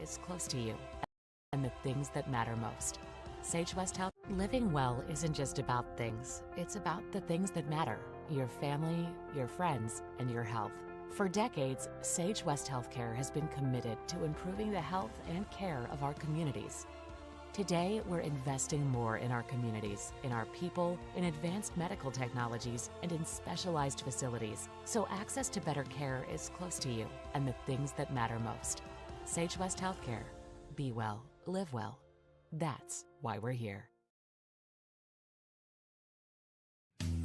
is close to you and the things that matter most. Sage West Health. Living well isn't just about things. It's about the things that matter. Your family, your friends, and your health. For decades, Sage West Healthcare has been committed to improving the health and care of our communities. Today, we're investing more in our communities, in our people, in advanced medical technologies, and in specialized facilities, so access to better care is close to you and the things that matter most. Sage West Healthcare. Be well, live well. That's why we're here.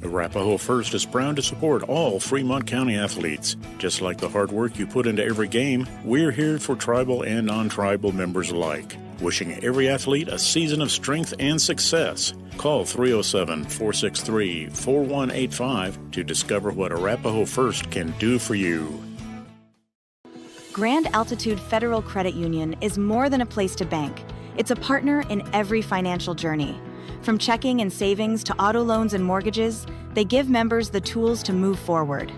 Arapaho First is proud to support all Fremont County athletes. Just like the hard work you put into every game, we're here for tribal and non-tribal members alike. Wishing every athlete a season of strength and success. Call 307-463-4185 to discover what Arapaho First can do for you. Grand Altitude Federal Credit Union is more than a place to bank. It's a partner in every financial journey. From checking and savings to auto loans and mortgages, they give members the tools to move forward.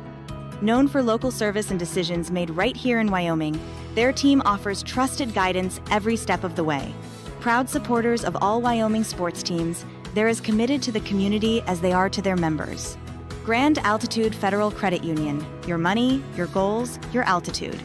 Known for local service and decisions made right here in Wyoming, their team offers trusted guidance every step of the way. Proud supporters of all Wyoming sports teams, they're as committed to the community as they are to their members. Grand Altitude Federal Credit Union. Your money, your goals, your altitude.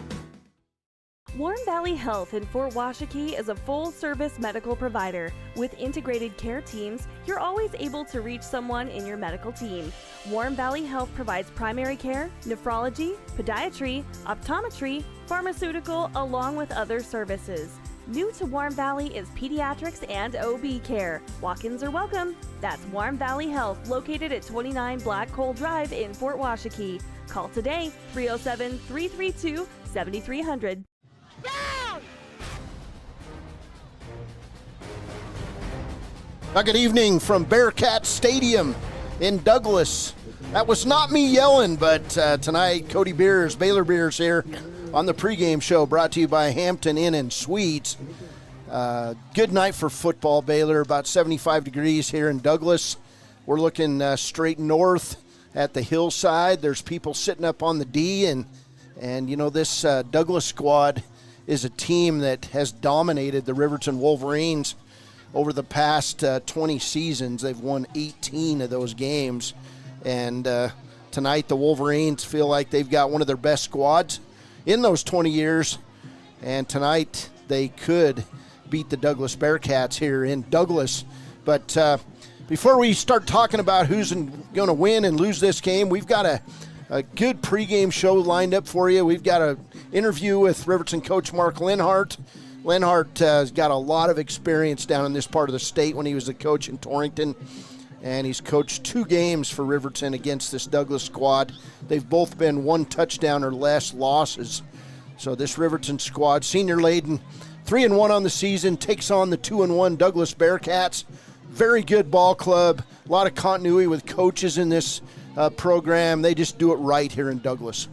Warm Valley Health in Fort Washakie is a full-service medical provider. With integrated care teams, you're always able to reach someone in your medical team. Warm Valley Health provides primary care, nephrology, podiatry, optometry, pharmaceutical, along with other services. New to Warm Valley is pediatrics and OB care. Walk-ins are welcome. That's Warm Valley Health, located at 29 Black Coal Drive in Fort Washakie. Call today, 307-332-7300. Good evening from Bearcat Stadium in Douglas. That was not me yelling, but tonight Cody Beers, Baylor Beers here on the pregame show, brought to you by Hampton Inn & Suites. Good night for football, Baylor. About 75 degrees here in Douglas. We're looking straight north at the hillside. There's people sitting up on the D, and you know, this Douglas squad is a team that has dominated the Riverton Wolverines over the past 20 seasons. They've won 18 of those games. And tonight the Wolverines feel like they've got one of their best squads in those 20 years. And tonight they could beat the Douglas Bearcats here in Douglas. But before we start talking about who's going to win and lose this game, we've got a good pregame show lined up for you. We've got an interview with Riverton coach Mark Linhardt. Linhardt has got a lot of experience down in this part of the state when he was the coach in Torrington, and he's coached 2 games for Riverton against this Douglas squad. They've both been 1 touchdown or less losses. So this Riverton squad, senior laden, 3-1 on the season, takes on the 2-1 Douglas Bearcats. Very good ball club, a lot of continuity with coaches in this program. They just do it right here in Douglas.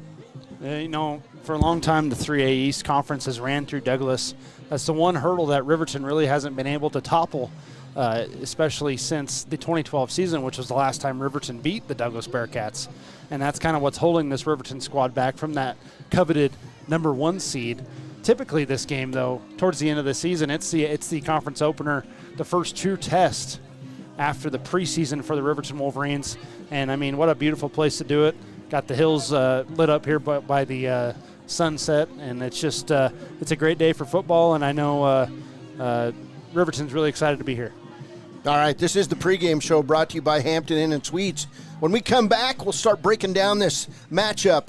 You know, for a long time, the 3A East Conference has ran through Douglas. That's the one hurdle that Riverton really hasn't been able to topple, especially since the 2012 season, which was the last time Riverton beat the Douglas Bearcats. And that's kind of what's holding this Riverton squad back from that coveted number 1 seed. Typically this game, though, towards the end of the season, it's the conference opener, the first true test after the preseason for the Riverton Wolverines. And, I mean, what a beautiful place to do it. Got the hills lit up here by the sunset, and it's just it's a great day for football, and I know Riverton's really excited to be here. All right, this is the pregame show brought to you by Hampton Inn & Suites. When we come back, we'll start breaking down this matchup.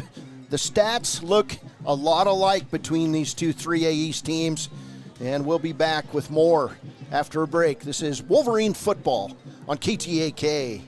The stats look a lot alike between these two 3A East teams, and we'll be back with more after a break. This is Wolverine football on KTAK.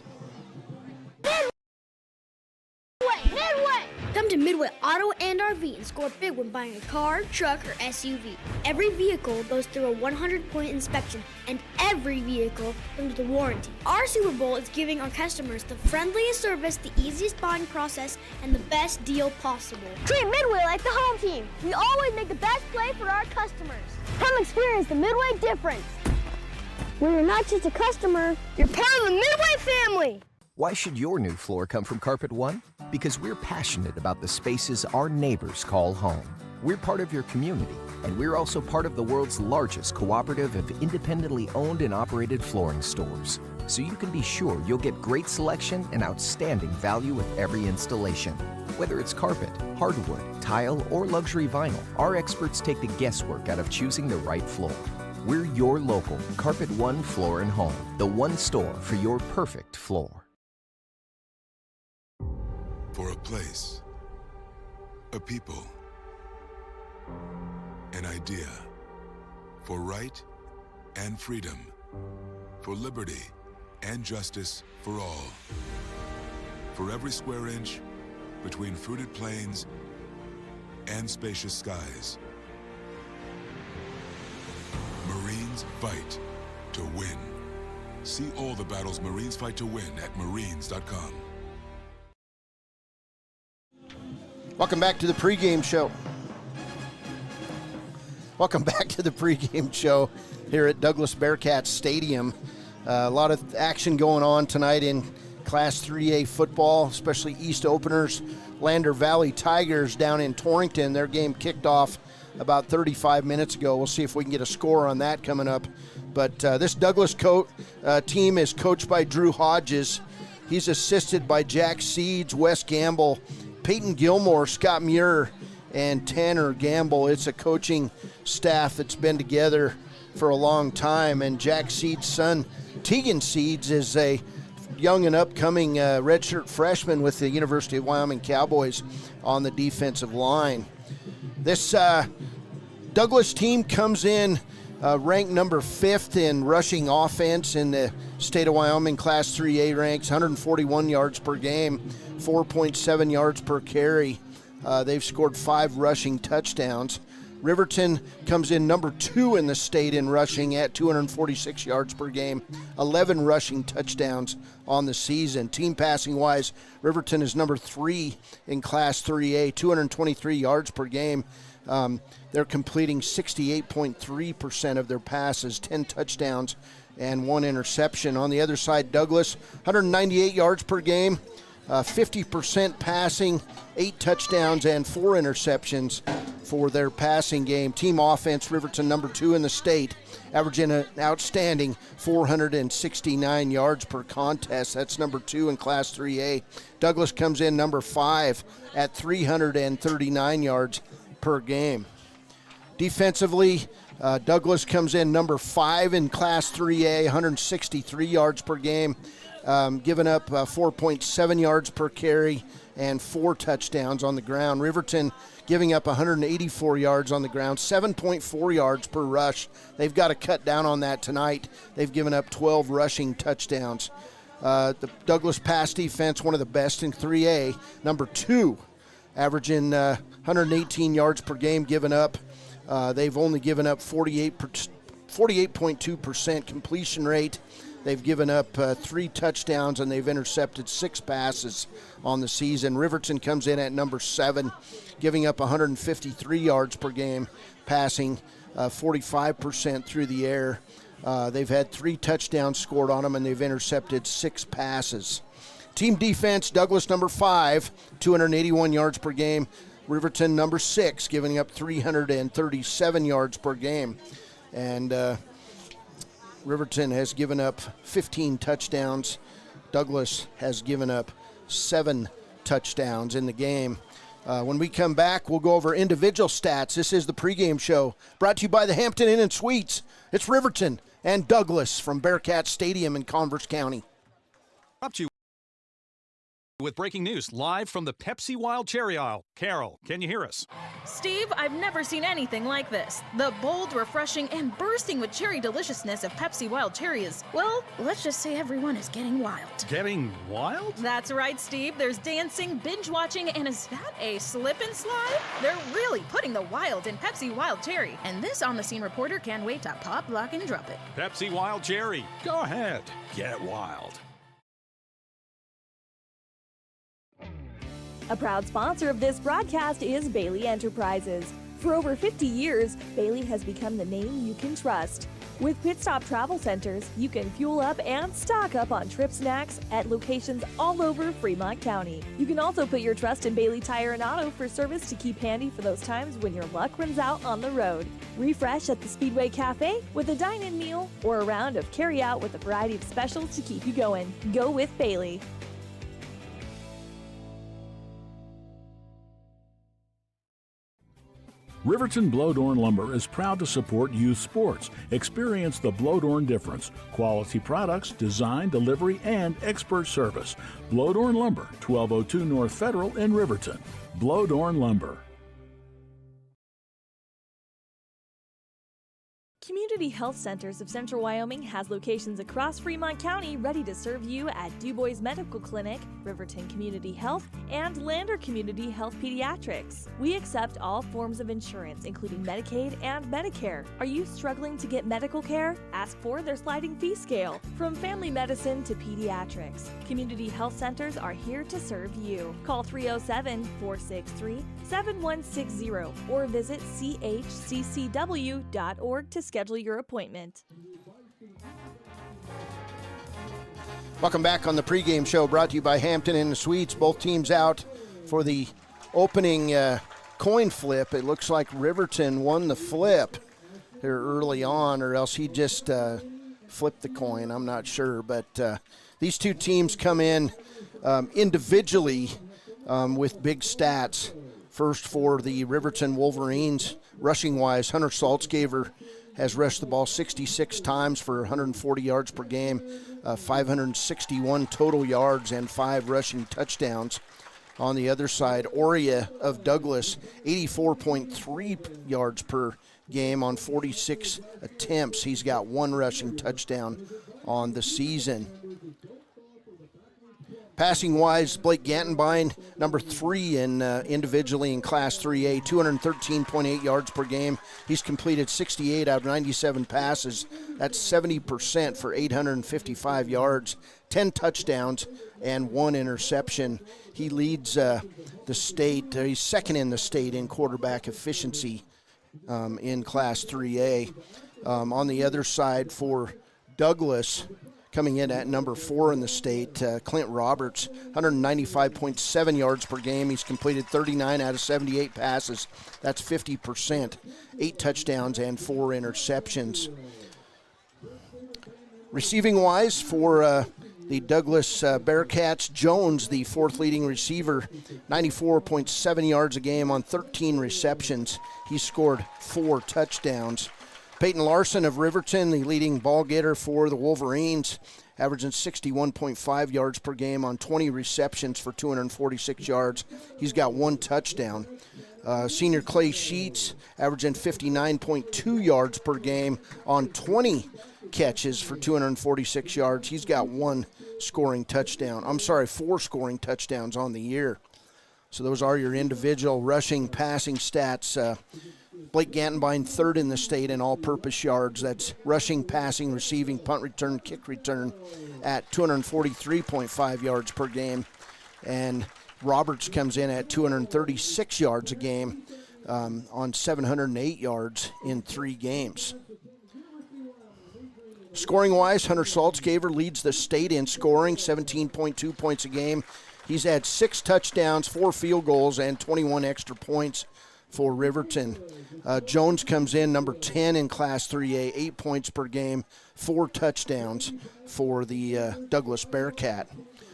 Midway! Come to Midway Auto and RV and score big when buying a car, truck, or SUV. Every vehicle goes through a 100-point inspection, and every vehicle comes with a warranty. Our Super Bowl is giving our customers the friendliest service, the easiest buying process, and the best deal possible. Treat Midway like the home team. We always make the best play for our customers. Come experience the Midway difference, where you're not just a customer, you're part of the Midway family. Why should your new floor come from Carpet One? Because we're passionate about the spaces our neighbors call home. We're part of your community, and we're also part of the world's largest cooperative of independently owned and operated flooring stores. So you can be sure you'll get great selection and outstanding value with every installation. Whether it's carpet, hardwood, tile, or luxury vinyl, our experts take the guesswork out of choosing the right floor. We're your local Carpet One Floor and Home, the one store for your perfect floor. For a place, a people, an idea, for right and freedom, for liberty and justice for all. For every square inch between fruited plains and spacious skies. Marines fight to win. See all the battles Marines fight to win at marines.com. Welcome back to the pregame show. Welcome back to the pregame show here at Douglas Bearcats Stadium. A lot of action going on tonight in Class 3A football, especially East openers. Lander Valley Tigers down in Torrington. Their game kicked off about 35 minutes ago. We'll see if we can get a score on that coming up. But this Douglas team is coached by Drew Hodges. He's assisted by Jack Seeds, Wes Gamble, Peyton Gilmore, Scott Muir, and Tanner Gamble. It's a coaching staff that's been together for a long time, and Jack Seeds' son, Tegan Seeds, is a young and upcoming redshirt freshman with the University of Wyoming Cowboys on the defensive line. This Douglas team comes in ranked number 5th in rushing offense in the state of Wyoming. Class 3A ranks, 141 yards per game, 4.7 yards per carry. They've scored 5 rushing touchdowns. Riverton comes in number 2 in the state in rushing at 246 yards per game, 11 rushing touchdowns on the season. Team passing wise, Riverton is number 3 in Class 3A, 223 yards per game. They're completing 68.3% of their passes, 10 touchdowns and 1 interception. On the other side, Douglas, 198 yards per game, 50% passing, 8 touchdowns and 4 interceptions for their passing game. Team offense, Riverton number 2 in the state, averaging an outstanding 469 yards per contest. That's number 2 in Class 3A. Douglas comes in number 5 at 339 yards per game. Defensively, Douglas comes in number 5 in Class 3A, 163 yards per game, giving up 4.7 yards per carry and 4 touchdowns on the ground. Riverton giving up 184 yards on the ground, 7.4 yards per rush. They've got to cut down on that tonight. They've given up 12 rushing touchdowns. The Douglas pass defense, one of the best in 3A, number 2, averaging 118 yards per game given up. They've only given up 48.2% completion rate. They've given up 3 touchdowns, and they've intercepted 6 passes on the season. Riverton comes in at number 7, giving up 153 yards per game, passing 45% through the air. They've had 3 touchdowns scored on them, and they've intercepted 6 passes. Team defense, Douglas number 5, 281 yards per game. Riverton number 6, giving up 337 yards per game. And Riverton has given up 15 touchdowns. Douglas has given up 7 touchdowns in the game. When we come back, we'll go over individual stats. This is the pregame show brought to you by the Hampton Inn and Suites. It's Riverton and Douglas from Bearcat Stadium in Converse County. Up to you with breaking news live from the Pepsi Wild Cherry aisle. Carol, can you hear us? Steve, I've never seen anything like this. The bold, refreshing, and bursting with cherry deliciousness of Pepsi Wild Cherry is, well, let's just say everyone is getting wild. Getting wild? That's right, Steve. There's dancing, binge-watching, and is that a slip and slide? They're really putting the wild in Pepsi Wild Cherry, and this on-the-scene reporter can't wait to pop, lock, and drop it. Pepsi Wild Cherry. Go ahead. Get wild. A proud sponsor of this broadcast is Bailey Enterprises. For over 50 years, Bailey has become the name you can trust. With Pit Stop Travel Centers, you can fuel up and stock up on trip snacks at locations all over Fremont County. You can also put your trust in Bailey Tire and Auto for service to keep handy for those times when your luck runs out on the road. Refresh at the Speedway Cafe with a dine-in meal or a round of carry-out with a variety of specials to keep you going. Go with Bailey. Riverton Bloedorn Lumber is proud to support youth sports. Experience the Bloedorn difference. Quality products, design, delivery, and expert service. Bloedorn Lumber, 1202 North Federal in Riverton. Bloedorn Lumber. Community Health Centers of Central Wyoming has locations across Fremont County ready to serve you at DuBois Medical Clinic, Riverton Community Health, and Lander Community Health Pediatrics. We accept all forms of insurance, including Medicaid and Medicare. Are you struggling to get medical care? Ask for their sliding fee scale. From family medicine to pediatrics, Community Health Centers are here to serve you. Call 307-463-7160 or visit chccw.org to schedule your appointment. Welcome back on the pregame show, brought to you by Hampton Inn & Suites. Both teams out for the opening coin flip. It looks like Riverton won the flip here early on, or else he just flipped the coin. I'm not sure, but these two teams come in individually with big stats. First for the Riverton Wolverines, rushing-wise, Hunter Saltzgaver has rushed the ball 66 times for 140 yards per game, 561 total yards, and 5 rushing touchdowns. On the other side, Oria of Douglas, 84.3 yards per game on 46 attempts. He's got 1 rushing touchdown on the season. Passing-wise, Blake Gantenbein, number 3 in individually in Class 3A, 213.8 yards per game. He's completed 68 out of 97 passes. That's 70% for 855 yards, 10 touchdowns, and 1 interception. He leads the state. He's second in the state in quarterback efficiency in Class 3A. On the other side for Douglas, coming in at number 4 in the state, Clint Roberts, 195.7 yards per game. He's completed 39 out of 78 passes. That's 50%, 8 touchdowns and 4 interceptions. Receiving-wise for the Douglas Bearcats, Jones, the 4th leading receiver, 94.7 yards a game on 13 receptions. He scored 4 touchdowns. Peyton Larson of Riverton, the leading ball getter for the Wolverines, averaging 61.5 yards per game on 20 receptions for 246 yards. He's got 1 touchdown. Senior Clay Sheets, averaging 59.2 yards per game on 20 catches for 246 yards. He's got 4 scoring touchdowns on the year. So those are your individual rushing, passing stats. Blake Gantenbein, 3rd in the state in all-purpose yards. That's rushing, passing, receiving, punt return, kick return at 243.5 yards per game. And Roberts comes in at 236 yards a game on 708 yards in 3 games. Scoring-wise, Hunter Saltzgaver leads the state in scoring, 17.2 points a game. He's had 6 touchdowns, 4 field goals, and 21 extra points for Riverton. Jones comes in number 10 in Class 3A, 8 points per game, 4 touchdowns for the Douglas Bearcat.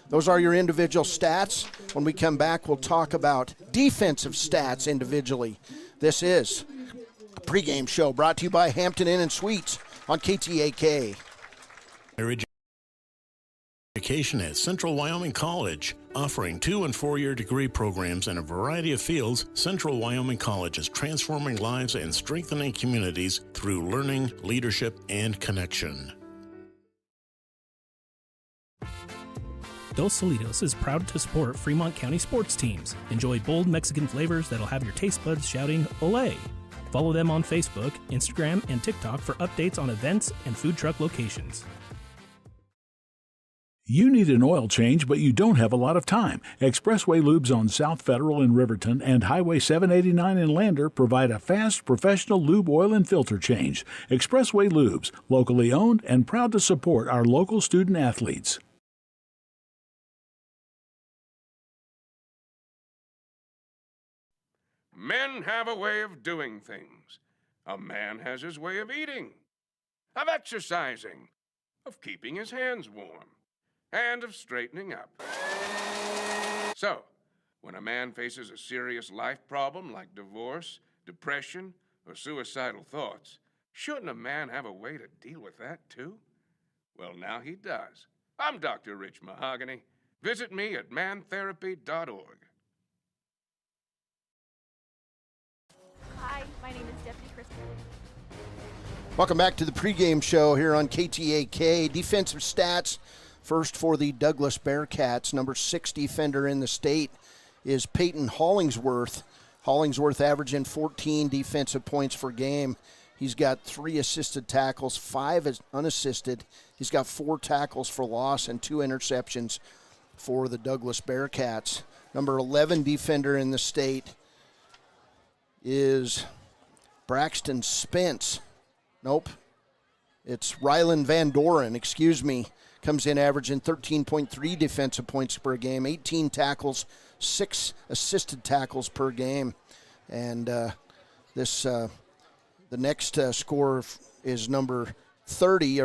Those are your individual stats. When we come back, we'll talk about defensive stats individually. This is a pregame show brought to you by Hampton Inn & Suites on KTAK. Education at Central Wyoming College. Offering 2- and 4-year degree programs in a variety of fields, Central Wyoming College is transforming lives and strengthening communities through learning, leadership, and connection. Dos Salitos is proud to support Fremont County sports teams. Enjoy bold Mexican flavors that'll have your taste buds shouting, "Olé!" Follow them on Facebook, Instagram, and TikTok for updates on events and food truck locations. You need an oil change, but you don't have a lot of time. Expressway Lubes on South Federal in Riverton and Highway 789 in Lander provide a fast, professional lube, oil, and filter change. Expressway Lubes, locally owned and proud to support our local student athletes. Men have a way of doing things. A man has his way of eating, of exercising, of keeping his hands warm, and of straightening up. So, when a man faces a serious life problem like divorce, depression, or suicidal thoughts, shouldn't a man have a way to deal with that too? Well, now he does. I'm Dr. Rich Mahogany. Visit me at mantherapy.org. Hi, my name is Deputy Kristen. Welcome back to the pregame show here on KTAK. Defensive stats. First for the Douglas Bearcats, number 6 defender in the state is Peyton Hollingsworth. Hollingsworth averaging 14 defensive points per game. He's got 3 assisted tackles, 5 unassisted. He's got 4 tackles for loss and 2 interceptions for the Douglas Bearcats. Number 11 defender in the state is Braxton Spence. Nope. It's Rylan Van Doren, comes in averaging 13.3 defensive points per game, 18 tackles, 6 assisted tackles per game. And the next scorer is number 40,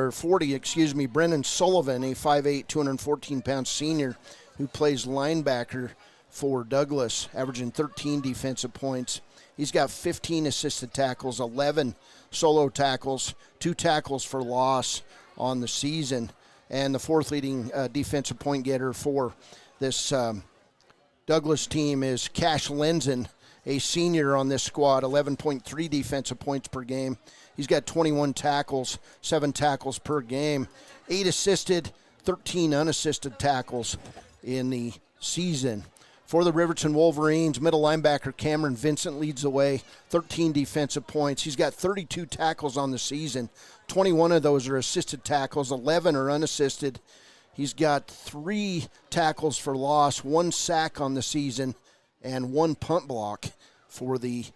Brennan Sullivan, a 5'8", 214-pound senior who plays linebacker for Douglas, averaging 13 defensive points. He's got 15 assisted tackles, 11 solo tackles, 2 tackles for loss on the season. And the 4th leading defensive point getter for this Douglas team is Cash Lenzen, a senior on this squad, 11.3 defensive points per game. He's got 21 tackles, 7 tackles per game, 8 assisted, 13 unassisted tackles in the season. For the Riverton Wolverines, middle linebacker Cameron Vincent leads the way, 13 defensive points. He's got 32 tackles on the season. 21 of those are assisted tackles, 11 are unassisted. He's got 3 tackles for loss, 1 sack on the season, and 1 punt block for the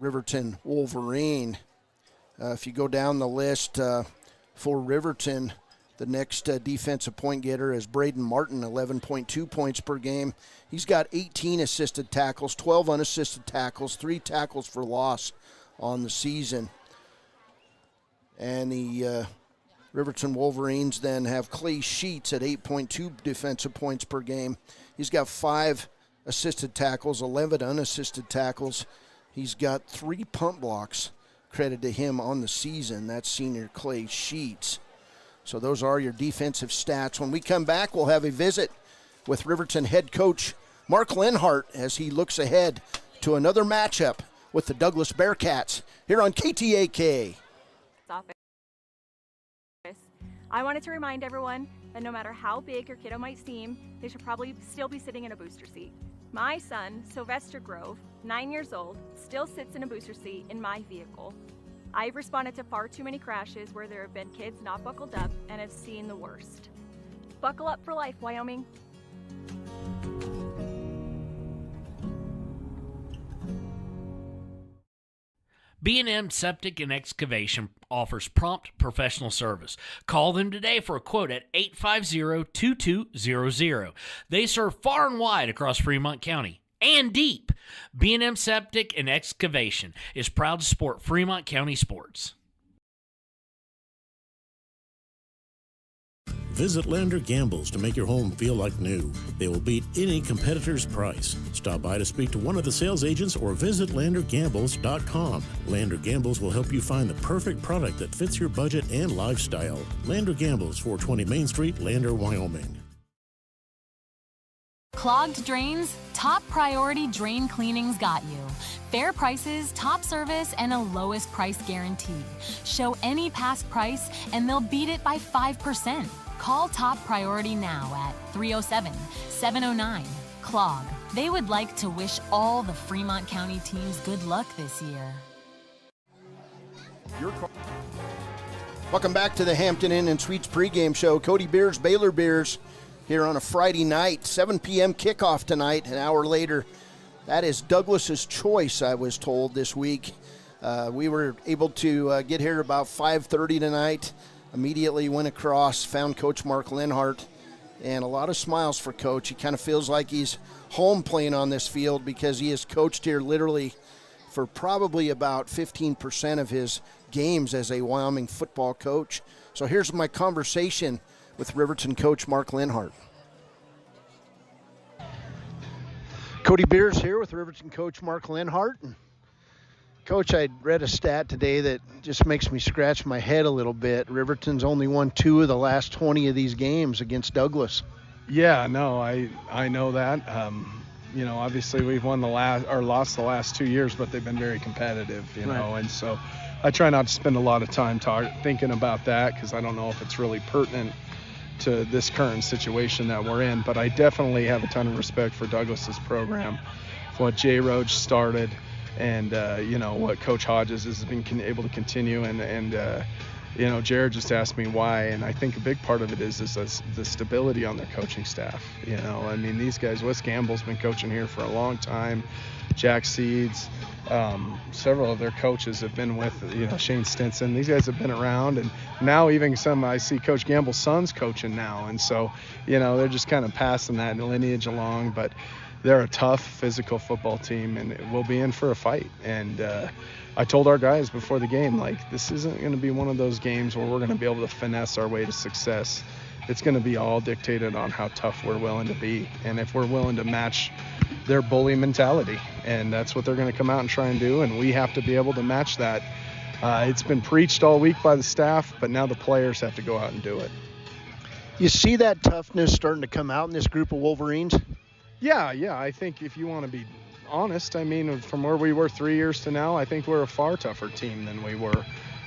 Riverton Wolverine. If you go down the list for Riverton, the next defensive point getter is Braden Martin, 11.2 points per game. He's got 18 assisted tackles, 12 unassisted tackles, 3 tackles for loss on the season. And the Riverton Wolverines then have Clay Sheets at 8.2 defensive points per game. He's got 5 assisted tackles, 11 unassisted tackles. He's got 3 punt blocks credited to him on the season. That's senior Clay Sheets. So those are your defensive stats. When we come back, we'll have a visit with Riverton head coach Mark Linhardt as he looks ahead to another matchup with the Douglas Bearcats here on KTAK. I wanted to remind everyone that no matter how big your kiddo might seem, they should probably still be sitting in a booster seat. My son, Sylvester Grove, 9 years old, still sits in a booster seat in my vehicle. I've responded to far too many crashes where there have been kids not buckled up and have seen the worst. Buckle up for life, Wyoming. B&M Septic and Excavation offers prompt professional service. Call them today for a quote at 850-2200. They serve far and wide across Fremont County and deep. B&M Septic and Excavation is proud to support Fremont County sports. Visit Lander Gambles to make your home feel like new. They will beat any competitor's price. Stop by to speak to one of the sales agents or visit LanderGambles.com. Lander Gambles will help you find the perfect product that fits your budget and lifestyle. Lander Gambles, 420 Main Street, Lander, Wyoming. Clogged drains? Top Priority Drain Cleaning's got you. Fair prices, top service, and a lowest price guarantee. Show any past price, and they'll beat it by 5%. Call Top Priority now at 307-709-CLOG. They would like to wish all the Fremont County teams good luck this year. Welcome back to the Hampton Inn and Suites pregame show. Cody Beers, Baylor Beers, here on a Friday night, 7 p.m. kickoff tonight, an hour later. That is Douglas's choice, I was told this week. We were able to get here about 5:30 tonight. Immediately went across, found Coach Mark Linhardt, and a lot of smiles for Coach. He kind of feels like he's home playing on this field because he has coached here literally for probably about 15% of his games as a Wyoming football coach. So here's my conversation with Riverton coach Mark Linhardt. Cody Beers here with Riverton coach Mark Linhardt. And Coach, I read a stat today that just makes me scratch my head a little bit. Riverton's only won 2 of the last 20 of these games against Douglas. Yeah, no, I know that. Obviously we've lost the last 2 years, but they've been very competitive, you know, and so I try not to spend a lot of time thinking about that because I don't know if it's really pertinent to this current situation that we're in, but I definitely have a ton of respect for Douglas's program, for what Jay Roach started, and what Coach Hodges has been able to continue, and Jared just asked me why, and I think a big part of it is the stability on their coaching staff. These guys, Wes Gamble's been coaching here for a long time, Jack Seeds, several of their coaches have been with, Shane Stinson. These guys have been around, and now even I see Coach Gamble's sons coaching now, and so, they're just kind of passing that lineage along, but they're a tough physical football team, and we'll be in for a fight. And I told our guys before the game, this isn't going to be one of those games where we're going to be able to finesse our way to success. It's going to be all dictated on how tough we're willing to be, and if we're willing to match their bully mentality, and that's what they're going to come out and try and do, and we have to be able to match that. It's been preached all week by the staff, but now the players have to go out and do it. You see that toughness starting to come out in this group of Wolverines? Yeah, I think if you want to be honest, from where we were 3 years to now, I think we're a far tougher team than we were.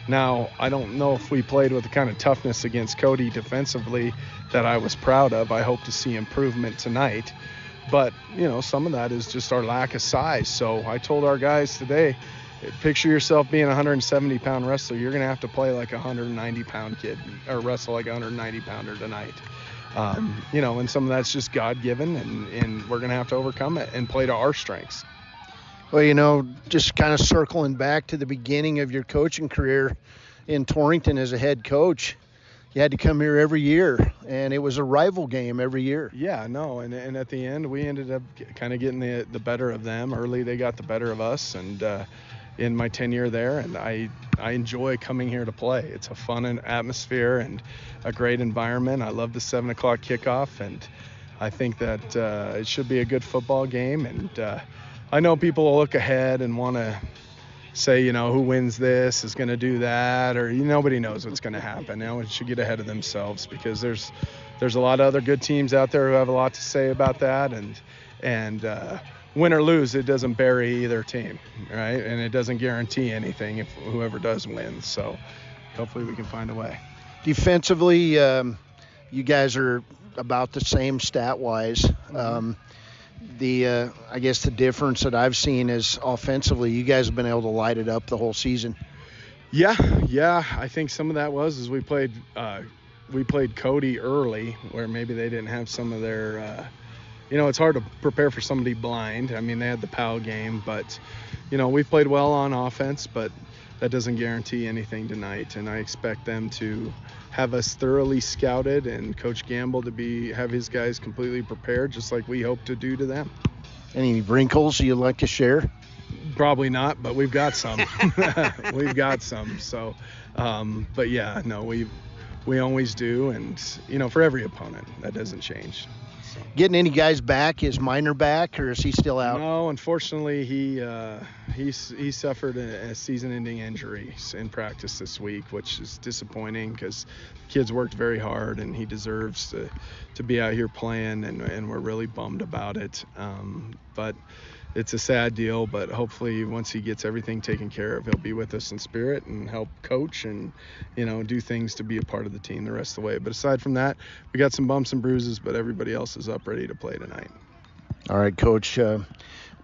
Now, I don't know if we played with the kind of toughness against Cody defensively that I was proud of. I hope to see improvement tonight. But, some of that is just our lack of size. So I told our guys today, picture yourself being a 170-pound wrestler. You're going to have to play like a 190-pound kid or wrestle like a 190-pounder tonight. And some of that's just God-given, and we're going to have to overcome it and play to our strengths. Well, just kind of circling back to the beginning of your coaching career in Torrington as a head coach, you had to come here every year, and it was a rival game every year. Yeah, no, and at the end, we ended up kind of getting the better of them. Early, they got the better of us, and in my tenure there, and I enjoy coming here to play. It's a fun atmosphere and a great environment. I love the 7 o'clock kickoff, and I think that it should be a good football game. And I know people will look ahead and want to say, who wins this is going to do that, or nobody knows what's going to happen. It should get ahead of themselves because there's a lot of other good teams out there who have a lot to say about that, and win or lose, it doesn't bury either team, right? And it doesn't guarantee anything if whoever does win. So hopefully we can find a way. Defensively, you guys are about the same stat-wise. I guess the difference that I've seen is offensively, you guys have been able to light it up the whole season. Yeah. I think some of that was we played Cody early, where maybe they didn't have some of their. It's hard to prepare for somebody blind. They had the PAL game, but we've played well on offense, but that doesn't guarantee anything tonight. And I expect them to have us thoroughly scouted and Coach Gamble to have his guys completely prepared, just like we hope to do to them. Any wrinkles you'd like to share? Probably not, but we've got some. We've got some. So, but yeah, no, we always do. And, for every opponent, that doesn't change. So. Getting any guys back? Is Minor back, or is he still out? No, unfortunately, he suffered a season-ending injury in practice this week, which is disappointing because the kid's worked very hard and he deserves to be out here playing, and we're really bummed about it. But it's a sad deal, but hopefully once he gets everything taken care of, he'll be with us in spirit and help coach and, do things to be a part of the team the rest of the way. But aside from that, we got some bumps and bruises, but everybody else is up ready to play tonight. All right, Coach.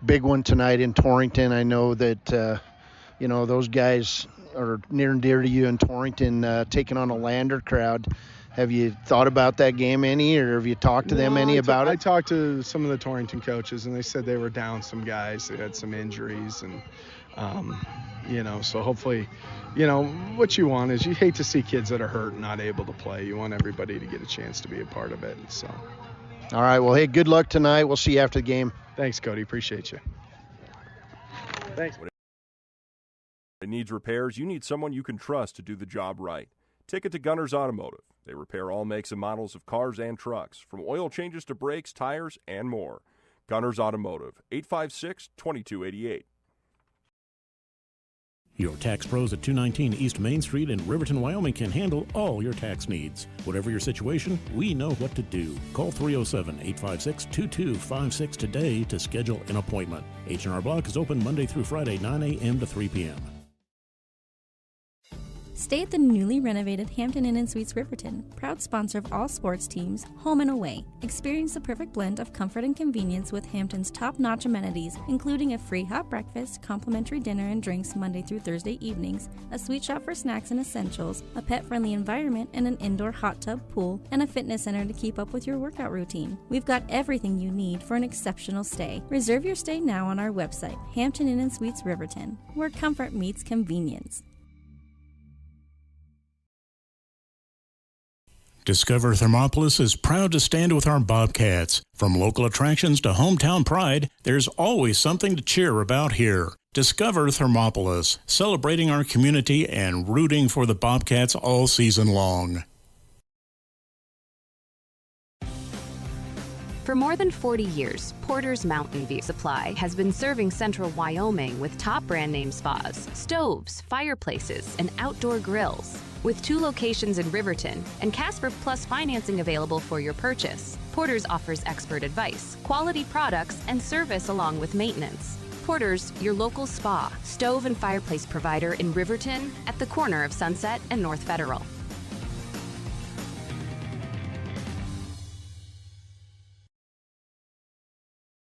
Big one tonight in Torrington. I know that those guys are near and dear to you in Torrington, taking on a Lander crowd. Have you thought about that game any, or have you talked to them any about it? I talked to some of the Torrington coaches, and they said they were down some guys. They had some injuries, and, so hopefully, what you want is you hate to see kids that are hurt and not able to play. You want everybody to get a chance to be a part of it. So. All right, well, hey, good luck tonight. We'll see you after the game. Thanks, Cody. Appreciate you. Thanks. When it needs repairs, you need someone you can trust to do the job right. Take it to Gunner's Automotive. They repair all makes and models of cars and trucks, from oil changes to brakes, tires, and more. Gunner's Automotive, 856-2288. Your tax pros at 219 East Main Street in Riverton, Wyoming can handle all your tax needs. Whatever your situation, we know what to do. Call 307-856-2256 today to schedule an appointment. H&R Block is open Monday through Friday, 9 a.m. to 3 p.m. Stay at the newly renovated Hampton Inn & Suites Riverton, proud sponsor of all sports teams, home and away. Experience the perfect blend of comfort and convenience with Hampton's top-notch amenities, including a free hot breakfast, complimentary dinner and drinks Monday through Thursday evenings, a sweet shop for snacks and essentials, a pet-friendly environment, and an indoor hot tub pool, and a fitness center to keep up with your workout routine. We've got everything you need for an exceptional stay. Reserve your stay now on our website, Hampton Inn & Suites Riverton, where comfort meets convenience. Discover Thermopoulos is proud to stand with our Bobcats. From local attractions to hometown pride, there's always something to cheer about here. Discover Thermopoulos, celebrating our community and rooting for the Bobcats all season long. For more than 40 years, Porter's Mountain View Supply has been serving central Wyoming with top brand name spas, stoves, fireplaces, and outdoor grills. With 2 locations in Riverton and Casper Plus financing available for your purchase, Porter's offers expert advice, quality products, and service along with maintenance. Porter's, your local spa, stove, and fireplace provider in Riverton at the corner of Sunset and North Federal.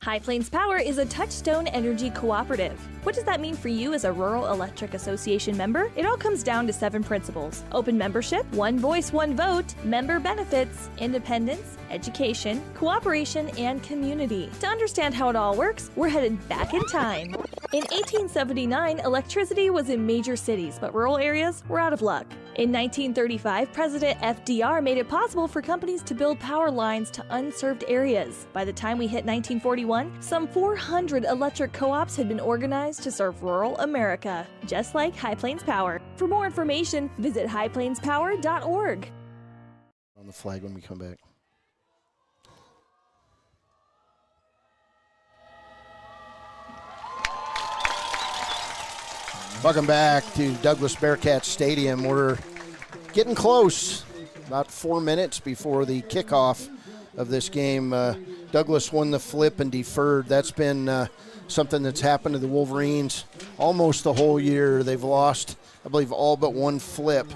High Plains Power is a Touchstone Energy cooperative. What does that mean for you as a Rural Electric Association member? It all comes down to 7 principles: open membership, one voice, one vote, member benefits, independence, education, cooperation, and community. To understand how it all works, we're headed back in time. In 1879, electricity was in major cities, but rural areas were out of luck. In 1935, President FDR made it possible for companies to build power lines to unserved areas. By the time we hit 1941, some 400 electric co-ops had been organized to serve rural America, just like High Plains Power. For more information, visit highplainspower.org. On the flag when we come back. Welcome back to Douglas Bearcats Stadium. We're getting close, about 4 minutes before the kickoff of this game. Douglas won the flip and deferred. That's been something that's happened to the Wolverines almost the whole year. They've lost, I believe, all but one flip.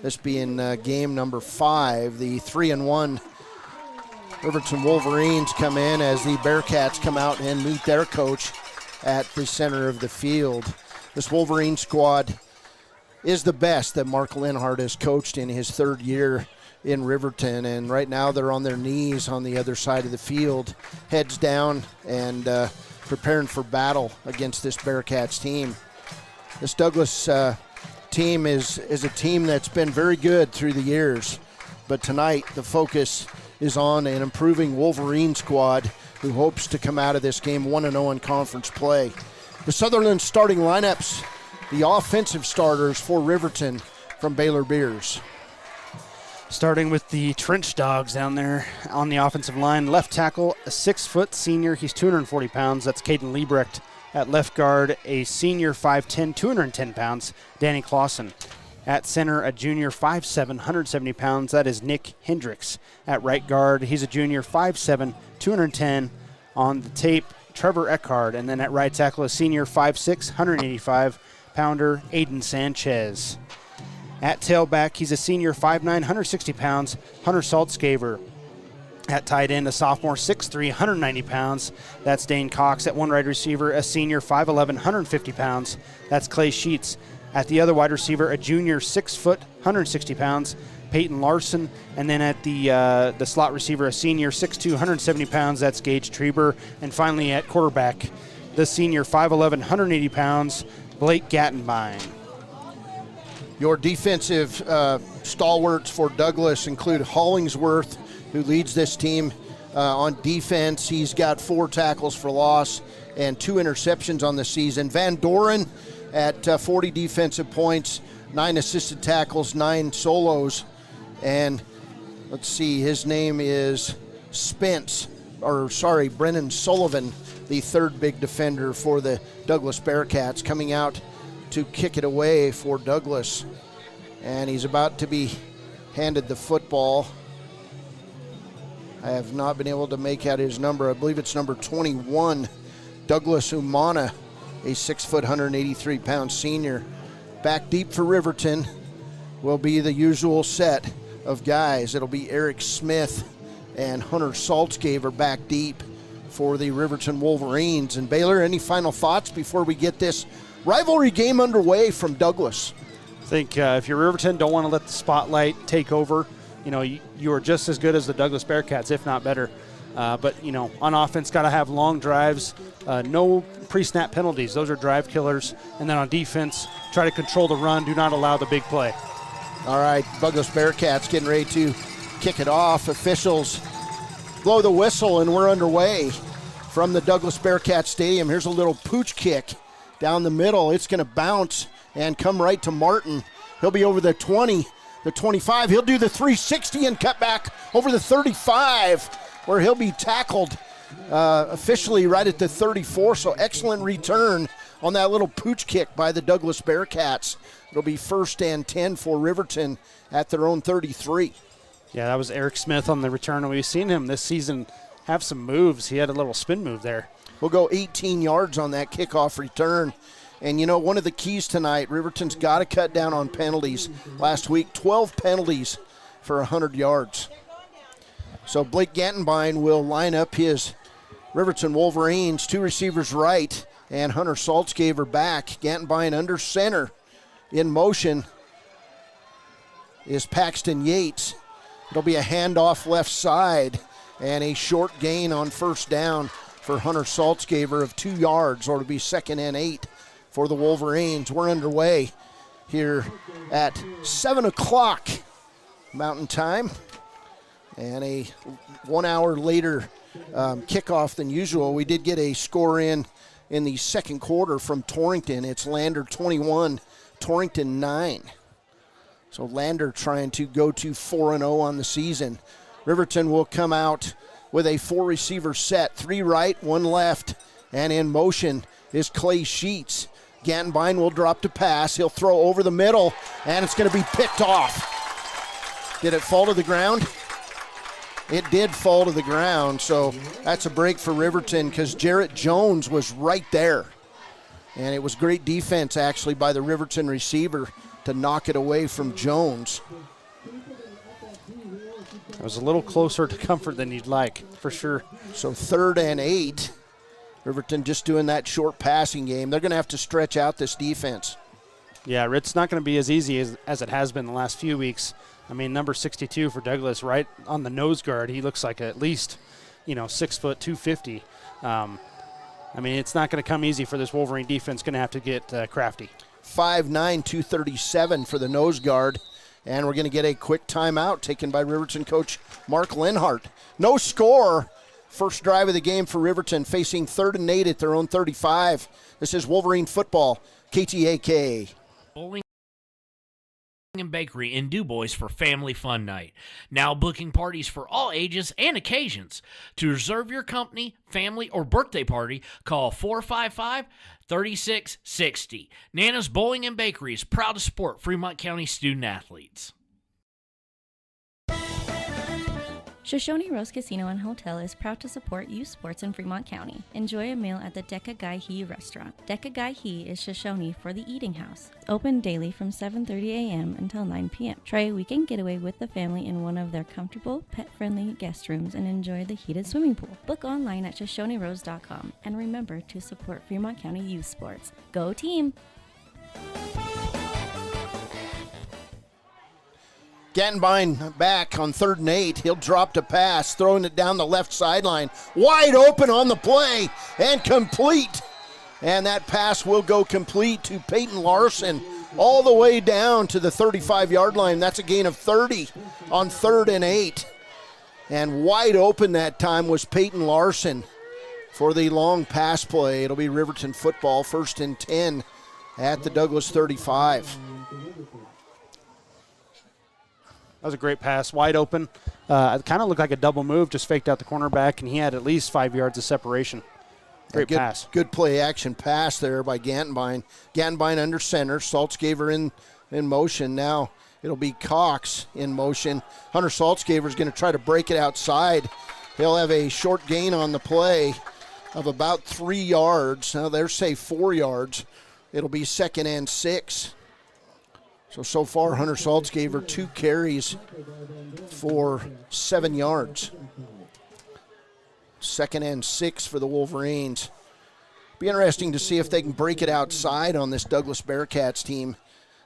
This being game number 5. The 3-1 Riverton Wolverines come in as the Bearcats come out and meet their coach at the center of the field. This Wolverine squad is the best that Mark Linhardt has coached in his 3rd year in Riverton, and right now they're on their knees on the other side of the field, heads down and preparing for battle against this Bearcats team. This Douglas team is a team that's been very good through the years, but tonight the focus is on an improving Wolverine squad who hopes to come out of this game 1-0 in conference play. The Sutherland starting lineups, the offensive starters for Riverton from Baylor Beers. Starting with the Trench Dogs down there on the offensive line. Left tackle, a 6-foot senior. He's 240 pounds. That's Caden Liebrecht. At left guard, a senior 5'10", 210 pounds, Danny Clausen. At center, a junior 5'7", 170 pounds. That is Nick Hendricks. At right guard, he's a junior 5'7", 210 on the tape, Trevor Eckhard. And then at right tackle, a senior 5'6", 185-pounder, Aiden Sanchez. At tailback, he's a senior 5'9", 160 pounds, Hunter Saltzgaver. At tight end, a sophomore, 6'3", 190 pounds. That's Dane Cox. At one wide receiver, a senior, 5'11", 150 pounds. That's Clay Sheets. At the other wide receiver, a junior, 6 foot, 160 pounds. Peyton Larson. And then at the slot receiver, a senior, 6'2", 170 pounds. That's Gage Treber. And finally at quarterback, the senior, 5'11", 180 pounds. Blake Gattenbein. Your defensive stalwarts for Douglas include Hollingsworth, who leads this team on defense. He's got 4 tackles for loss and 2 interceptions on the season. Van Doren at 40 defensive points, 9 assisted tackles, 9 solos. And let's see, his name is Brennan Sullivan, the third big defender for the Douglas Bearcats, coming out to kick it away for Douglas. And he's about to be handed the football. I have not been able to make out his number. I believe it's number 21, Douglas Umana, a 6 foot, 183 pound senior. Back deep for Riverton will be the usual set of guys. It'll be Eric Smith and Hunter Saltzgaver back deep for the Riverton Wolverines. And Baylor, any final thoughts before we get this rivalry game underway from Douglas? I think if you're Riverton, don't want to let the spotlight take over. You know, you are just as good as the Douglas Bearcats, if not better. But, you know, on offense, got to have long drives, no pre-snap penalties. Those are drive killers. And then on defense, try to control the run. Do not allow the big play. All right, Douglas Bearcats getting ready to kick it off. Officials blow the whistle, and we're underway from the Douglas Bearcats Stadium. Here's a little pooch kick down the middle. It's going to bounce and come right to Martin. He'll be over the 20. The 25, he'll do the 360 and cut back over the 35, where he'll be tackled officially right at the 34. So excellent return on that little pooch kick by the Douglas Bearcats. It'll be 1st and 10 for Riverton at their own 33. Yeah, that was Eric Smith on the return, and we've seen him this season have some moves. He had a little spin move there. We'll go 18 yards on that kickoff return. And, you know, one of the keys tonight, Riverton's got to cut down on penalties. Last week, 12 penalties for 100 yards. So Blake Gattenbein will line up his Riverton Wolverines, 2 receivers right, and Hunter Saltzgaver back. Gattenbein under center. In motion is Paxton Yates. It'll be a handoff left side and a short gain on 1st down for Hunter Saltzgaver of 2 yards, or it'll be 2nd and 8. For the Wolverines. We're underway here at 7 o'clock Mountain Time, and a 1 hour later kickoff than usual. We did get a score in the second quarter from Torrington. It's Lander 21, Torrington 9. So Lander trying to go to 4-0 on the season. Riverton will come out with a 4-receiver set, 3 right, 1 left, and in motion is Clay Sheets. Gattenbein will drop to pass. He'll throw over the middle, and it's going to be picked off. Did it fall to the ground? It did fall to the ground, so that's a break for Riverton because Jarrett Jones was right there. And it was great defense, actually, by the Riverton receiver to knock it away from Jones. It was a little closer to comfort than you'd like, for sure. So 3rd and 8. Riverton just doing that short passing game. They're going to have to stretch out this defense. Yeah, it's not going to be as easy as it has been the last few weeks. I mean, number 62 for Douglas, right on the nose guard. He looks like at least, 6 foot, 250. I mean, it's not going to come easy for this Wolverine defense. Going to have to get crafty. 5'9", 237 for the nose guard. And we're going to get a quick timeout taken by Riverton coach Mark Linhardt. No score. First drive of the game for Riverton, facing 3rd and 8 at their own 35. This is Wolverine football, KTAK. Bowling and Bakery in DuBois for Family Fun Night. Now booking parties for all ages and occasions. To reserve your company, family, or birthday party, call 455-3660. Nana's Bowling and Bakery is proud to support Fremont County student athletes. Shoshone Rose Casino and Hotel is proud to support youth sports in Fremont County. Enjoy a meal at the Deca Gai He restaurant. Deca Gai He is Shoshone for the eating house. Open daily from 7:30 a.m. until 9 p.m. Try a weekend getaway with the family in one of their comfortable, pet-friendly guest rooms and enjoy the heated swimming pool. Book online at ShoshoneRose.com and remember to support Fremont County youth sports. Go team! Gantenbein back on 3rd and 8. He'll drop to pass, throwing it down the left sideline. Wide open on the play and complete. And that pass will go complete to Peyton Larson all the way down to the 35-yard line. That's a gain of 30 on 3rd and 8. And wide open that time was Peyton Larson for the long pass play. It'll be Riverton football, 1st and 10 at the Douglas 35. That was a great pass, wide open. It kind of looked like a double move, just faked out the cornerback, and he had at least 5 yards of separation. Great pass. Good play action pass there by Gantenbein. Gantenbein under center. Saltzgaver in motion. Now it'll be Cox in motion. Hunter Saltzgaver is going to try to break it outside. He'll have a short gain on the play of about 3 yards. Now there's say 4 yards. It'll be 2nd and 6. So far, Hunter Saltzgaver 2 carries for 7 yards. 2nd and 6 for the Wolverines. Be interesting to see if they can break it outside on this Douglas Bearcats team.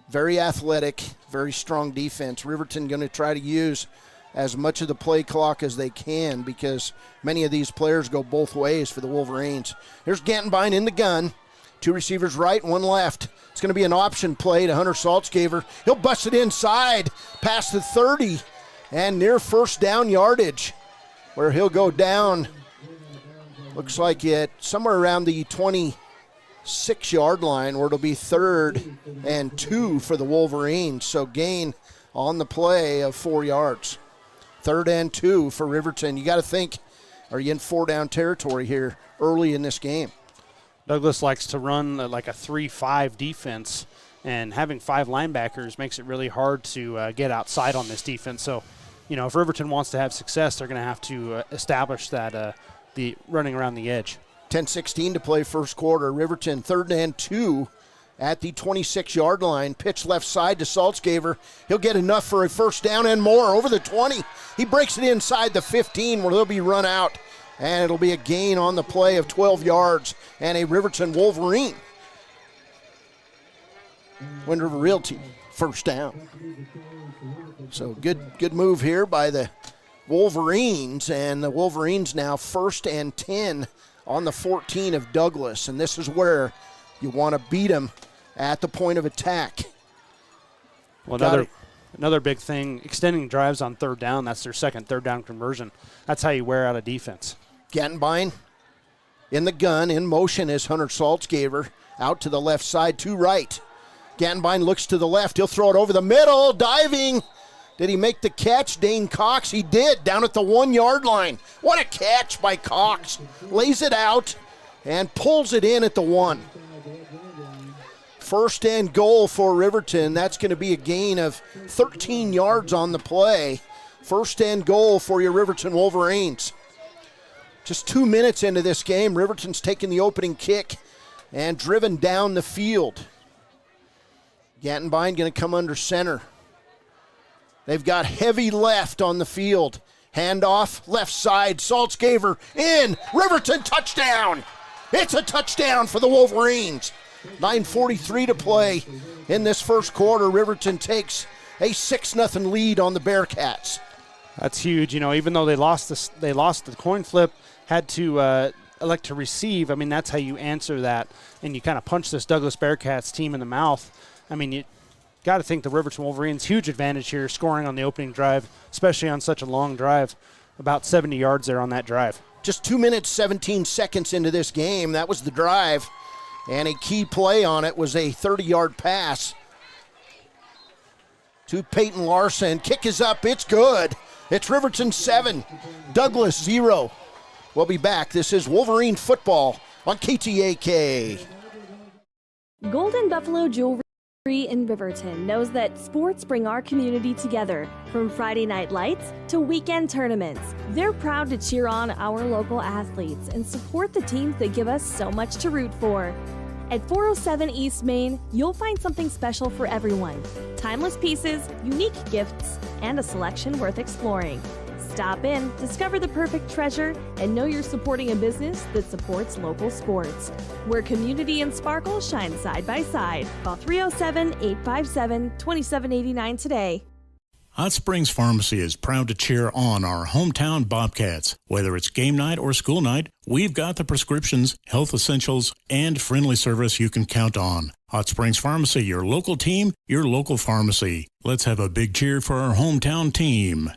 Very athletic, very strong defense. Riverton going to try to use as much of the play clock as they can because many of these players go both ways for the Wolverines. Here's Gantenbein in the gun. 2 receivers right, 1 left. It's going to be an option play to Hunter Saltzgaver. He'll bust it inside, past the 30, and near first down yardage, where he'll go down, looks like it, somewhere around the 26-yard line, where it'll be 3rd and 2 for the Wolverines. So gain on the play of 4 yards. 3rd and 2 for Riverton. You got to think, are you in 4-down territory here early in this game? Douglas likes to run like a 3-5 defense, and having 5 linebackers makes it really hard to get outside on this defense. So, if Riverton wants to have success, they're going to have to establish that the running around the edge. 10:16 to play first quarter. Riverton 3rd and 2 at the 26-yard line. Pitch left side to Saltzgaver. He'll get enough for a first down and more over the 20. He breaks it inside the 15 where he'll be run out. And it'll be a gain on the play of 12 yards and a Riverton Wolverine. Wind River Realty, first down. So good move here by the Wolverines. And the Wolverines now 1st and 10 on the 14 of Douglas. And this is where you want to beat them at the point of attack. Well, another big thing, extending drives on 3rd down. That's their second 3rd down conversion. That's how you wear out a defense. Gantenbein in the gun, in motion is Hunter Saltzgaver. Out to the left side, to right. Gantenbein looks to the left. He'll throw it over the middle, diving. Did he make the catch? Dane Cox, he did, down at the 1-yard line. What a catch by Cox. Lays it out and pulls it in at the 1. 1st and goal for Riverton. That's going to be a gain of 13 yards on the play. 1st and goal for your Riverton Wolverines. Just 2 minutes into this game, Riverton's taken the opening kick and driven down the field. Gantenbein going to come under center. They've got heavy left on the field. Handoff, left side, Saltzgaver in. Riverton touchdown. It's a touchdown for the Wolverines. 9:43 to play in this first quarter. Riverton takes a 6-0 lead on the Bearcats. That's huge. Even though they lost the coin flip, had to elect to receive. I mean, that's how you answer that, and you kind of punch this Douglas Bearcats team in the mouth. I mean, you got to think the Riverton Wolverines, huge advantage here, scoring on the opening drive, especially on such a long drive, about 70 yards there on that drive. Just 2 minutes, 17 seconds into this game. That was the drive, and a key play on it was a 30-yard pass to Peyton Larson. Kick is up. It's good. It's Riverton 7, Douglas 0. We'll be back. This is Wolverine football on KTAK. Golden Buffalo Jewelry. in Riverton knows that sports bring our community together, from Friday night lights to weekend tournaments. They're proud to cheer on our local athletes and support the teams that give us so much to root for. At 407 East Main, you'll find something special for everyone. Timeless pieces, unique gifts, and a selection worth exploring. Stop in, discover the perfect treasure, and know you're supporting a business that supports local sports, where community and sparkle shine side by side. Call 307-857-2789 today. Hot Springs Pharmacy is proud to cheer on our hometown Bobcats. Whether it's game night or school night, we've got the prescriptions, health essentials, and friendly service you can count on. Hot Springs Pharmacy, your local team, your local pharmacy. Let's have a big cheer for our hometown team.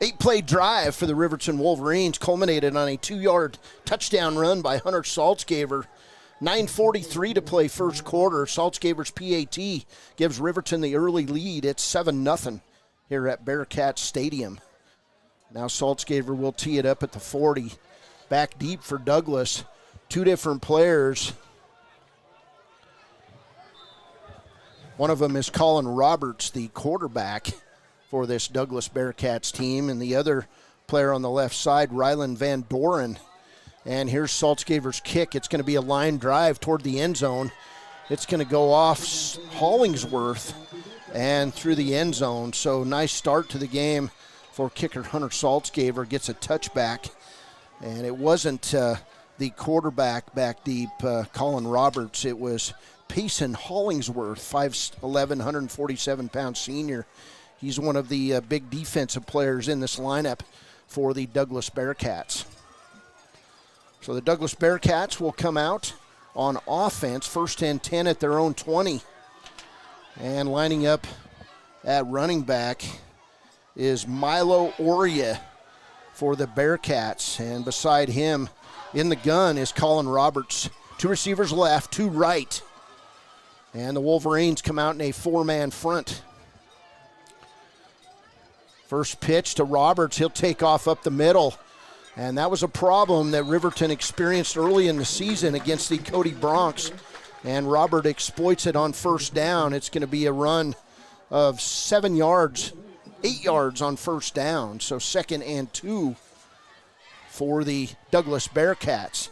8-play drive for the Riverton Wolverines culminated on a 2-yard touchdown run by Hunter Saltzgaver. 9:43 to play first quarter. Saltzgaver's PAT gives Riverton the early lead. It's 7-0 here at Bearcats Stadium. Now Saltzgaver will tee it up at the 40. Back deep for Douglas. Two different players. One of them is Colin Roberts, the quarterback for this Douglas Bearcats team, and the other player on the left side, Rylan Van Doren. And here's Saltzgaver's kick. It's going to be a line drive toward the end zone. It's going to go off Hollingsworth and through the end zone. So nice start to the game for kicker Hunter Saltzgaver. Gets a touchback. And it wasn't the quarterback back deep, Colin Roberts. It was Payson Hollingsworth, 5'11", 147-pound senior. He's one of the big defensive players in this lineup for the Douglas Bearcats. So the Douglas Bearcats will come out on offense, first and 10 at their own 20. And lining up at running back is Milo Oria for the Bearcats. And beside him in the gun is Colin Roberts. Two receivers left, two right. And the Wolverines come out in a four-man front. First pitch to Roberts. He'll take off up the middle. And that was a problem that Riverton experienced early in the season against the Cody Bronx. And Robert exploits it on first down. It's going to be a run of 7 yards, 8 yards on first down. So 2nd and 2 for the Douglas Bearcats.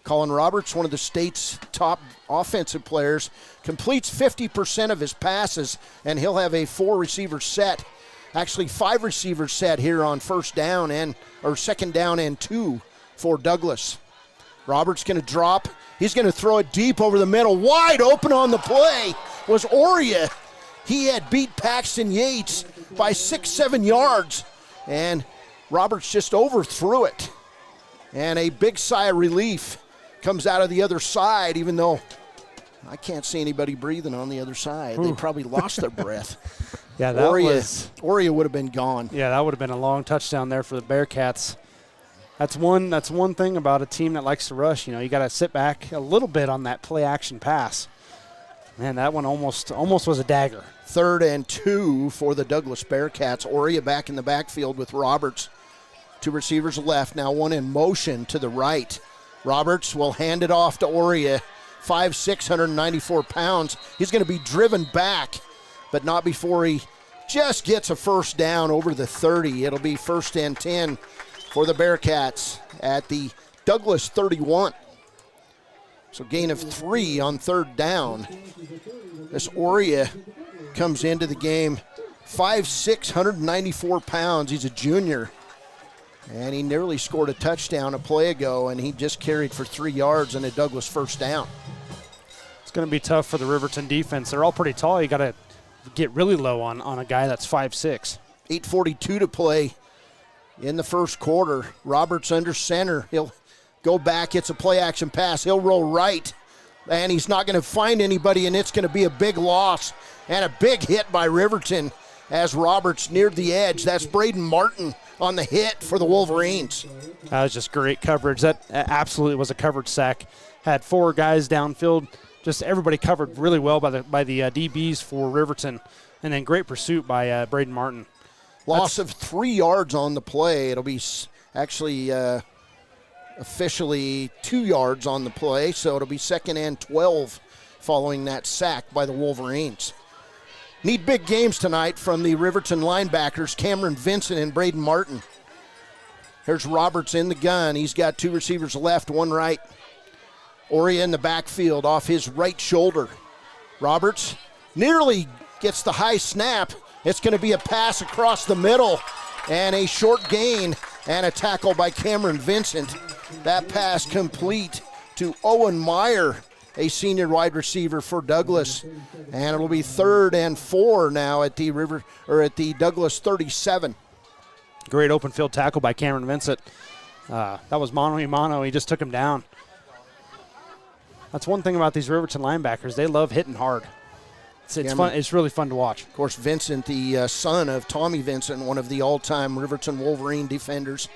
Colin Roberts, one of the state's top offensive players, completes 50% of his passes, and he'll have a 4-receiver set. Actually, 5 receivers set here on first down or 2nd down and 2 for Douglas. Roberts going to drop. He's going to throw it deep over the middle. Wide open on the play was Oria. He had beat Paxton Yates by 6-7 yards, and Roberts just overthrew it. And a big sigh of relief comes out of the other side, even though I can't see anybody breathing on the other side. They probably lost their breath. Yeah, that Oria would have been gone. Yeah, that would have been a long touchdown there for the Bearcats. That's one thing about a team that likes to rush. You know, you got to sit back a little bit on that play action pass. Man, that one almost was a dagger. 3rd and 2 for the Douglas Bearcats. Oria back in the backfield with Roberts. 2 receivers left, now one in motion to the right. Roberts will hand it off to Oria. 5'6", 194 pounds. He's going to be driven back, but not before he just gets a first down over the 30. It'll be 1st and 10 for the Bearcats at the Douglas 31. So gain of 3 on 3rd down. This Oria comes into the game 5'6", 194 pounds. He's a junior. And he nearly scored a touchdown a play ago, and he just carried for 3 yards and a Douglas first down. It's going to be tough for the Riverton defense. They're all pretty tall. You got to get really low on a guy that's 5'6". 8:42 to play in the first quarter. Roberts under center. He'll go back. It's a play action pass. He'll roll right, and he's not going to find anybody, and it's going to be a big loss and a big hit by Riverton as Roberts neared the edge. That's Braden Martin on the hit for the Wolverines. That was just great coverage. That absolutely was a coverage sack. Had 4 guys downfield. Just everybody covered really well by the DBs for Riverton. And then great pursuit by Braden Martin. Loss of 3 yards on the play. It'll be actually officially 2 yards on the play, so it'll be 2nd and 12 following that sack by the Wolverines. Need big games tonight from the Riverton linebackers, Cameron Vincent and Braden Martin. Here's Roberts in the gun. He's got 2 receivers left, 1 right. Oria in the backfield off his right shoulder. Roberts nearly gets the high snap. It's going to be a pass across the middle and a short gain and a tackle by Cameron Vincent. That pass complete to Owen Meyer, a senior wide receiver for Douglas. And it'll be 3rd and 4 now at the Douglas 37. Great open field tackle by Cameron Vincent. That was mano-a-mano. He just took him down. That's one thing about these Riverton linebackers. They love hitting hard. It's fun. It's really fun to watch. Of course, Vincent, the son of Tommy Vincent, one of the all-time Riverton Wolverine defenders.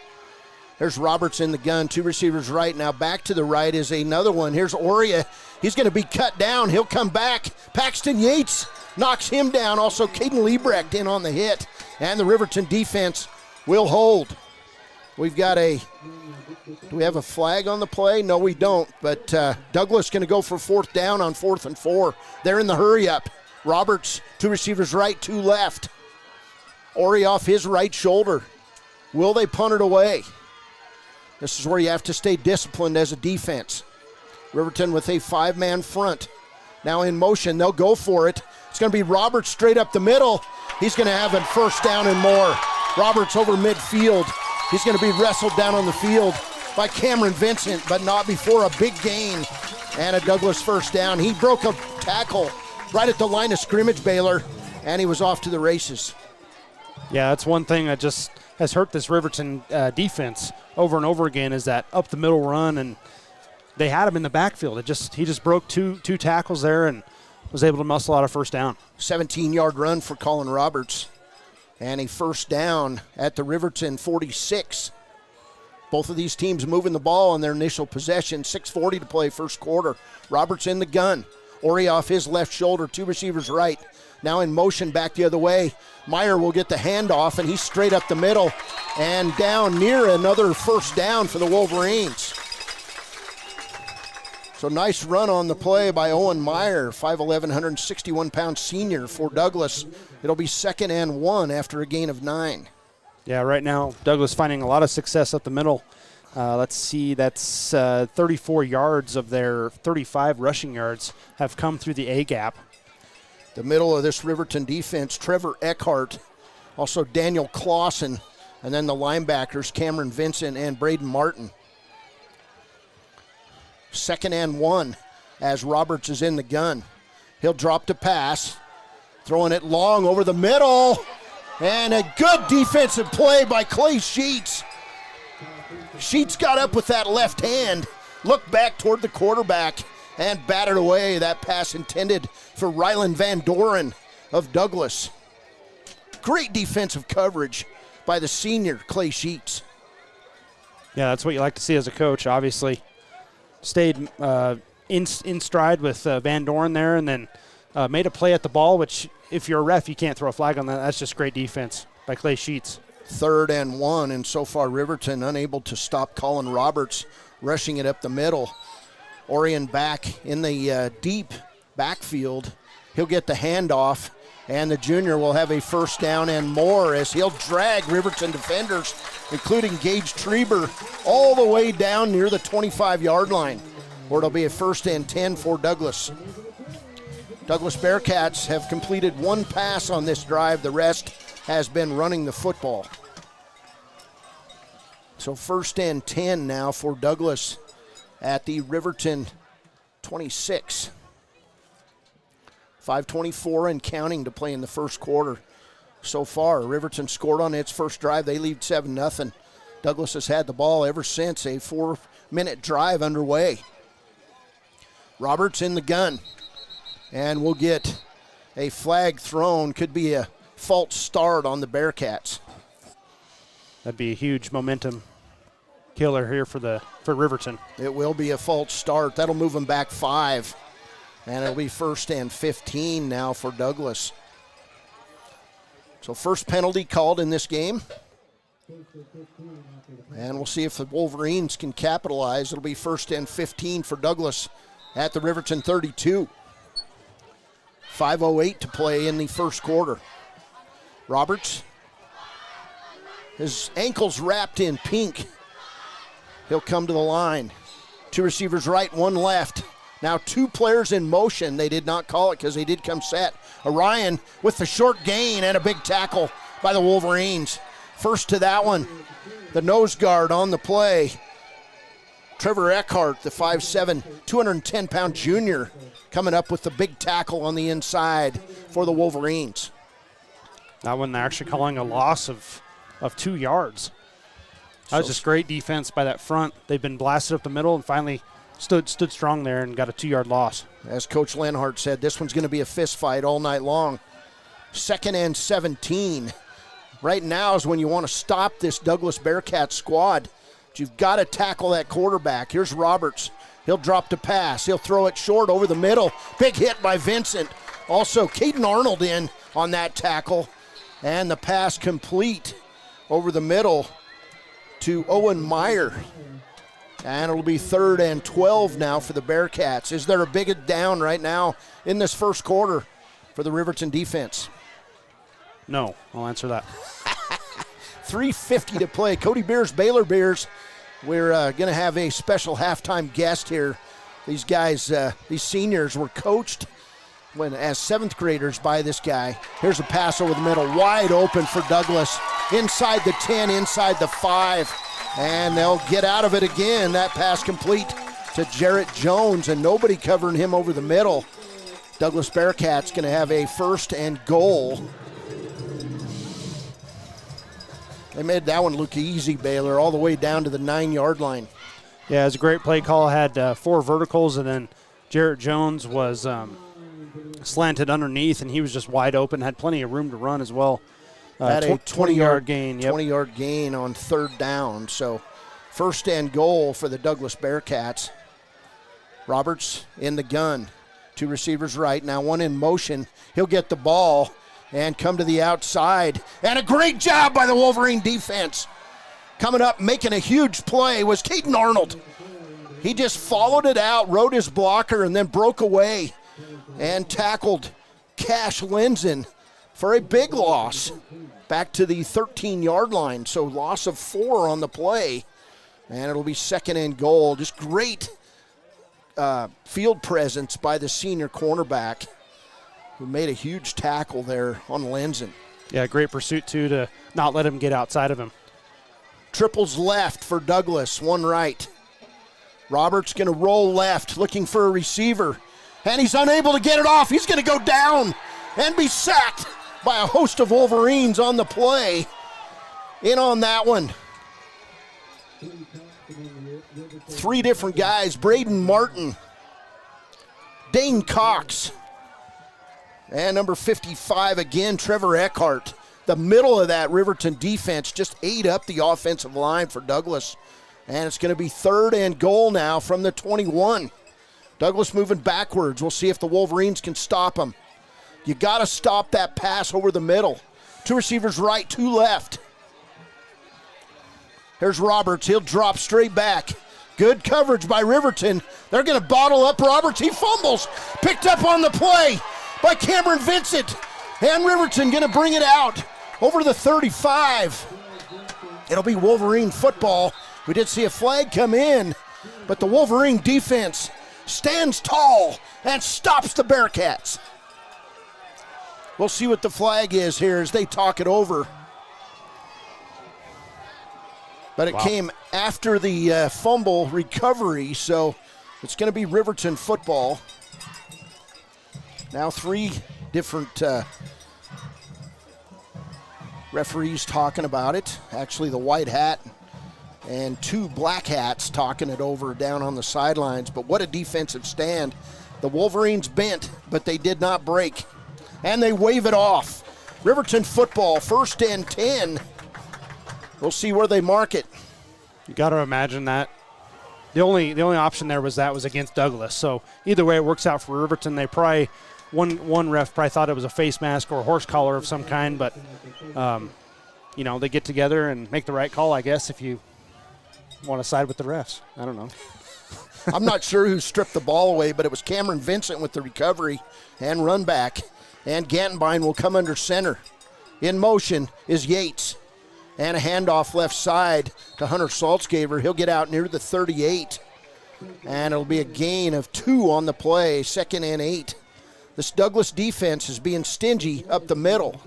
There's Roberts in the gun, 2 receivers right. Now back to the right is another one. Here's Oria. He's going to be cut down. He'll come back. Paxton Yates knocks him down. Also, Caden Liebrecht in on the hit. And the Riverton defense will hold. We've got do we have a flag on the play? No, we don't. But Douglas going to go for 4th down on 4th and 4. They're in the hurry-up. Roberts, 2 receivers right, 2 left. Ori off his right shoulder. Will they punt it away? This is where you have to stay disciplined as a defense. Riverton with a 5-man front. Now in motion, they'll go for it. It's going to be Roberts straight up the middle. He's going to have a 1st down and more. Roberts over midfield. He's going to be wrestled down on the field by Cameron Vincent, but not before a big gain and a Douglas 1st down. He broke a tackle right at the line of scrimmage, Baylor, and he was off to the races. Yeah, that's one thing that just has hurt this Riverton defense over and over again is that up the middle run, and they had him in the backfield. He just broke two tackles there and was able to muscle out a 1st down. 17-yard run for Colin Roberts and a 1st down at the Riverton 46. Both of these teams moving the ball on their initial possession. 6:40 to play, 1st quarter. Roberts in the gun. Ori off his left shoulder, 2 receivers right. Now in motion back the other way. Meyer will get the handoff, and he's straight up the middle and down near another 1st down for the Wolverines. So nice run on the play by Owen Meyer, 5'11", 161-pound senior for Douglas. It'll be 2nd and 1 after a gain of 9. Yeah, right now Douglas finding a lot of success up the middle. Let's see, that's 34 yards of their 35 rushing yards have come through the A-gap. The middle of this Riverton defense, Trevor Eckhart, also Daniel Clausen, and then the linebackers, Cameron Vincent and Braden Martin. 2nd and 1 as Roberts is in the gun. He'll drop to pass, throwing it long over the middle, and a good defensive play by Clay Sheets. Sheets got up with that left hand, looked back toward the quarterback, and batted away. That pass intended for Ryland Van Doren of Douglas. Great defensive coverage by the senior, Clay Sheets. Yeah, that's what you like to see as a coach, obviously. Stayed in stride with Van Doren there, and then made a play at the ball, which if you're a ref, you can't throw a flag on that. That's just great defense by Clay Sheets. 3rd and 1, and so far Riverton unable to stop Colin Roberts rushing it up the middle. Orion back in the deep backfield. He'll get the handoff, and the junior will have a 1st down and more as he'll drag Riverton defenders, including Gage Treber, all the way down near the 25-yard line, where it'll be a 1st and 10 for Douglas. Douglas Bearcats have completed 1 pass on this drive. The rest has been running the football. So 1st and 10 now for Douglas at the Riverton 26. 5:24 and counting to play in the 1st quarter. So far, Riverton scored on its first drive. They lead 7-0. Douglas has had the ball ever since, a 4-minute drive underway. Roberts in the gun, and we'll get a flag thrown. Could be a false start on the Bearcats. That'd be a huge momentum killer here for Riverton. It will be a false start. That'll move them back 5. And it'll be 1st and 15 now for Douglas. So first penalty called in this game. And we'll see if the Wolverines can capitalize. It'll be 1st and 15 for Douglas at the Riverton 32. 5:08 to play in the first quarter. Roberts, his ankle's wrapped in pink. He'll come to the line. 2 receivers right, 1 left. Now 2 players in motion. They did not call it because they did come set. Orion with the short gain and a big tackle by the Wolverines. First to that one, the nose guard on the play. Trevor Eckhart, the 5'7", 210-pound junior, coming up with the big tackle on the inside for the Wolverines. That one they're actually calling a loss of 2 yards. That was just great defense by that front. They've been blasted up the middle and finally stood strong there and got a 2-yard loss. As Coach Linhardt said, this one's going to be a fist fight all night long. 2nd and 17. Right now is when you want to stop this Douglas Bearcats squad. But you've got to tackle that quarterback. Here's Roberts. He'll drop to pass. He'll throw it short over the middle. Big hit by Vincent. Also, Caden Arnold in on that tackle. And the pass complete over the middle to Owen Meyer. And it'll be 3rd and 12 now for the Bearcats. Is there a big down right now in this first quarter for the Riverton defense? No, I'll answer that. 3:50 to play. Cody Beers, Baylor Bears. We're going to have a special halftime guest here. These guys, these seniors were coached as 7th graders by this guy. Here's a pass over the middle, wide open for Douglas. Inside the 10, inside the 5. And they'll get out of it again. That pass complete to Jarrett Jones, and nobody covering him over the middle. Douglas Bearcats going to have a 1st and goal. They made that one look easy, Baylor, all the way down to the 9-yard line. Yeah, it was a great play call. Had 4 verticals, and then Jarrett Jones was slanted underneath, and he was just wide open, had plenty of room to run as well. Had a 20-yard gain. Yep. 20-yard gain on 3rd down. So 1st and goal for the Douglas Bearcats. Roberts in the gun. 2 receivers right. Now 1 in motion. He'll get the ball and come to the outside. And a great job by the Wolverine defense. Coming up, making a huge play was Caden Arnold. He just followed it out, rode his blocker, and then broke away and tackled Cash Linzen for a big loss back to the 13-yard line. So loss of 4 on the play, and it'll be 2nd and goal. Just great field presence by the senior cornerback who made a huge tackle there on Linzen. Yeah, great pursuit, too, to not let him get outside of him. Triples left for Douglas, 1 right. Roberts going to roll left, looking for a receiver, and he's unable to get it off. He's going to go down and be sacked by a host of Wolverines on the play. In on that one. 3 different guys, Braden Martin, Dane Cox, and number 55 again, Trevor Eckhart. The middle of that Riverton defense just ate up the offensive line for Douglas. And it's going to be 3rd and goal now from the 21. Douglas moving backwards. We'll see if the Wolverines can stop them. You got to stop that pass over the middle. 2 receivers right, 2 left. Here's Roberts. He'll drop straight back. Good coverage by Riverton. They're going to bottle up Roberts. He fumbles. Picked up on the play by Cameron Vincent. And Riverton going to bring it out over the 35. It'll be Wolverine football. We did see a flag come in, but the Wolverine defense stands tall and stops the Bearcats. We'll see what the flag is here as they talk it over. But it came after the fumble recovery, so it's going to be Riverton football. Now 3 different referees talking about it. Actually, the white hat and 2 black hats talking it over down on the sidelines. But what a defensive stand. The Wolverines bent, but they did not break. And they wave it off. Riverton football, 1st and 10. We'll see where they mark it. You got to imagine that. The only option there was against Douglas. So either way, it works out for Riverton. They probably one ref probably thought it was a face mask or a horse collar of some kind, but they get together and make the right call, I guess, if you want to side with the refs. I don't know. I'm not sure who stripped the ball away, but it was Cameron Vincent with the recovery and run back. And Gantenbein will come under center. In motion is Yates. And a handoff left side to Hunter Saltzgaver. He'll get out near the 38. And it'll be a gain of 2 on the play, 2nd and 8. This Douglas defense is being stingy up the middle.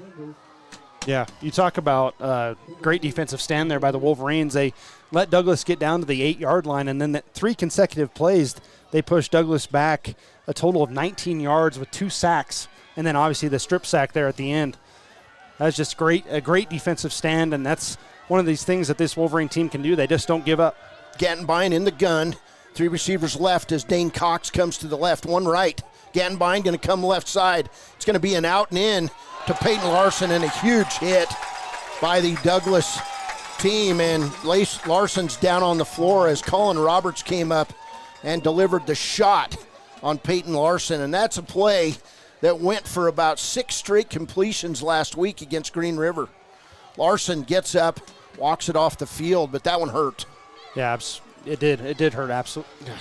Yeah, you talk about great defensive stand there by the Wolverines. They let Douglas get down to the 8-yard line, and then 3 consecutive plays, they pushed Douglas back a total of 19 yards with 2 sacks, and then obviously the strip sack there at the end. That's just a great defensive stand, and that's one of these things that this Wolverine team can do. They just don't give up. Gantenbein in the gun. 3 receivers left as Dane Cox comes to the left, 1 right. Gantenbein going to come left side. It's going to be an out and in to Peyton Larson, and a huge hit by the Douglas team. And Larson's down on the floor as Colin Roberts came up and delivered the shot on Peyton Larson. And that's a play that went for about 6 straight completions last week against Green River. Larson gets up, walks it off the field, but that one hurt. Yeah, it did. It did hurt, absolutely.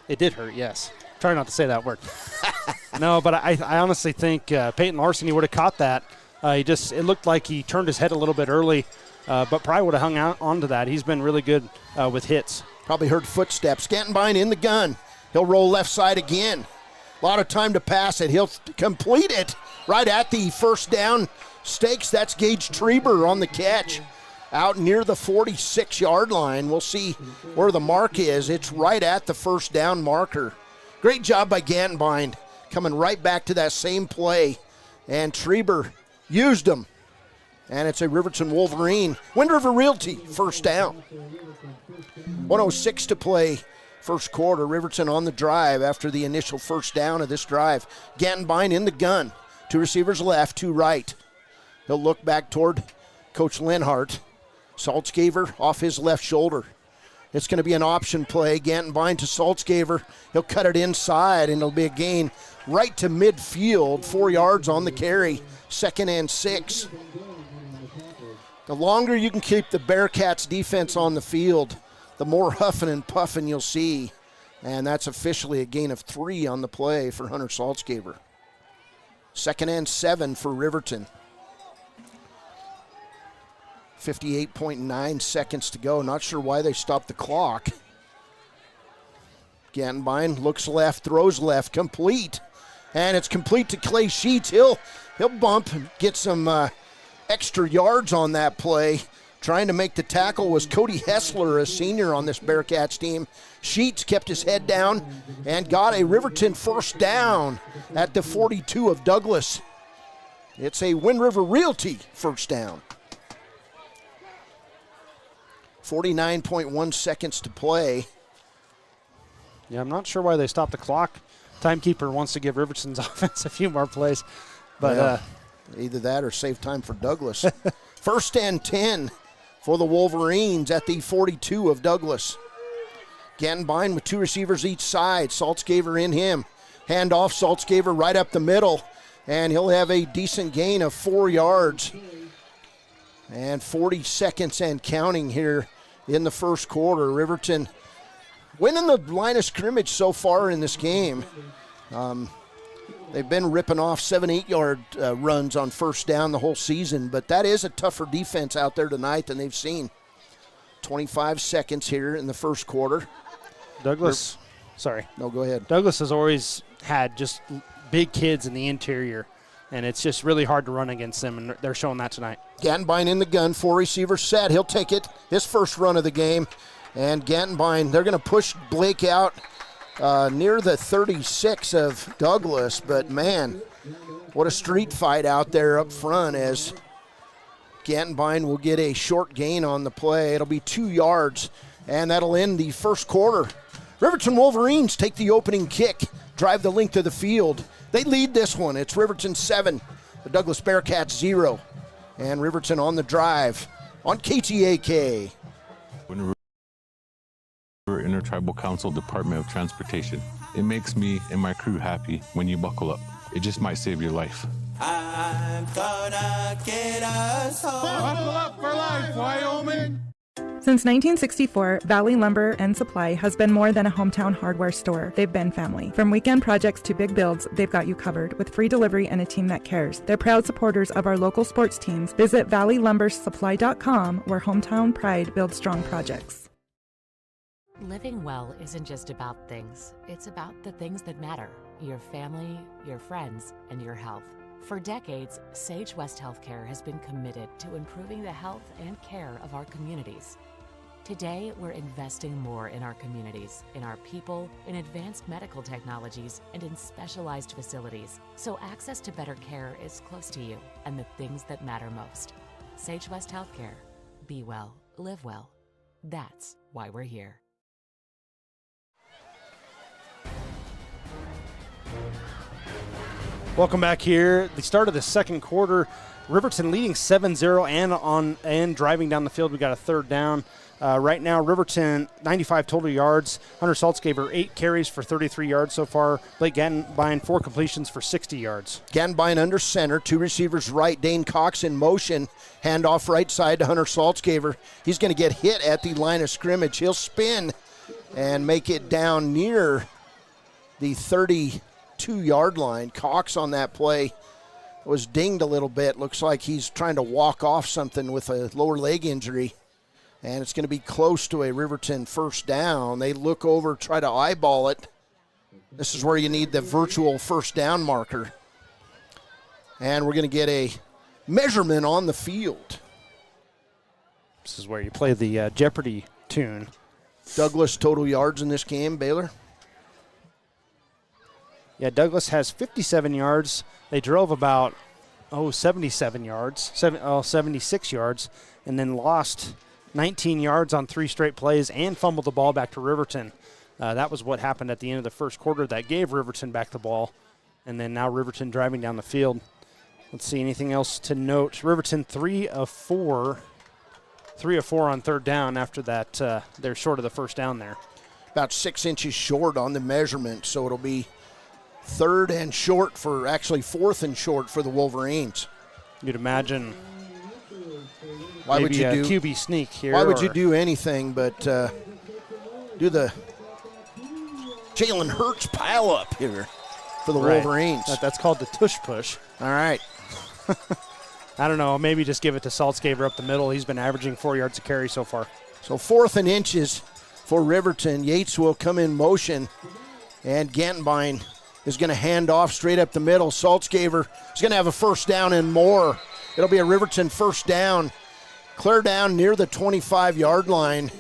It did hurt, yes. Try not to say that word. No, but I honestly think Peyton Larson, he would have caught that. It looked like he turned his head a little bit early, but probably would have hung out onto that. He's been really good with hits. Probably heard footsteps. Gantenbein in the gun. He'll roll left side again. A lot of time to pass it. He'll complete it right at the first down stakes. That's Gage Treber on the catch. Out near the 46-yard line. We'll see where the mark is. It's right at the first down marker. Great job by Gantenbein, coming right back to that same play. And Treber used them. And it's a Riverton Wolverine. Wind River Realty, first down. 1:06 to play, first quarter. Riverton on the drive after the initial first down of this drive. Gantenbein in the gun. 2 receivers left, 2 right. He'll look back toward Coach Linhardt. Saltzgaver off his left shoulder. It's going to be an option play. Gantenbein to Saltzgaver. He'll cut it inside, and it'll be a gain right to midfield. 4 yards on the carry. 2nd and 6. The longer you can keep the Bearcats defense on the field, the more huffing and puffing you'll see. And that's officially a gain of 3 on the play for Hunter Saltzgaver. 2nd and 7 for Riverton. 58.9 seconds to go. Not sure why they stopped the clock. Gantenbein looks left, throws left, complete. And it's complete to Clay Sheets. He'll bump and get some extra yards on that play. Trying to make the tackle was Cody Hessler, a senior on this Bearcats team. Sheets kept his head down and got a Riverton first down at the 42 of Douglas. It's a Wind River Realty first down. 49.1 seconds to play. Yeah, I'm not sure why they stopped the clock. Timekeeper wants to give Riverton's offense a few more plays. But either that or save time for Douglas. 1st and 10 for the Wolverines at the 42 of Douglas. Gantenbein with 2 receivers each side. Saltzgaver in him. Handoff, Saltzgaver right up the middle. And he'll have a decent gain of 4 yards. And 40 seconds and counting here in the first quarter. Riverton winning the line of scrimmage so far in this game. They've been ripping off 7-8-yard runs on first down the whole season, but that is a tougher defense out there tonight than they've seen. 25 seconds here in the first quarter. Douglas, sorry. No, go ahead. Douglas has always had just big kids in the interior, and it's just really hard to run against them, and they're showing that tonight. Gantenbein in the gun, 4 receivers set. He'll take it, his first run of the game. And Gantenbein, they're going to push Blake out near the 36 of Douglas. But, man, what a street fight out there up front as Gantenbein will get a short gain on the play. It'll be 2 yards, and that'll end the first quarter. Riverton Wolverines take the opening kick, drive the length of the field. They lead this one. It's Riverton 7, the Douglas Bearcats 0. And Riverton on the drive on KTAK. Intertribal Council Department of Transportation. It makes me and my crew happy when you buckle up. It just might save your life. I'm gonna get us home. Buckle up for life, Wyoming. Since 1964, Valley Lumber and Supply has been more than a hometown hardware store. They've been family. From weekend projects to big builds, they've got you covered with free delivery and a team that cares. They're proud supporters of our local sports teams. Visit valleylumbersupply.com, where hometown pride builds strong projects. Living well isn't just about things. It's about the things that matter. Your family, your friends, and your health. For decades, Sage West Healthcare has been committed to improving the health and care of our communities. Today, we're investing more in our communities, in our people, in advanced medical technologies, and in specialized facilities, so access to better care is close to you and the things that matter most. Sage West Healthcare. Be well, live well. That's why we're here. Welcome back here. The start of the second quarter, Riverton leading 7-0 and driving down the field. We got a third down. Right now, Riverton, 95 total yards. Hunter Saltz gave her 8 carries for 33 yards so far. Blake Gantenbein, 4 completions for 60 yards. Gantenbein under center, 2 receivers right. Dane Cox in motion. Handoff right side to Hunter Saltzgaver. He's going to get hit at the line of scrimmage. He'll spin and make it down near the 32-yard line. Cox on that play was dinged a little bit. Looks like he's trying to walk off something with a lower leg injury. And it's going to be close to a Riverton first down. They look over, try to eyeball it. This is where you need the virtual first down marker. And we're going to get a measurement on the field. This is where you play the Jeopardy tune. Douglas total yards in this game, Baylor? Yeah, Douglas has 57 yards. They drove about, 77 yards, 76 yards, and then lost 19 yards on 3 straight plays and fumbled the ball back to Riverton. That was what happened at the end of the first quarter that gave Riverton back the ball. And then now Riverton driving down the field. Let's see, anything else to note? Riverton 3 of 4 on third down after that. They're short of the first down there. About 6 inches short on the measurement, so it'll be fourth and short for the Wolverines. You'd imagine why would you do QB sneak here? Why would you do anything but do the Jalen Hurts pile up here for the Wolverines? That's called the tush push. All right. I don't know. Maybe just give it to Saltzgaver up the middle. He's been averaging 4 yards a carry so far. So 4th and inches for Riverton. Yates will come in motion, and Gantenbein is going to hand off straight up the middle. Saltzgaver is going to have a first down and more. It'll be a Riverton first down. Clear down near the 25-yard line.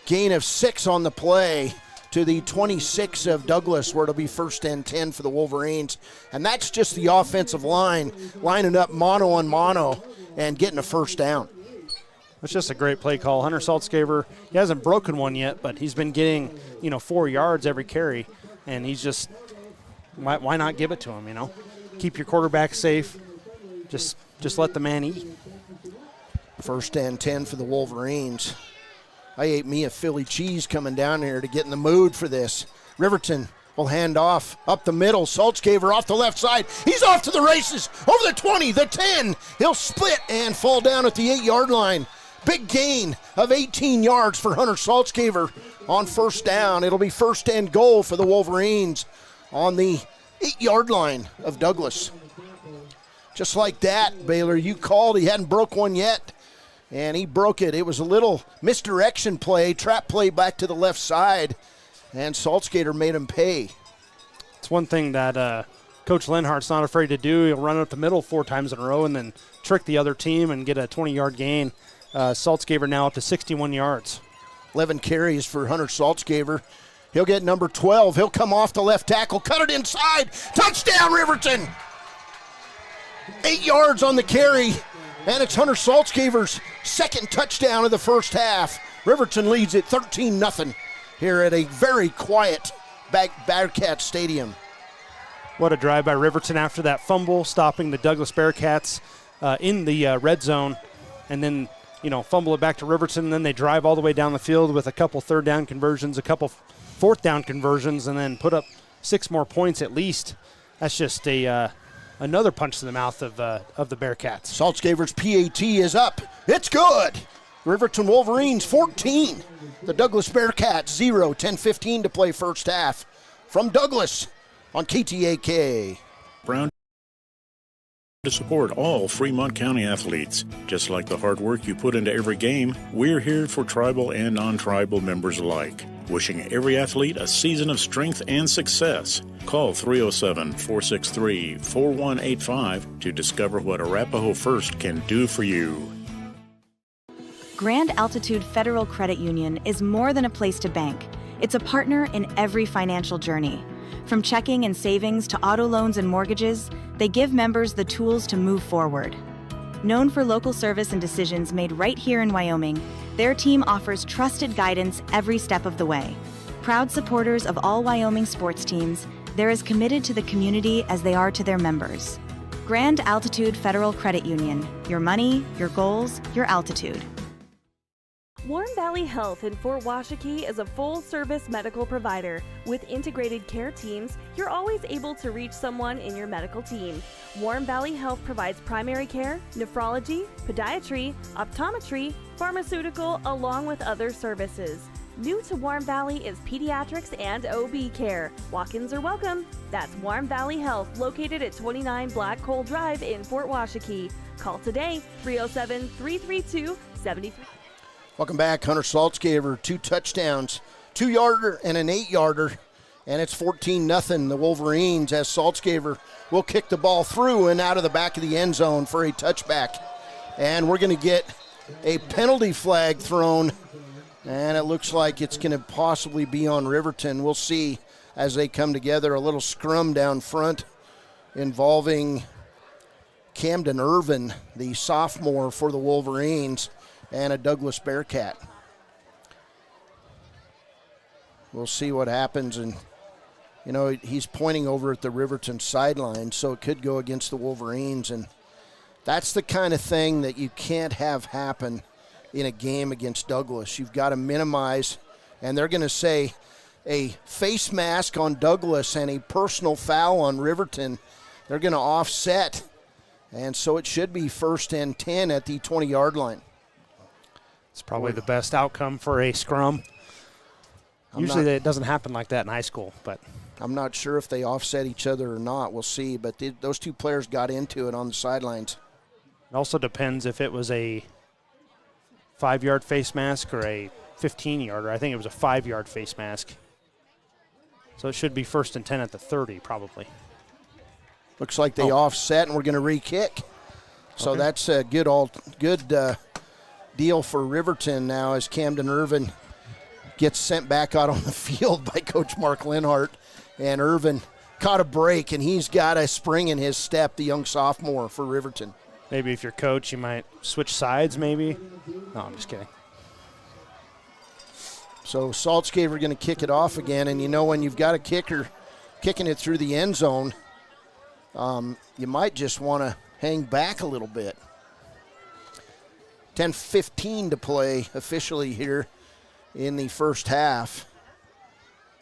Gain of 6 on the play to the 26 of Douglas, where it'll be 1st and 10 for the Wolverines. And that's just the offensive line lining up mano on mano and getting a first down. It's just a great play call. Hunter Saltzgaver, he hasn't broken one yet, but he's been getting, 4 yards every carry. And he's just, why not give it to him, Keep your quarterback safe. Just let the man eat. 1st and 10 for the Wolverines. I ate me a Philly cheese coming down here to get in the mood for this. Riverton will hand off up the middle. Saltzgaver off the left side. He's off to the races. Over the 20, the 10. He'll split and fall down at the 8-yard line. Big gain of 18 yards for Hunter Saltzgaver on first down. It'll be 1st and goal for the Wolverines on the 8-yard line of Douglas. Just like that, Baylor, you called. He hadn't broke one yet, and he broke it. It was a little misdirection play, trap play back to the left side, and Saltzgaver made him pay. It's one thing that Coach Linhardt's not afraid to do. He'll run up the middle 4 times in a row and then trick the other team and get a 20-yard gain. Saltzgaver now up to 61 yards. 11 carries for Hunter Saltzgaver. He'll get number 12. He'll come off the left tackle, cut it inside. Touchdown, Riverton! 8 yards on the carry, and it's Hunter Saltzgaver's second touchdown of the first half. Riverton leads at 13-0 here at a very quiet Bearcat Stadium. What a drive by Riverton after that fumble, stopping the Douglas Bearcats in the red zone, and then fumble it back to Riverton, and then they drive all the way down the field with a couple third down conversions, a couple fourth down conversions, and then put up 6 more points at least. That's just a another punch to the mouth of the Bearcats. Saltzgaver's PAT is up. It's good. Riverton Wolverines 14. The Douglas Bearcats 0. 10:15 to play first half. From Douglas on KTAK. Proud to support all Fremont County athletes. Just like the hard work you put into every game, we're here for tribal and non-tribal members alike. Wishing every athlete a season of strength and success. Call 307-463-4185 to discover what Arapaho First can do for you. Grand Altitude Federal Credit Union is more than a place to bank. It's a partner in every financial journey. From checking and savings to auto loans and mortgages, they give members the tools to move forward. Known for local service and decisions made right here in Wyoming, their team offers trusted guidance every step of the way. Proud supporters of all Wyoming sports teams, they're as committed to the community as they are to their members. Grand Altitude Federal Credit Union. Your money, your goals, your altitude. Warm Valley Health in Fort Washakie is a full-service medical provider. With integrated care teams, you're always able to reach someone in your medical team. Warm Valley Health provides primary care, nephrology, podiatry, optometry, pharmaceutical, along with other services. New to Warm Valley is pediatrics and OB care. Walk-ins are welcome. That's Warm Valley Health, located at 29 Black Coal Drive in Fort Washakie. Call today, 307-332-73. Welcome back. Hunter Saltzgaver, 2 touchdowns, 2-yarder and an 8-yarder, and it's 14-0. The Wolverines, as Saltzgaver will kick the ball through and out of the back of the end zone for a touchback. And we're going to get a penalty flag thrown, and it looks like it's going to possibly be on Riverton. We'll see as they come together. A little scrum down front involving Camden Irvin, the sophomore for the Wolverines, and a Douglas Bearcat. We'll see what happens, and you know, he's pointing over at the Riverton sideline, so it could go against the Wolverines, and that's the kind of thing that you can't have happen in a game against Douglas. You've got to minimize, and they're going to say a face mask on Douglas and a personal foul on Riverton. They're going to offset, and so it should be 1st and 10 at the 20-yard line. It's probably the best outcome for a scrum. Usually it doesn't happen like that in high school, but I'm not sure if they offset each other or not. We'll see, but those two players got into it on the sidelines. It also depends if it was a 5-yard face mask or a 15-yarder. I think it was a 5-yard face mask. So it should be 1st and 10 at the 30 probably. Looks like they offset, and we're going to re-kick. So that's a good deal for Riverton now as Camden Irvin gets sent back out on the field by Coach Mark Linhardt. And Irvin caught a break, and he's got a spring in his step, the young sophomore for Riverton. Maybe if you're coach, you might switch sides maybe. No, I'm just kidding. So Saltzgaver going to kick it off again, and you know when you've got a kicker kicking it through the end zone, you might just want to hang back a little bit. 10:15 to play officially here in the first half.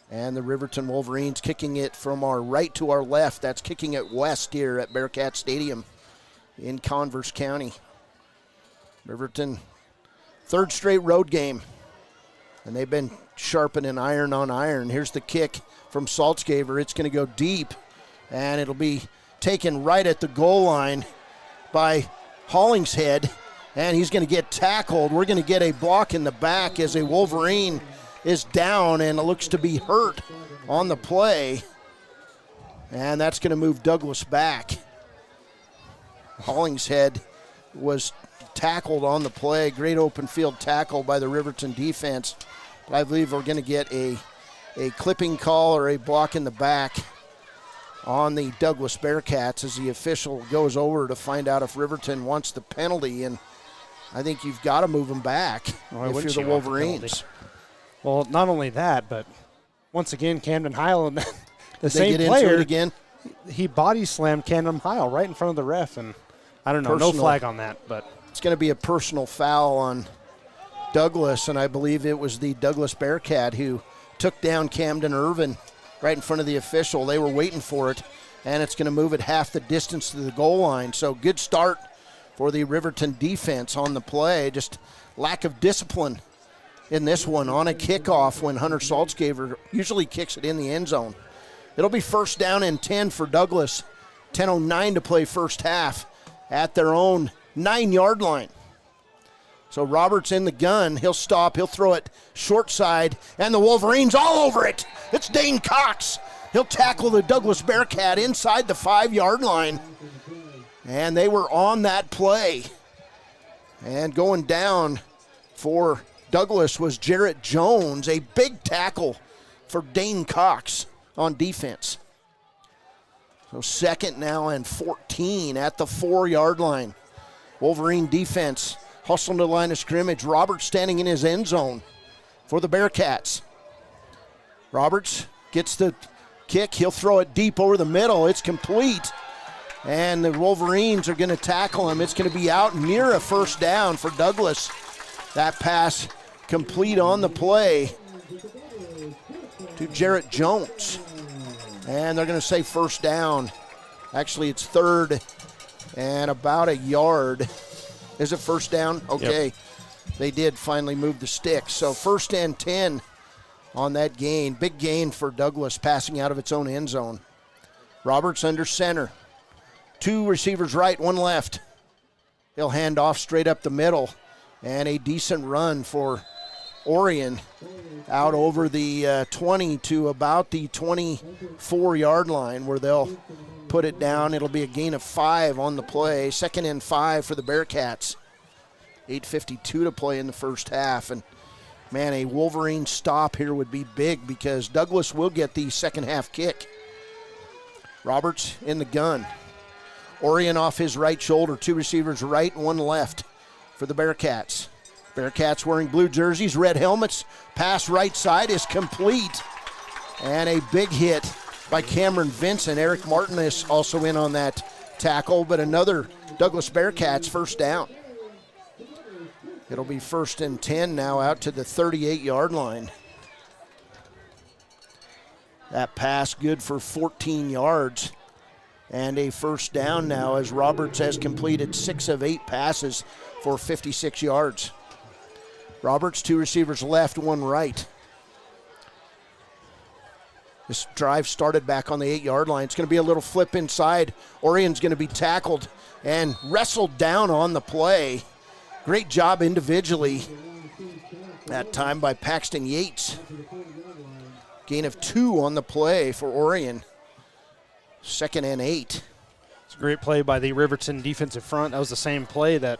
And the Riverton Wolverines kicking it from our right to our left. That's kicking it west here at Bearcat Stadium in Converse County. Riverton, 3rd straight road game. And they've been sharpening iron on iron. Here's the kick from Saltzgaver. It's going to go deep. And it'll be taken right at the goal line by Hollingshead. And he's going to get tackled. We're going to get a block in the back as a Wolverine is down and looks to be hurt on the play. And that's going to move Douglas back. Hollingshead was tackled on the play. Great open field tackle by the Riverton defense. But I believe we're going to get a clipping call or a block in the back on the Douglas Bearcats as the official goes over to find out if Riverton wants the penalty. And I think you've got to move them back if you're the Wolverines. Well, not only that, but once again, Camden Heil and the same get player into it again. He body slammed Camden Heil right in front of the ref, and I don't know, no flag on that, but it's going to be a personal foul on Douglas, and I believe it was the Douglas Bearcat who took down Camden Irvin right in front of the official. They were waiting for it, and it's going to move it half the distance to the goal line. So good start for the Riverton defense on the play. Just lack of discipline in this one on a kickoff when Hunter Saltzgaver usually kicks it in the end zone. It'll be first down and 10 for Douglas. 10:09 to play first half at their own 9-yard line. So Roberts in the gun. He'll stop. He'll throw it short side, and the Wolverines all over it. It's Dane Cox. He'll tackle the Douglas Bearcat inside the 5-yard line. And they were on that play. And going down for Douglas was Jarrett Jones, a big tackle for Dane Cox on defense. So second now and 14 at the 4-yard line. Wolverine defense hustling to the line of scrimmage. Roberts standing in his end zone for the Bearcats. Roberts gets the kick. He'll throw it deep over the middle. It's complete. And the Wolverines are going to tackle him. It's going to be out near a first down for Douglas. That pass complete on the play to Jarrett Jones. And they're going to say first down. Actually, it's third and about a yard. Is it first down? Okay. Yep. They did finally move the sticks. So first and 10 on that gain. Big gain for Douglas, passing out of its own end zone. Roberts under center. 2 receivers right, 1 left. He'll hand off straight up the middle. And a decent run for Orion out over the 20 to about the 24-yard line where they'll put it down. It'll be a gain of 5 on the play. 2nd and 5 for the Bearcats. 8:52 to play in the first half. And, man, a Wolverine stop here would be big because Douglas will get the second half kick. Roberts in the gun. Orion off his right shoulder. 2 receivers right, 1 left for the Bearcats. Bearcats wearing blue jerseys, red helmets. Pass right side is complete. And a big hit by Cameron Vincent. Eric Martin is also in on that tackle, but another Douglas Bearcats first down. It'll be first and 10 now out to the 38-yard line. That pass good for 14 yards. And a first down now as Roberts has completed 6 of 8 passes for 56 yards. Roberts, 2 receivers left, 1 right. This drive started back on the 8-yard line. It's going to be a little flip inside. Orion's going to be tackled and wrestled down on the play. Great job individually that time by Paxton Yates. Gain of 2 on the play for Orion. 2nd and 8. It's a great play by the Riverton defensive front. That was the same play that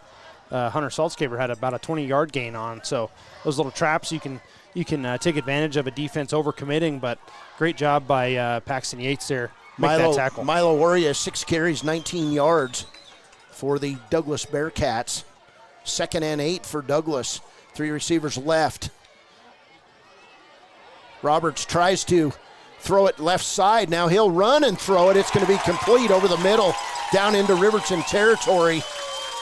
Hunter Saltzgaver had about a 20-yard gain on. So those little traps you can take advantage of a defense overcommitting, but great job by Paxton Yates there. Make that tackle. Milo Oria, 6 carries, 19 yards for the Douglas Bearcats. 2nd and 8 for Douglas. 3 receivers left. Roberts tries to throw it left side. Now he'll run and throw it. It's going to be complete over the middle, down into Riverton territory.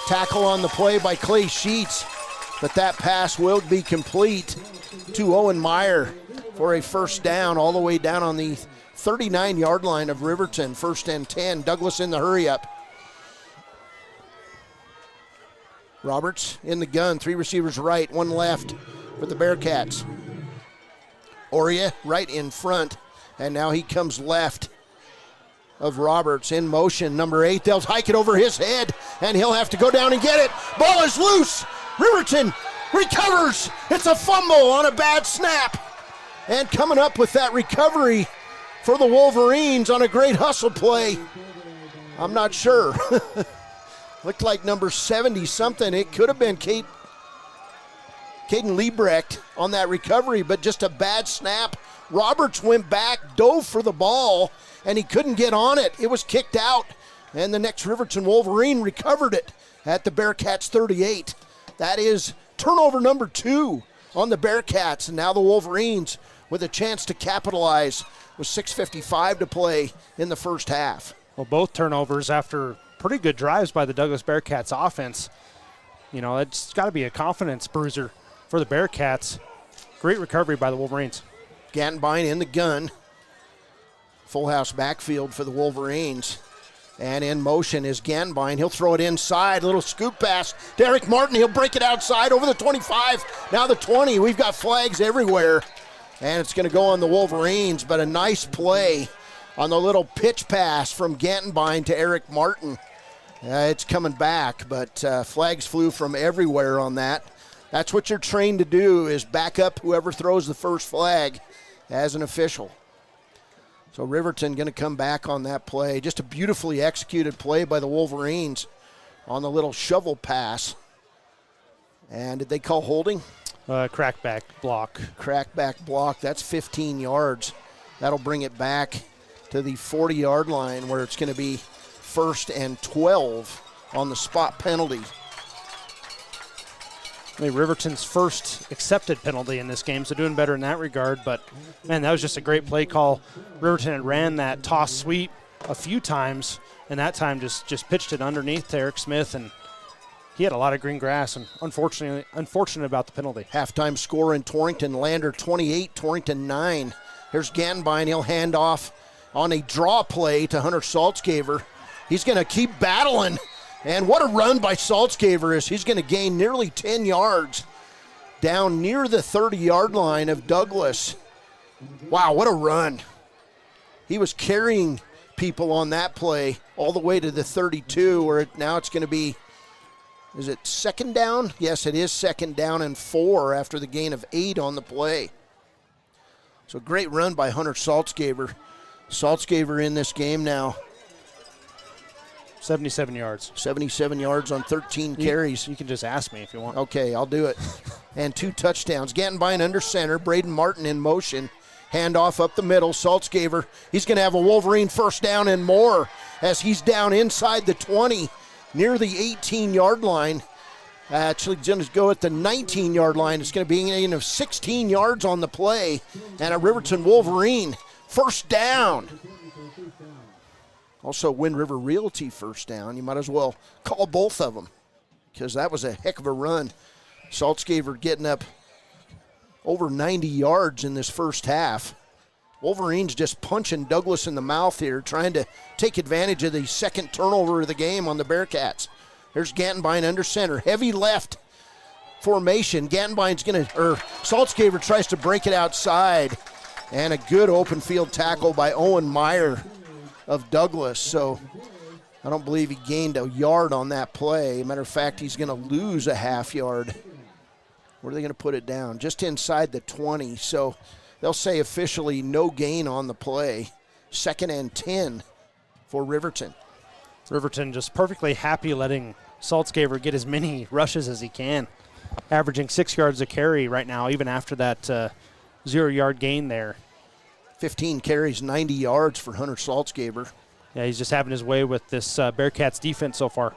Tackle on the play by Clay Sheets, but that pass will be complete to Owen Meyer for a first down all the way down on the 39-yard line of Riverton. 1st and 10. Douglas in the hurry-up. Roberts in the gun. 3 receivers right, 1 left for the Bearcats. Oria right in front, and now he comes left of Roberts in motion. Number 8, they'll hike it over his head, and he'll have to go down and get it. Ball is loose. Riverton recovers. It's a fumble on a bad snap. And coming up with that recovery for the Wolverines on a great hustle play. I'm not sure. Looked like number 70-something. It could have been Caden Liebrecht on that recovery, but just a bad snap. Roberts went back, dove for the ball, and he couldn't get on it. It was kicked out, and the next Riverton Wolverine recovered it at the Bearcats 38. That is turnover number 2 on the Bearcats, and now the Wolverines with a chance to capitalize with 6:55 to play in the first half. Well, both turnovers after pretty good drives by the Douglas Bearcats offense. You know, it's got to be a confidence bruiser for the Bearcats. Great recovery by the Wolverines. Gantenbein in the gun. Full house backfield for the Wolverines. And in motion is Ganbine. He'll throw it inside. Little scoop pass to Eric Martin. He'll break it outside over the 25. Now the 20. We've got flags everywhere. And it's going to go on the Wolverines. But a nice play on the little pitch pass from Ganbine to Eric Martin. It's coming back, but flags flew from everywhere on that. That's what you're trained to do, is back up whoever throws the first flag as an official. So Riverton going to come back on that play. Just a beautifully executed play by the Wolverines on the little shovel pass. And did they call holding? Crackback block. Crackback block. That's 15 yards. That'll bring it back to the 40-yard line, where it's going to be 1st and 12 on the spot penalty. Riverton's first accepted penalty in this game, so doing better in that regard. But, man, that was just a great play call. Riverton had ran that toss sweep a few times, and that time just pitched it underneath to Eric Smith, and he had a lot of green grass, and unfortunate about the penalty. Halftime score in Torrington, Lander 28, Torrington 9. Here's Ganbine. He'll hand off on a draw play to Hunter Saltzgaver. He's going to keep battling. And what a run by Saltzgaver is. He's going to gain nearly 10 yards down near the 30-yard line of Douglas. Wow, what a run. He was carrying people on that play all the way to the 32, where now it's going to be, is it second down? Yes, it is second down and 4 after the gain of 8 on the play. So great run by Hunter Saltzgaver. Saltzgaver in this game now. 77 yards. 77 yards on 13 carries. You can just ask me if you want. Okay, I'll do it. And 2 touchdowns. Gantenbein under center. Braden Martin in motion. Handoff up the middle. Saltzgaver. He's going to have a Wolverine first down and more as he's down inside the 20 near the 18-yard line. Actually, going to go at the 19-yard line. It's going to be a gain of 16 yards on the play. And a Riverton Wolverine first down. Also, Wind River Realty first down. You might as well call both of them because that was a heck of a run. Saltzgaver getting up over 90 yards in this first half. Wolverines just punching Douglas in the mouth here, trying to take advantage of the second turnover of the game on the Bearcats. There's Gantenbein under center. Heavy left formation. Saltzgaver tries to break it outside. And a good open field tackle by Owen Meyer of Douglas. So I don't believe he gained a yard on that play. Matter of fact, he's going to lose a half yard. Where are they going to put it down? Just inside the 20. So they'll say officially no gain on the play. 2nd and 10 for Riverton. Riverton just perfectly happy letting Saltzgaver get as many rushes as he can. Averaging 6 yards a carry right now, even after that 0-yard gain there. 15 carries, 90 yards for Hunter Saltzgaver. Yeah, he's just having his way with this Bearcats defense so far.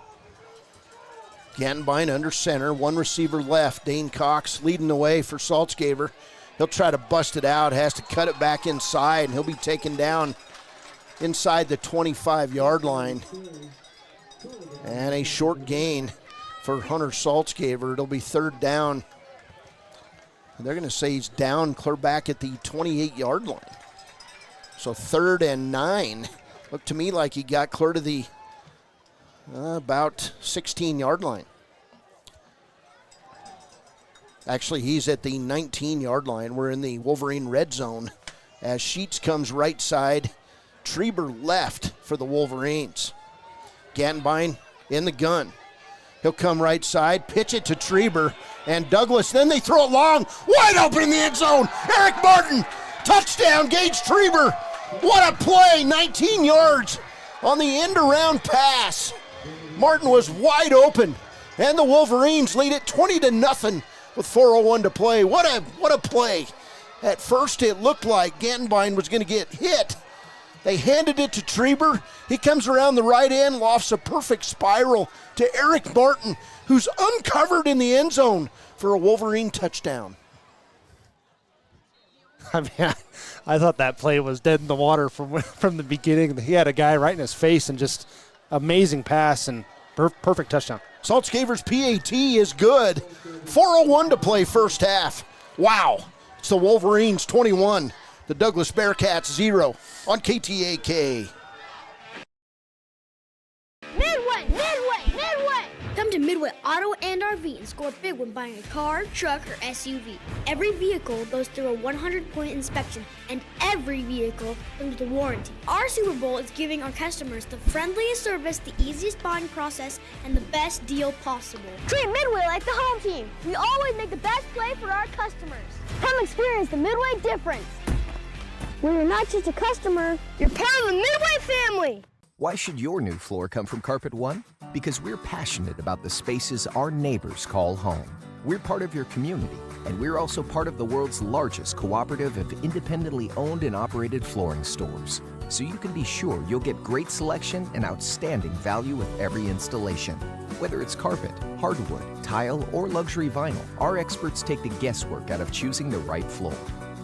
Gantenbein under center, 1 receiver left. Dane Cox leading the way for Saltzgaver. He'll try to bust it out, has to cut it back inside, and he'll be taken down inside the 25-yard line. And a short gain for Hunter Saltzgaver. It'll be 3rd down. And they're going to say he's down clear back at the 28-yard line. So 3rd and 9. Looked to me like he got clear to the about 16-yard line. Actually, he's at the 19-yard line. We're in the Wolverine red zone as Sheets comes right side. Treber left for the Wolverines. Gantenbein in the gun. He'll come right side, pitch it to Treber, and Douglas. Then they throw it long, wide open in the end zone. Eric Martin, touchdown, Gage Treber. What a play, 19 yards on the end-around pass. Martin was wide open, and the Wolverines lead it 20-0 with 4:01 to play. What a play. At first, it looked like Gantenbein was going to get hit. They handed it to Treber. He comes around the right end, lofts a perfect spiral to Eric Martin, who's uncovered in the end zone for a Wolverine touchdown. I mean, I thought that play was dead in the water from the beginning. He had a guy right in his face and just amazing pass and perfect touchdown. Saltzgaver's PAT is good. 4:01 to play first half. Wow. It's the Wolverines 21, The Douglas Bearcats 0 on KTAK. Midway! Come to Midway Auto and RV and score big when buying a car, truck, or SUV. Every vehicle goes through a 100-point inspection, and every vehicle comes with a warranty. Our Super Bowl is giving our customers the friendliest service, the easiest buying process, and the best deal possible. Treat Midway like the home team. We always make the best play for our customers. Come experience the Midway difference, where you're not just a customer, you're part of the Midway family. Why should your new floor come from Carpet One? Because we're passionate about the spaces our neighbors call home. We're part of your community, and we're also part of the world's largest cooperative of independently owned and operated flooring stores. So you can be sure you'll get great selection and outstanding value with every installation. Whether it's carpet, hardwood, tile, or luxury vinyl, our experts take the guesswork out of choosing the right floor.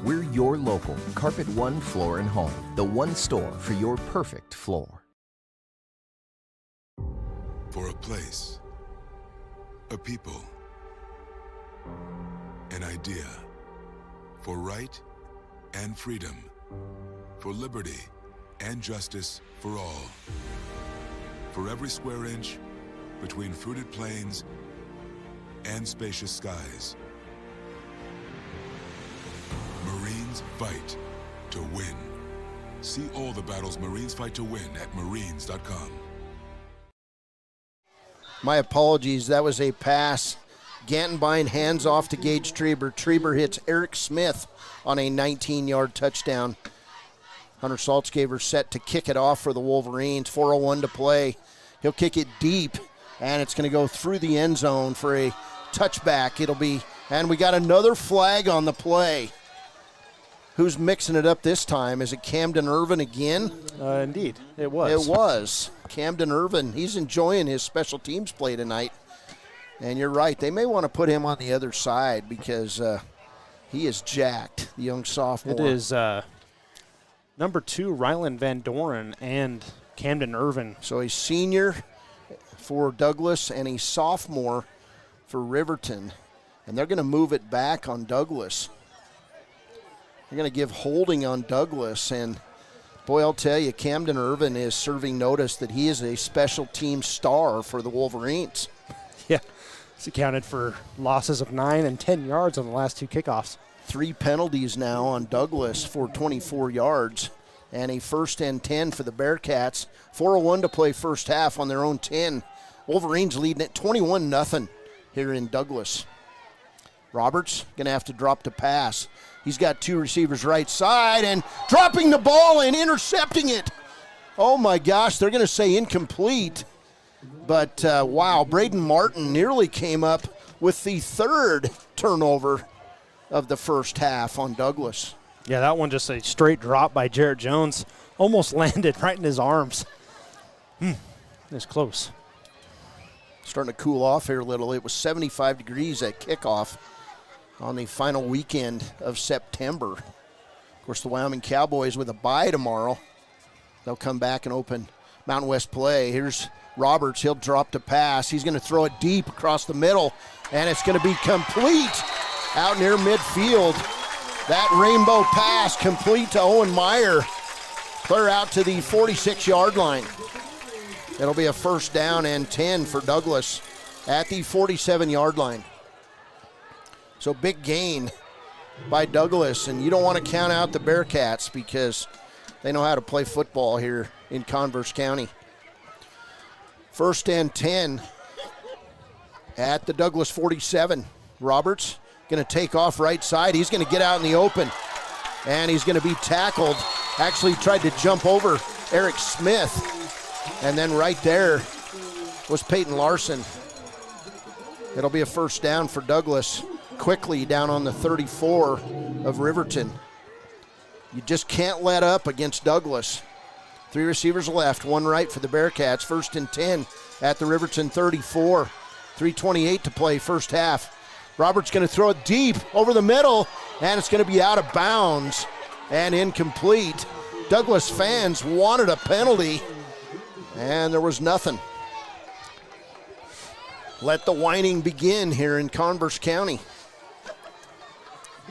We're your local Carpet One Floor and Home, the one store for your perfect floor. For a place, a people, an idea, for right and freedom, for liberty and justice for all. For every square inch between fruited plains and spacious skies. Marines fight to win. See all the battles Marines fight to win at marines.com. My apologies, that was a pass. Gantenbein hands off to Gage Treber. Treber hits Eric Smith on a 19-yard touchdown. Hunter Saltzgaver set to kick it off for the Wolverines. 4:01 to play. He'll kick it deep, and it's going to go through the end zone for a touchback. And we got another flag on the play. Who's mixing it up this time? Is it Camden Irvin again? Indeed, it was. It was. Camden Irvin, he's enjoying his special teams play tonight. And you're right, they may want to put him on the other side because he is jacked, the young sophomore. It is number 2, Ryland Van Doren, and Camden Irvin. So a senior for Douglas and a sophomore for Riverton. And they're going to move it back on Douglas. They're going to give holding on Douglas, and boy, I'll tell you, Camden Irvin is serving notice that he is a special team star for the Wolverines. Yeah, he's accounted for losses of 9 and 10 yards on the last 2 kickoffs. 3 penalties now on Douglas for 24 yards, and a 1st and 10 for the Bearcats. 4:01 to play first half on their own 10. Wolverines leading at 21-0 here in Douglas. Roberts going to have to drop to pass. He's got 2 receivers right side and dropping the ball and intercepting it. Oh, my gosh, they're going to say incomplete. But, wow, Braden Martin nearly came up with the 3rd turnover of the first half on Douglas. Yeah, that one just a straight drop by Jarrett Jones. Almost landed right in his arms. It's close. Starting to cool off here a little. It was 75 degrees at kickoff on the final weekend of September. Of course, the Wyoming Cowboys with a bye tomorrow. They'll come back and open Mountain West play. Here's Roberts. He'll drop to pass. He's going to throw it deep across the middle, and it's going to be complete out near midfield. That rainbow pass complete to Owen Meyer. Clear out to the 46-yard line. It'll be a 1st down and 10 for Douglas at the 47-yard line. So big gain by Douglas, and you don't want to count out the Bearcats because they know how to play football here in Converse County. 1st and 10 at the Douglas 47. Roberts going to take off right side. He's going to get out in the open, and he's going to be tackled. Actually tried to jump over Eric Smith, and then right there was Peyton Larson. It'll be a 1st down for Douglas. Quickly down on the 34 of Riverton. You just can't let up against Douglas. 3 receivers left, 1 right for the Bearcats. 1st and 10 at the Riverton 34. 3:28 to play first half. Roberts going to throw it deep over the middle, and it's going to be out of bounds and incomplete. Douglas fans wanted a penalty, and there was nothing. Let the whining begin here in Converse County.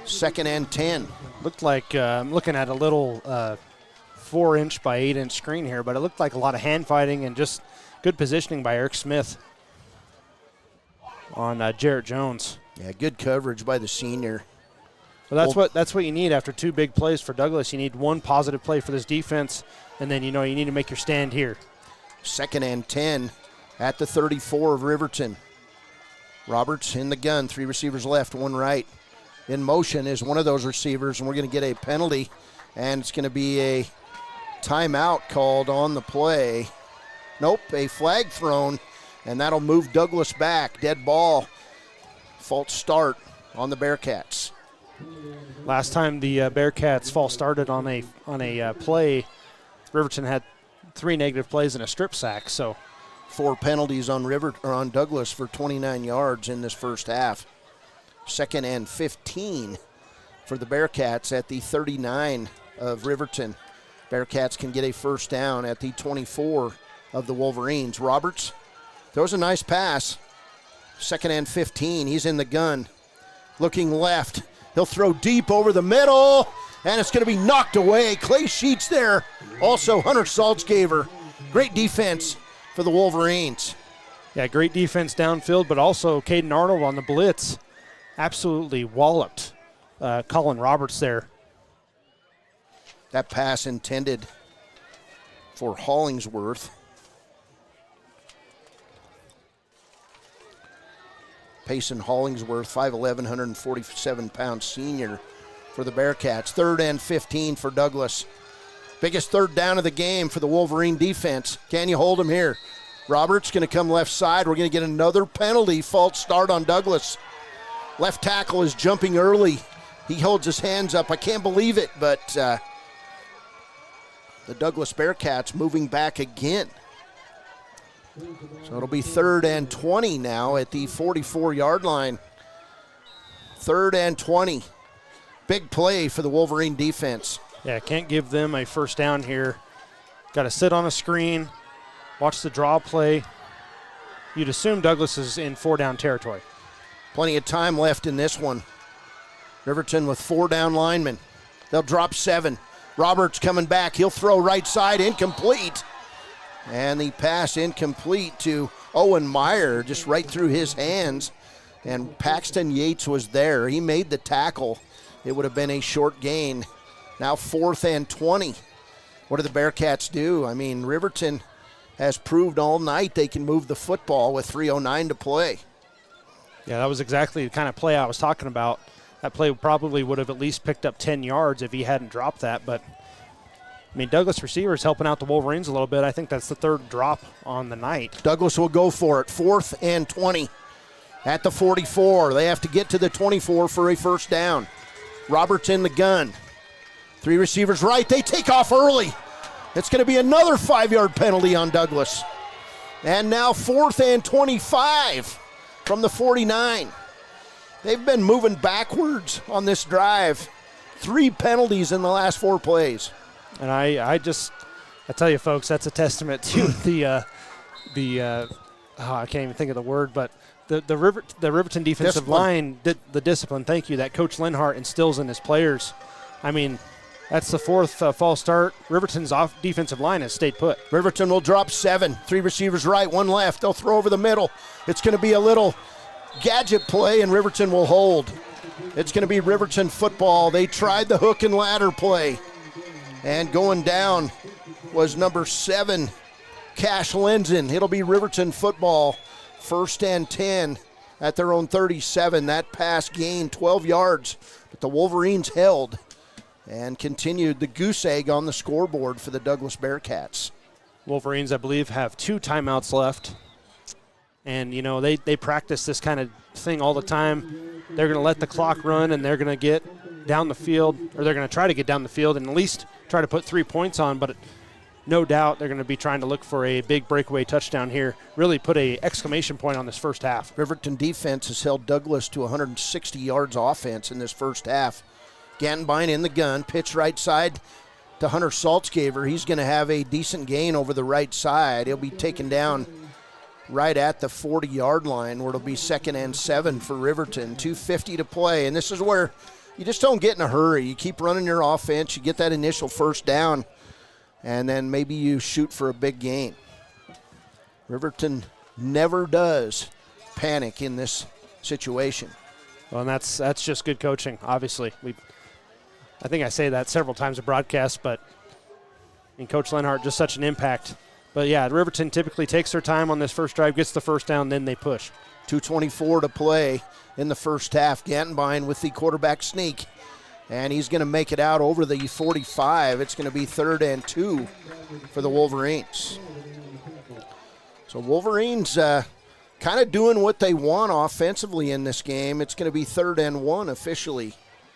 2nd and 10. Looked like I'm looking at a little 4-inch by 8-inch screen here, but it looked like a lot of hand fighting and just good positioning by Eric Smith on Jarrett Jones. Yeah, good coverage by the senior. Well, that's what you need after 2 big plays for Douglas. You need 1 positive play for this defense, and then you need to make your stand here. 2nd and 10 at the 34 of Riverton. Roberts in the gun, 3 receivers left, 1 right. In motion is one of those receivers, and we're going to get a penalty, and it's going to be a timeout called on the play. Nope, a flag thrown, and that'll move Douglas back. Dead ball. False start on the Bearcats. Last time the Bearcats false started on a play, Riverton had 3 negative plays and a strip sack. So 4 penalties on Douglas for 29 yards in this first half. 2nd and 15 for the Bearcats at the 39 of Riverton. Bearcats can get a first down at the 24 of the Wolverines. Roberts throws a nice pass. 2nd and 15. He's in the gun. Looking left. He'll throw deep over the middle, and it's going to be knocked away. Clay Sheets there. Also, Hunter Saltzgaver. Great defense for the Wolverines. Yeah, great defense downfield, but also Caden Arnold on the blitz. Absolutely walloped Colin Roberts there. That pass intended for Hollingsworth. Payson Hollingsworth, 5'11", 147-pound senior for the Bearcats. 3rd and 15 for Douglas. Biggest third down of the game for the Wolverine defense. Can you hold him here? Roberts going to come left side. We're going to get another penalty. False start on Douglas. Left tackle is jumping early. He holds his hands up. I can't believe it, but the Douglas Bearcats moving back again. So it'll be 3rd and 20 now at the 44-yard line. 3rd and 20. Big play for the Wolverine defense. Yeah, can't give them a first down here. Got to sit on a screen, watch the draw play. You'd assume Douglas is in 4-down territory. Plenty of time left in this one. Riverton with 4 down linemen. They'll drop 7. Roberts coming back. He'll throw right side, incomplete. And the pass incomplete to Owen Meyer, just right through his hands. And Paxton Yates was there. He made the tackle. It would have been a short gain. Now 4th and 20. What do the Bearcats do? I mean, Riverton has proved all night they can move the football with 3:09 to play. Yeah, that was exactly the kind of play I was talking about. That play probably would have at least picked up 10 yards if he hadn't dropped that. But, I mean, Douglas receivers helping out the Wolverines a little bit. I think that's the 3rd drop on the night. Douglas will go for it. 4th and 20 at the 44. They have to get to the 24 for a first down. Roberts in the gun. 3 receivers right. They take off early. It's going to be another 5-yard penalty on Douglas. And now 4th and 25 from the 49. They've been moving backwards on this drive. 3 penalties in the last 4 plays. And I tell you, folks, that's a testament to I can't even think of the word, but the Riverton defensive line, the discipline, thank you, that Coach Linhardt instills in his players. I mean, that's the 4th false start. Riverton's defensive line has stayed put. Riverton will drop 7. 3 receivers right, 1 left. They'll throw over the middle. It's going to be a little gadget play, and Riverton will hold. It's going to be Riverton football. They tried the hook and ladder play. And going down was number 7, Cash Lenzen. It'll be Riverton football. 1st and 10 at their own 37. That pass gained 12 yards, but the Wolverines held and continued the goose egg on the scoreboard for the Douglas Bearcats. Wolverines, I believe, have 2 timeouts left. And, they practice this kind of thing all the time. They're going to let the clock run, and they're going to get down the field, or they're going to try to get down the field and at least try to put 3 points on. But no doubt they're going to be trying to look for a big breakaway touchdown here, really put a exclamation point on this first half. Riverton defense has held Douglas to 160 yards offense in this first half. Gantenbein in the gun, pitch right side to Hunter Saltzgaver. He's going to have a decent gain over the right side. He'll be taken down right at the 40-yard line, where it'll be 2nd and 7 for Riverton. 2:50 to play, and this is where you just don't get in a hurry. You keep running your offense, you get that initial first down, and then maybe you shoot for a big gain. Riverton never does panic in this situation. Well, and that's just good coaching, obviously. I think I say that several times in broadcast, but Coach Linhardt, just such an impact. But, yeah, Riverton typically takes their time on this first drive, gets the first down, then they push. 2:24 to play in the first half. Gantenbein with the quarterback sneak, and he's going to make it out over the 45. It's going to be 3rd and 2 for the Wolverines. So Wolverines kind of doing what they want offensively in this game. It's going to be 3rd and 1 officially.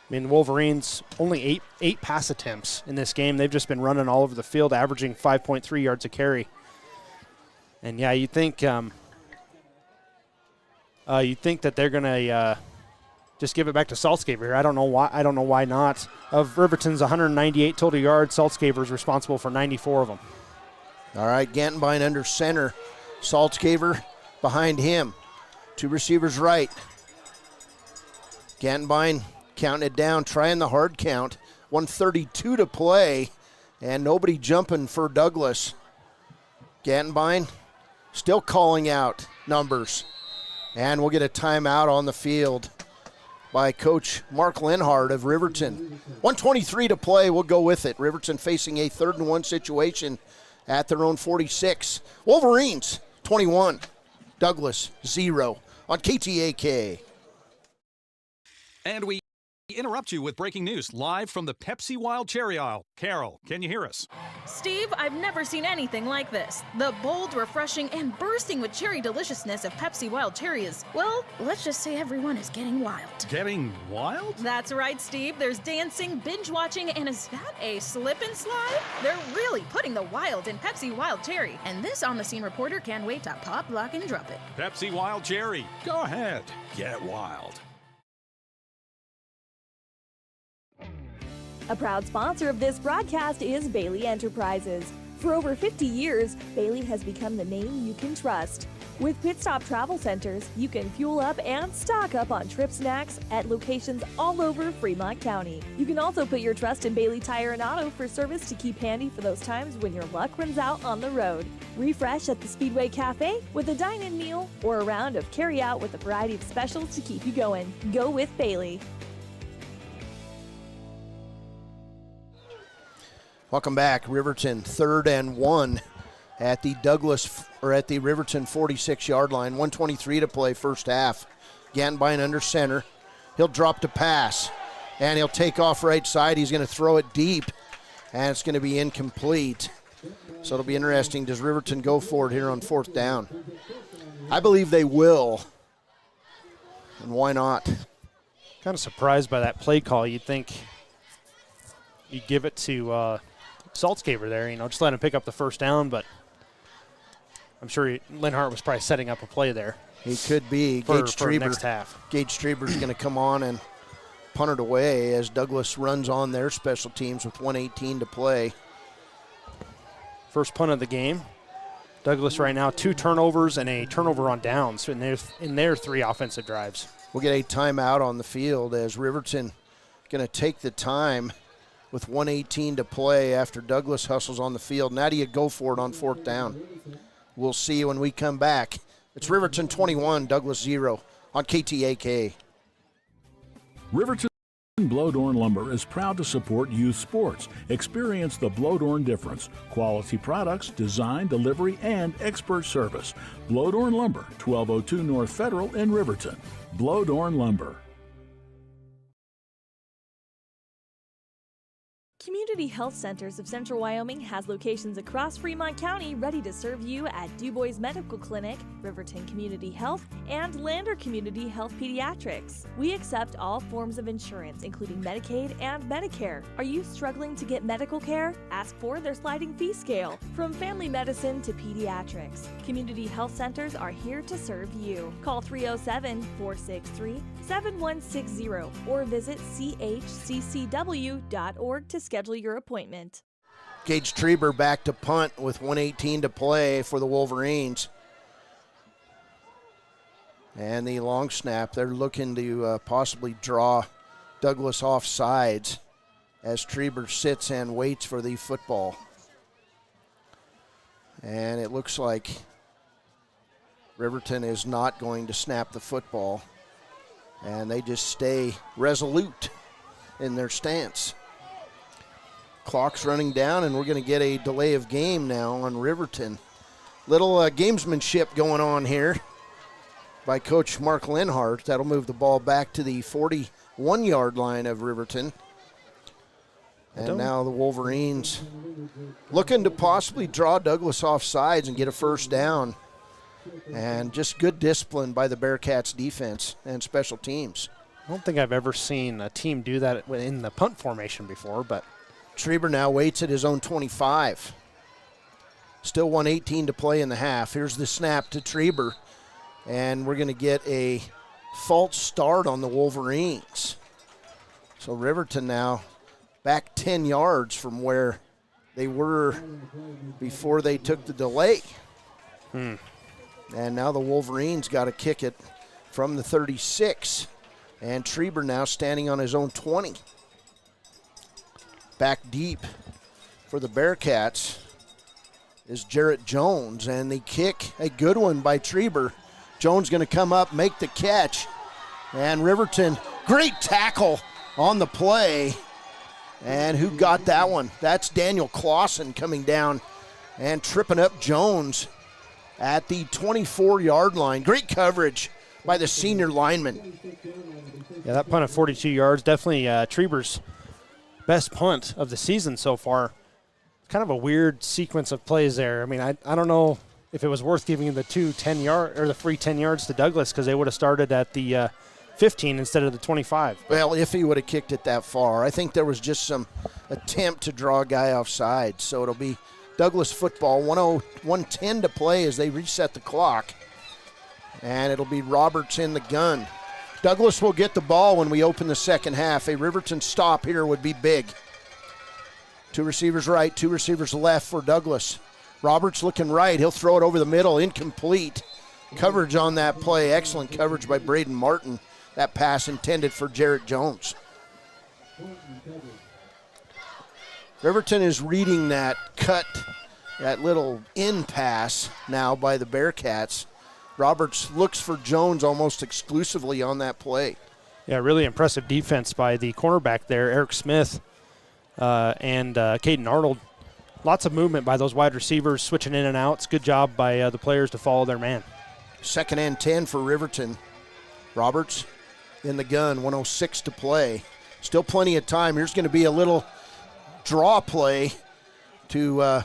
I mean, Wolverines only eight pass attempts in this game. They've just been running all over the field, averaging 5.3 yards a carry. And, yeah, you think that they're going to just give it back to Saltzgaber here. I don't know why not. Of Riverton's 198 total yards, Saltzgaber is responsible for 94 of them. All right, Gantenbein under center. Saltzgaber behind him. 2 receivers right. Gantenbein counting it down, trying the hard count. 1:32 to play, and nobody jumping for Douglas. Gantenbein still calling out numbers. And we'll get a timeout on the field by Coach Mark Linhardt of Riverton. 1:23 to play, we'll go with it. Riverton facing a 3rd and 1 situation at their own 46. Wolverines 21, Douglas 0 on KTAK. And we interrupt you with breaking news live from the Pepsi Wild Cherry aisle. Carol, can you hear us? Steve, I've never seen anything like this. The bold, refreshing, and bursting with cherry deliciousness of Pepsi Wild Cherry is, well, let's just say everyone is getting wild. Getting wild? That's right, Steve. There's dancing, binge-watching, and is that a slip and slide? They're really putting the wild in Pepsi Wild Cherry, and this on-the-scene reporter can't wait to pop, lock, and drop it. Pepsi Wild Cherry. Go ahead. Get wild. A proud sponsor of this broadcast is Bailey Enterprises. For over 50 years, Bailey has become the name you can trust. With Pit Stop Travel Centers, you can fuel up and stock up on trip snacks at locations all over Fremont County. You can also put your trust in Bailey Tire and Auto for service to keep handy for those times when your luck runs out on the road. Refresh at the Speedway Cafe with a dine-in meal or a round of carry-out with a variety of specials to keep you going. Go with Bailey. Welcome back. Riverton 3rd and 1 at the Riverton 46-yard line. 1:23 to play first half. Gantenbein under center. He'll drop to pass, and he'll take off right side. He's going to throw it deep, and it's going to be incomplete. So it'll be interesting. Does Riverton go for it here on 4th down? I believe they will, and why not? Kind of surprised by that play call. You'd think you'd give it to Saltzgaber there, just let him pick up the first down, but I'm sure Linhardt was probably setting up a play there. He could be. For next half. Gage Streber's going to come on and punt it away as Douglas runs on their special teams with 1:18 to play. First punt of the game. Douglas right now 2 turnovers and a turnover on downs in their 3 offensive drives. We'll get a timeout on the field as Riverton going to take the time with 1:18 to play after Douglas hustles on the field. Now do you go for it on 4th down? We'll see when we come back. It's Riverton 21, Douglas 0 on KTAK. Riverton Bloedorn Lumber is proud to support youth sports. Experience the Bloedorn difference. Quality products, design, delivery, and expert service. Bloedorn Lumber, 1202 North Federal in Riverton. Bloedorn Lumber. Community Health Centers of Central Wyoming has locations across Fremont County ready to serve you at DuBois Medical Clinic, Riverton Community Health, and Lander Community Health Pediatrics. We accept all forms of insurance, including Medicaid and Medicare. Are you struggling to get medical care? Ask for their sliding fee scale. From family medicine to pediatrics, Community Health Centers are here to serve you. Call 307-463-7160 or visit chccw.org to schedule your appointment. Gage Streber back to punt with 1:18 to play for the Wolverines. And the long snap, they're looking to possibly draw Douglas offsides as Trieber sits and waits for the football. And it looks like Riverton is not going to snap the football, and they just stay resolute in their stance. Clock's running down, and we're going to get a delay of game now on Riverton. Little gamesmanship going on here by Coach Mark Linhardt. That'll move the ball back to the 41-yard line of Riverton. And now the Wolverines looking to possibly draw Douglas off sides and get a first down. And just good discipline by the Bearcats defense and special teams. I don't think I've ever seen a team do that in the punt formation before, but Trieber now waits at his own 25. Still 1:18 to play in the half. Here's the snap to Trieber, and we're going to get a false start on the Wolverines. So Riverton now back 10 yards from where they were before they took the delay. And now the Wolverines got to kick it from the 36. And Trieber now standing on his own 20. Back deep for the Bearcats is Jarrett Jones. And the kick, a good one by Trieber. Jones going to come up, make the catch. And Riverton, great tackle on the play. And who got that one? That's Daniel Clausen coming down and tripping up Jones at the 24-yard line. Great coverage by the senior lineman. Yeah, that punt of 42 yards, definitely Trieber's best punt of the season so far. Kind of a weird sequence of plays there. I mean, I don't know if it was worth giving the the free 10 yards to Douglas, because they would have started at the 15 instead of the 25. Well, if he would have kicked it that far. I think there was just some attempt to draw a guy offside, so it'll be Douglas football, 1:10 to play as they reset the clock. And it'll be Roberts in the gun. Douglas will get the ball when we open the second half. A Riverton stop here would be big. Two receivers right, two receivers left for Douglas. Roberts looking right. He'll throw it over the middle, incomplete. Coverage on that play. Excellent coverage by Braden Martin. That pass intended for Jarrett Jones. Riverton is reading that cut, that little in pass now by the Bearcats. Roberts looks for Jones almost exclusively on that play. Yeah, really impressive defense by the cornerback there, Eric Smith and Caden Arnold. Lots of movement by those wide receivers, switching in and out. It's good job by the players to follow their man. 2nd and 10 for Riverton. Roberts in the gun, 1:06 to play. Still plenty of time. Here's going to be a little draw play to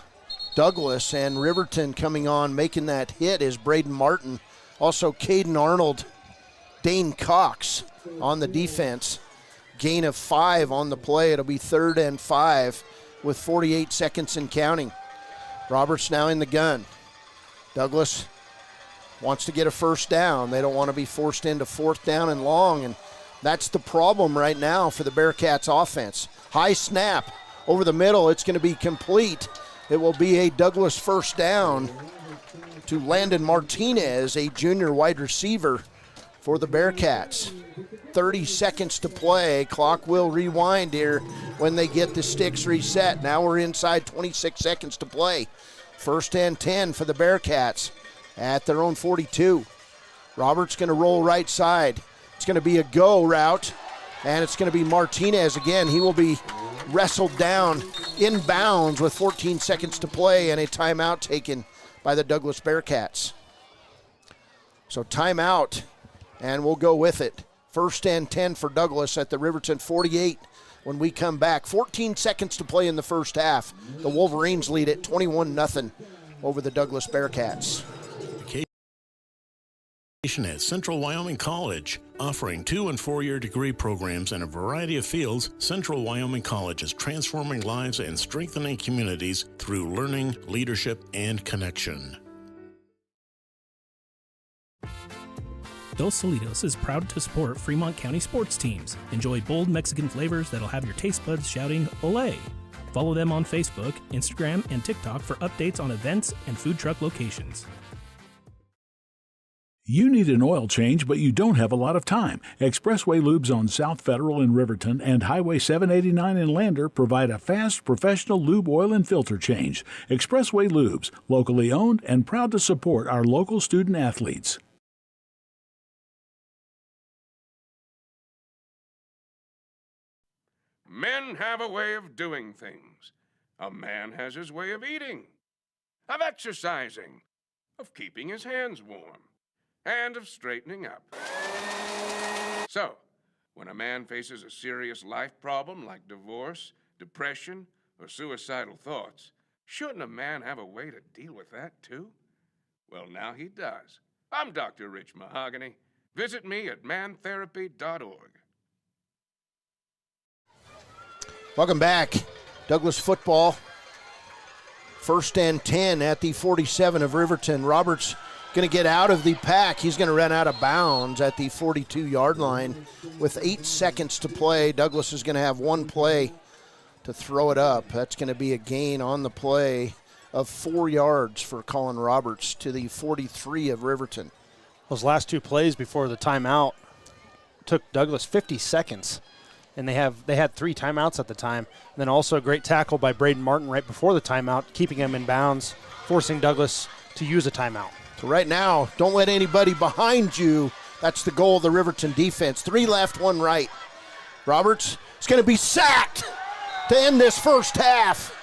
Douglas, and Riverton coming on, making that hit is Braden Martin. Also Caden Arnold, Dane Cox on the defense. Gain of 5 on the play. It'll be 3rd and 5 with 48 seconds and counting. Roberts now in the gun. Douglas wants to get a first down. They don't want to be forced into 4th down and long, and that's the problem right now for the Bearcats offense. High snap over the middle. It's going to be complete. It will be a Douglas first down to Landon Martinez, a junior wide receiver for the Bearcats. 30 seconds to play. Clock will rewind here when they get the sticks reset. Now we're inside 26 seconds to play. 1st and 10 for the Bearcats at their own 42. Roberts going to roll right side. It's going to be a go route, and it's going to be Martinez again. He will be wrestled down in bounds with 14 seconds to play and a timeout taken by the Douglas Bearcats. So timeout, and we'll go with it. 1st and 10 for Douglas at the Riverton 48 when we come back. 14 seconds to play in the first half. The Wolverines lead at 21-0 over the Douglas Bearcats. At Central Wyoming College, offering 2- and 4-year degree programs in a variety of fields, Central Wyoming College is transforming lives and strengthening communities through learning, leadership, and connection. Dos Salitos is proud to support Fremont County sports teams. Enjoy bold Mexican flavors that'll have your taste buds shouting, "Olé!" Follow them on Facebook, Instagram, and TikTok for updates on events and food truck locations. You need an oil change, but you don't have a lot of time. Expressway Lubes on South Federal in Riverton and Highway 789 in Lander provide a fast, professional lube oil and filter change. Expressway Lubes, locally owned and proud to support our local student athletes. Men have a way of doing things. A man has his way of eating, of exercising, of keeping his hands warm, and of straightening up. So, when a man faces a serious life problem like divorce, depression, or suicidal thoughts, shouldn't a man have a way to deal with that too? Well, now he does. I'm Dr. Rich Mahogany. Visit me at mantherapy.org. Welcome back. Douglas football. 1st and 10 at the 47 of Riverton. Roberts going to get out of the pack. He's going to run out of bounds at the 42-yard line with 8 seconds to play. Douglas is going to have one play to throw it up. That's going to be a gain on the play of 4 yards for Colin Roberts to the 43 of Riverton. Those last 2 plays before the timeout took Douglas 50 seconds. And they had 3 timeouts at the time. And then also a great tackle by Braden Martin right before the timeout, keeping him in bounds, forcing Douglas to use a timeout. So right now, don't let anybody behind you. That's the goal of the Riverton defense. 3 left, 1 right. Roberts is going to be sacked to end this first half.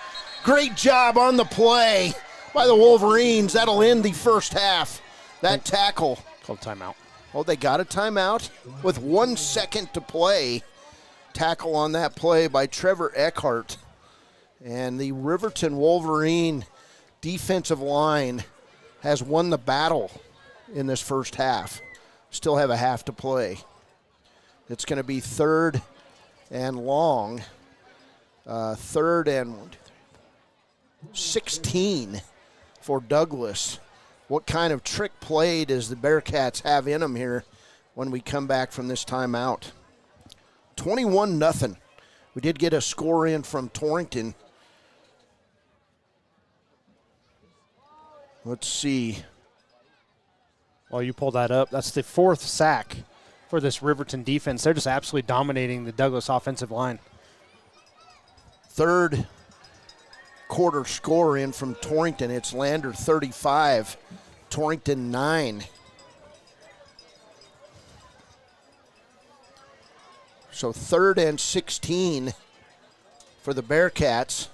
Great job on the play by the Wolverines. That'll end the first half. That tackle. Called timeout. Oh, they got a timeout with 1 second to play. Tackle on that play by Trevor Eckhart. And the Riverton Wolverine defensive line has won the battle in this first half. Still have a half to play. It's going to be 3rd and long. 3rd and 16 for Douglas. What kind of trick play does the Bearcats have in them here when we come back from this timeout? 21-0. We did get a score in from Torrington. Let's see. While you pull that up, that's the 4th sack for this Riverton defense. They're just absolutely dominating the Douglas offensive line. 3rd quarter score in from Torrington. It's Lander 35, Torrington 9. So 3rd and 16 for the Bearcats.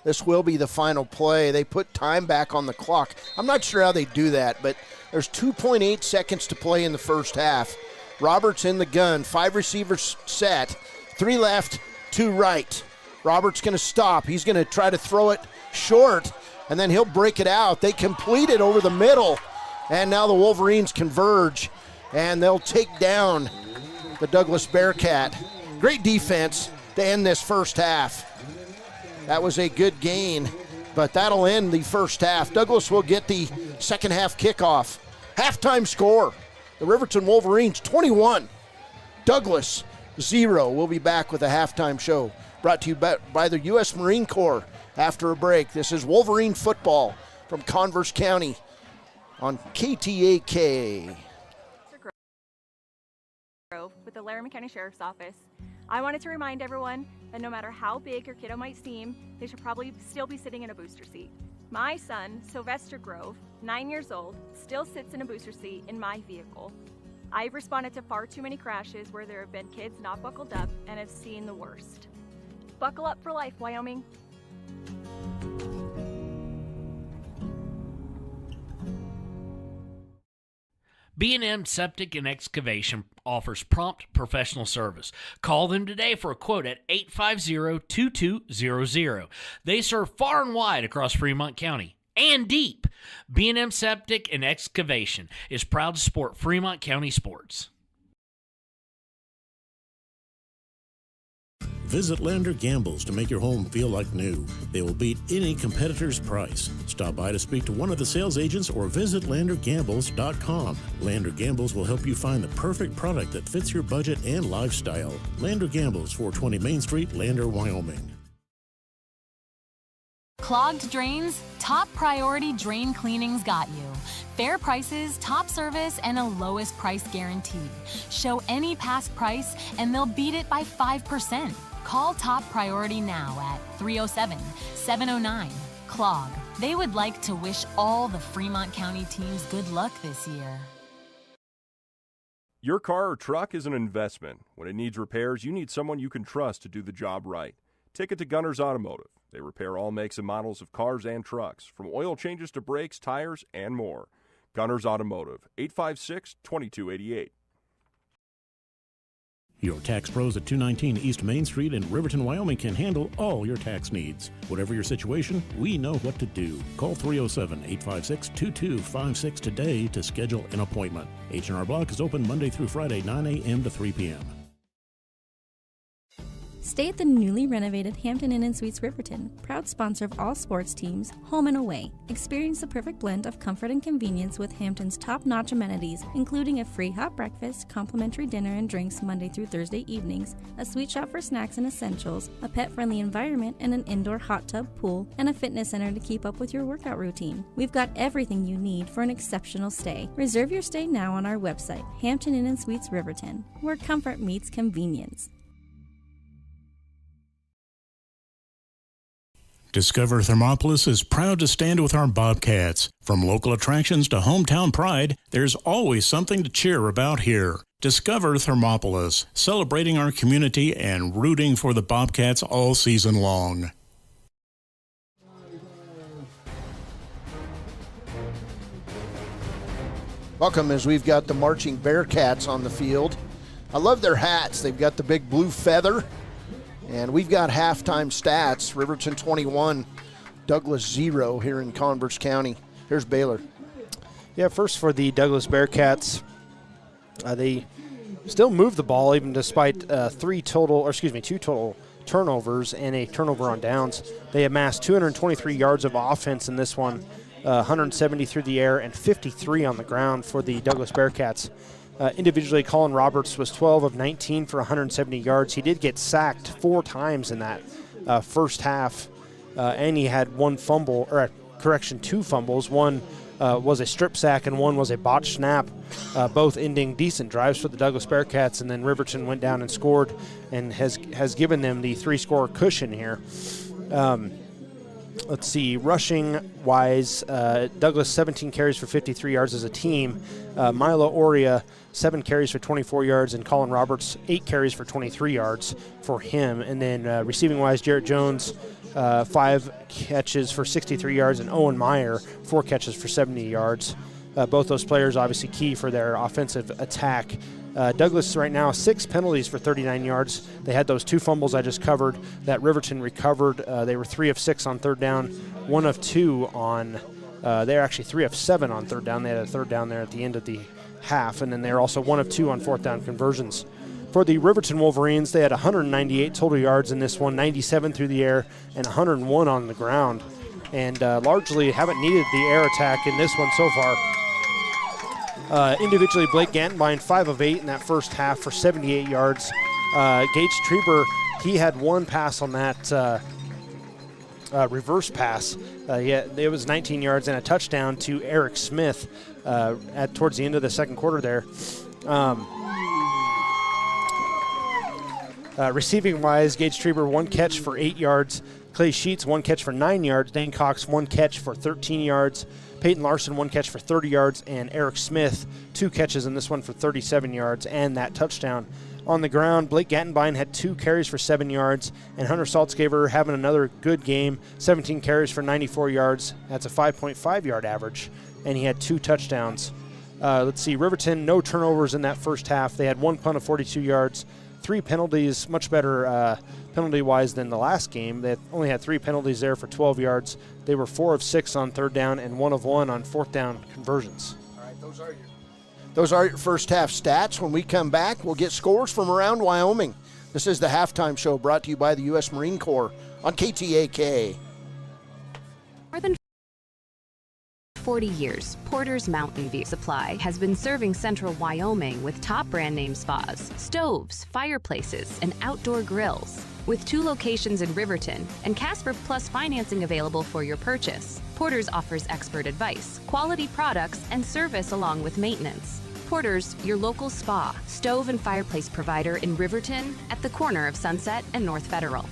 This will be the final play. They put time back on the clock. I'm not sure how they do that, but there's 2.8 seconds to play in the first half. Roberts in the gun, 5 receivers set, 3 left, 2 right. Roberts going to stop. He's going to try to throw it short, and then he'll break it out. They complete it over the middle, and now the Wolverines converge, and they'll take down the Douglas Bearcat. Great defense to end this first half. That was a good gain, but that'll end the first half. Douglas will get the second half kickoff. Halftime score, the Riverton Wolverines 21, Douglas 0. We'll be back with a halftime show brought to you by the U.S. Marine Corps after a break. This is Wolverine football from Converse County on KTAK. With the Laramie County Sheriff's Office. I wanted to remind everyone that no matter how big your kiddo might seem, they should probably still be sitting in a booster seat. My son, Sylvester Grove, 9 years old, still sits in a booster seat in my vehicle. I've responded to far too many crashes where there have been kids not buckled up and have seen the worst. Buckle up for life, Wyoming. B&M Septic and Excavation offers prompt professional service. Call them today for a quote at 850-2200. They serve far and wide across Fremont County and deep. B&M Septic and Excavation is proud to support Fremont County sports. Visit Lander Gambles to make your home feel like new. They will beat any competitor's price. Stop by to speak to one of the sales agents or visit LanderGambles.com. Lander Gambles will help you find the perfect product that fits your budget and lifestyle. Lander Gambles, 420 Main Street, Lander, Wyoming. Clogged drains? Top Priority Drain Cleaning's got you. Fair prices, top service, and a lowest price guaranteed. Show any past price, and they'll beat it by 5%. Call Top Priority now at 307-709-CLOG. They would like to wish all the Fremont County teams good luck this year. Your car or truck is an investment. When it needs repairs, you need someone you can trust to do the job right. Take it to Gunner's Automotive. They repair all makes and models of cars and trucks, from oil changes to brakes, tires, and more. Gunner's Automotive, 856-2288. Your tax pros at 219 East Main Street in Riverton, Wyoming can handle all your tax needs. Whatever your situation, we know what to do. Call 307-856-2256 today to schedule an appointment. H&R Block is open Monday through Friday, 9 a.m. to 3 p.m. Stay at the newly renovated Hampton Inn & Suites Riverton, proud sponsor of all sports teams, home and away. Experience the perfect blend of comfort and convenience with Hampton's top-notch amenities, including a free hot breakfast, complimentary dinner and drinks Monday through Thursday evenings, a sweet shop for snacks and essentials, a pet-friendly environment and an indoor hot tub pool, and a fitness center to keep up with your workout routine. We've got everything you need for an exceptional stay. Reserve your stay now on our website, Hampton Inn & Suites Riverton, where comfort meets convenience. Discover Thermopoulos is proud to stand with our Bobcats. From local attractions to hometown pride, there's always something to cheer about here. Discover Thermopoulos, celebrating our community and rooting for the Bobcats all season long. Welcome as we've got the marching Bearcats on the field. I love their hats. They've got the big blue feather. And we've got halftime stats. Riverton 21, Douglas 0 here in Converse County. Here's Baylor. Yeah, first for the Douglas Bearcats. They still move the ball even despite two total turnovers and a turnover on downs. They amassed 223 yards of offense in this one, 170 through the air and 53 on the ground for the Douglas Bearcats. Individually, Colin Roberts was 12 of 19 for 170 yards. He did get sacked 4 times in that first half, and he had 2 fumbles. One was a strip sack and one was a botched snap, both ending decent drives for the Douglas Bearcats, and then Riverton went down and scored and has given them the 3-score cushion here. Let's see, rushing-wise, Douglas 17 carries for 53 yards as a team. Milo Oria, 7 carries for 24 yards, and Colin Roberts, 8 carries for 23 yards for him. And then receiving-wise, Jarrett Jones, 5 catches for 63 yards, and Owen Meyer, 4 catches for 70 yards. Both those players obviously key for their offensive attack. Douglas right now 6 penalties for 39 yards. They had those 2 fumbles I just covered that Riverton recovered. They were 3 of 6 on third down, 1 of 2 on they're actually 3 of 7 on third down. They had a third down there at the end of the half, and then they're also 1 of 2 on fourth down conversions. For the Riverton Wolverines, they had 198 total yards in this one, 97 through the air and 101 on the ground, and largely haven't needed the air attack in this one so far. Individually, Blake Gantenbein, 5 of 8 in that first half for 78 yards. Gage Treber, he had 1 pass on that reverse pass. It was 19 yards and a touchdown to Eric Smith towards the end of the second quarter there. Receiving-wise, Gage Treber, 1 catch for 8 yards. Clay Sheets, 1 catch for 9 yards. Dane Cox, 1 catch for 13 yards. Peyton Larson, 1 catch for 30 yards. And Eric Smith, 2 catches in this one for 37 yards and that touchdown. On the ground, Blake Gantenbein had 2 carries for 7 yards. And Hunter Saltzgaver having another good game, 17 carries for 94 yards. That's a 5.5-yard average. And he had 2 touchdowns. Let's see, Riverton, no turnovers in that first half. They had 1 punt of 42 yards. 3 penalties, much better penalty-wise than the last game. They only had 3 penalties there for 12 yards. They were 4 of 6 on third down and 1 of 1 on fourth down conversions. All right, those are your first half stats. When we come back, we'll get scores from around Wyoming. This is the Halftime Show brought to you by the U.S. Marine Corps on KTAK. More than 40 years, Porter's Mountain View Supply has been serving central Wyoming with top brand name spas, stoves, fireplaces, and outdoor grills. with 2 locations in Riverton and Casper Plus financing available for your purchase. Porter's offers expert advice, quality products, and service along with maintenance. Porter's, your local spa, stove and fireplace provider in Riverton at the corner of Sunset and North Federal.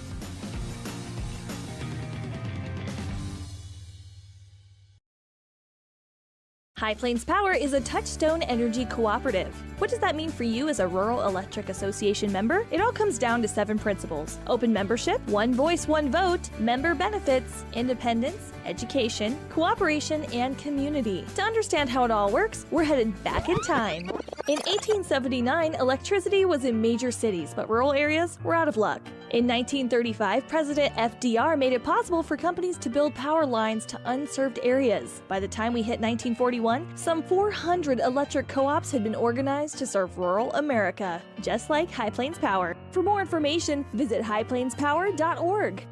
High Plains Power is a Touchstone Energy cooperative. What does that mean for you as a Rural Electric Association member? It all comes down to 7 principles: open membership, one voice, one vote, member benefits, independence, education, cooperation, and community. To understand how it all works, we're headed back in time. In 1879, electricity was in major cities, but rural areas were out of luck. In 1935, President FDR made it possible for companies to build power lines to unserved areas. By the time we hit 1941, some 400 electric co-ops had been organized to serve rural America, just like High Plains Power. For more information, visit highplainspower.org.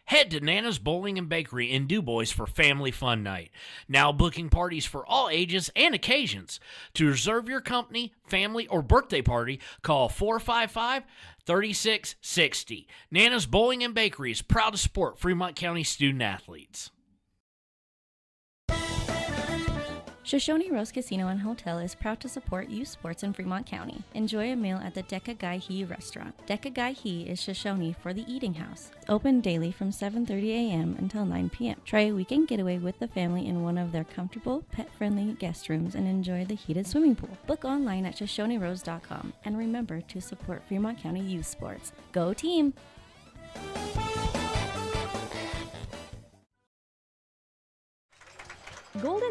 Head to Nana's Bowling and Bakery in DuBois for Family Fun Night. Now booking parties for all ages and occasions. To reserve your company, family, or birthday party, call 455-3660. Nana's Bowling and Bakery is proud to support Fremont County student athletes. Shoshone Rose Casino and Hotel is proud to support youth sports in Fremont County. Enjoy a meal at the Deca Gai He restaurant. Deca Gai He is Shoshone for the eating house. Open daily from 7:30 a.m. until 9 p.m. Try a weekend getaway with the family in one of their comfortable, pet-friendly guest rooms and enjoy the heated swimming pool. Book online at ShoshoneRose.com. And remember to support Fremont County youth sports. Go team!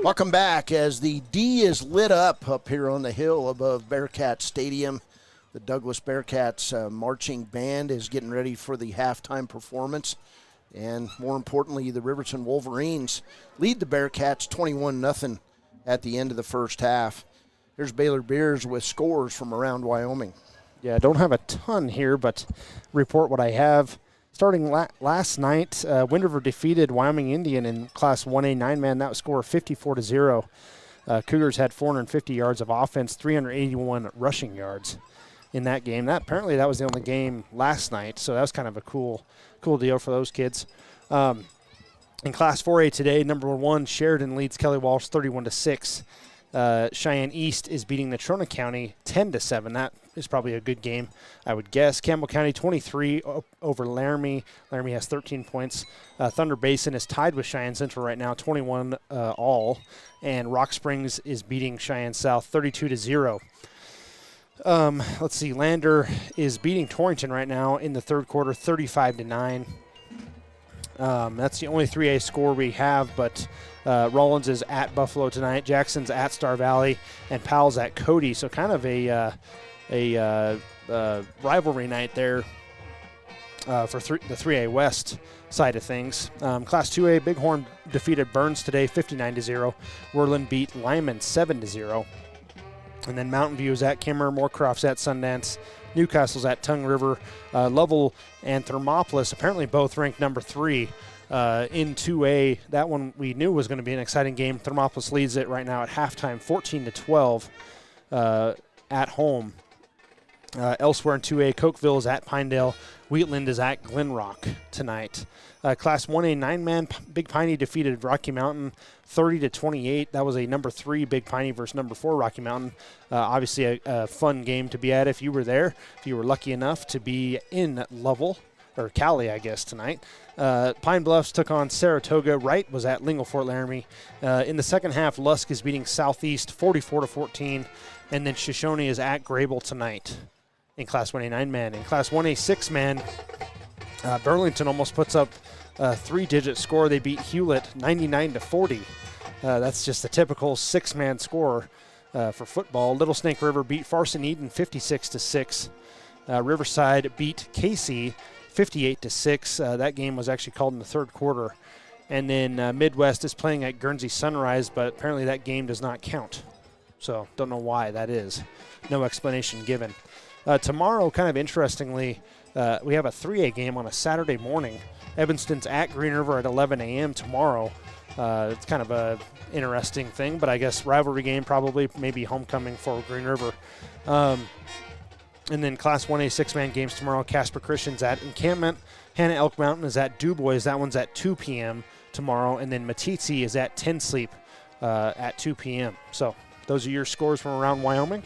Welcome back as the D is lit up here on the hill above Bearcat Stadium. The Douglas Bearcats marching band is getting ready for the halftime performance. And more importantly, the Riverton Wolverines lead the Bearcats 21-0 at the end of the first half. Here's Baylor Beers with scores from around Wyoming. Yeah, I don't have a ton here, but report what I have. Starting last night, Wind River defeated Wyoming Indian in Class 1A 9-man. That was score 54-0. Cougars had 450 yards of offense, 381 rushing yards in that game. Apparently that was the only game last night, so that was kind of a cool deal for those kids. In Class 4A today, number 1 Sheridan leads Kelly Walsh 31-6. Cheyenne East is beating Natrona County 10-7. That is probably a good game, I would guess. Campbell County 23 over Laramie. Laramie has 13 points. Thunder Basin is tied with Cheyenne Central right now, 21 all. And Rock Springs is beating Cheyenne South 32-0. Let's see. Lander is beating Torrington right now in the third quarter, 35-9. That's the only 3A score we have, but Rollins is at Buffalo tonight. Jackson's at Star Valley, and Powell's at Cody. So kind of a rivalry night there for the 3A West side of things. Class 2A, Bighorn defeated Burns today 59-0. Worland beat Lyman 7-0. And then Mountain View is at Kimmer. Moorcroft's at Sundance. Newcastle's at Tongue River. Lovell and Thermopoulos apparently both ranked number 3 in 2A. That one we knew was going to be an exciting game. Thermopoulos leads it right now at halftime, 14-12 at home. Elsewhere in 2A, Cokeville is at Pinedale. Wheatland is at Glenrock tonight. Class 1A 9-man, Big Piney defeated Rocky Mountain 30-28. That was a number 3 Big Piney versus number 4 Rocky Mountain. Obviously a fun game to be at if you were there, if you were lucky enough to be in Lovell, or Cali, I guess, tonight. Pine Bluffs took on Saratoga. Wright was at Lingle Fort Laramie. In the second half, Lusk is beating Southeast 44-14. And then Shoshone is at Grable tonight in Class 1A 9-man. In Class 1A 6-man, Burlington almost puts up a 3-digit score. They beat Hewlett 99-40. That's just a typical 6-man score for football. Little Snake River beat Farson Eden 56-6. Riverside beat Casey 58-6. That game was actually called in the third quarter. And then Midwest is playing at Guernsey Sunrise, but apparently that game does not count. So don't know why that is. No explanation given. Tomorrow, kind of interestingly, we have a 3A game on a Saturday morning. Evanston's at Green River at 11 a.m. tomorrow. It's kind of a interesting thing, but I guess rivalry game probably, maybe homecoming for Green River. And then Class 1A 6-man games tomorrow. Casper Christian's at Encampment. Hannah Elk Mountain is at DuBois. That one's at 2 p.m. tomorrow. And then Matitsi is at 10 Sleep at 2 p.m. So those are your scores from around Wyoming.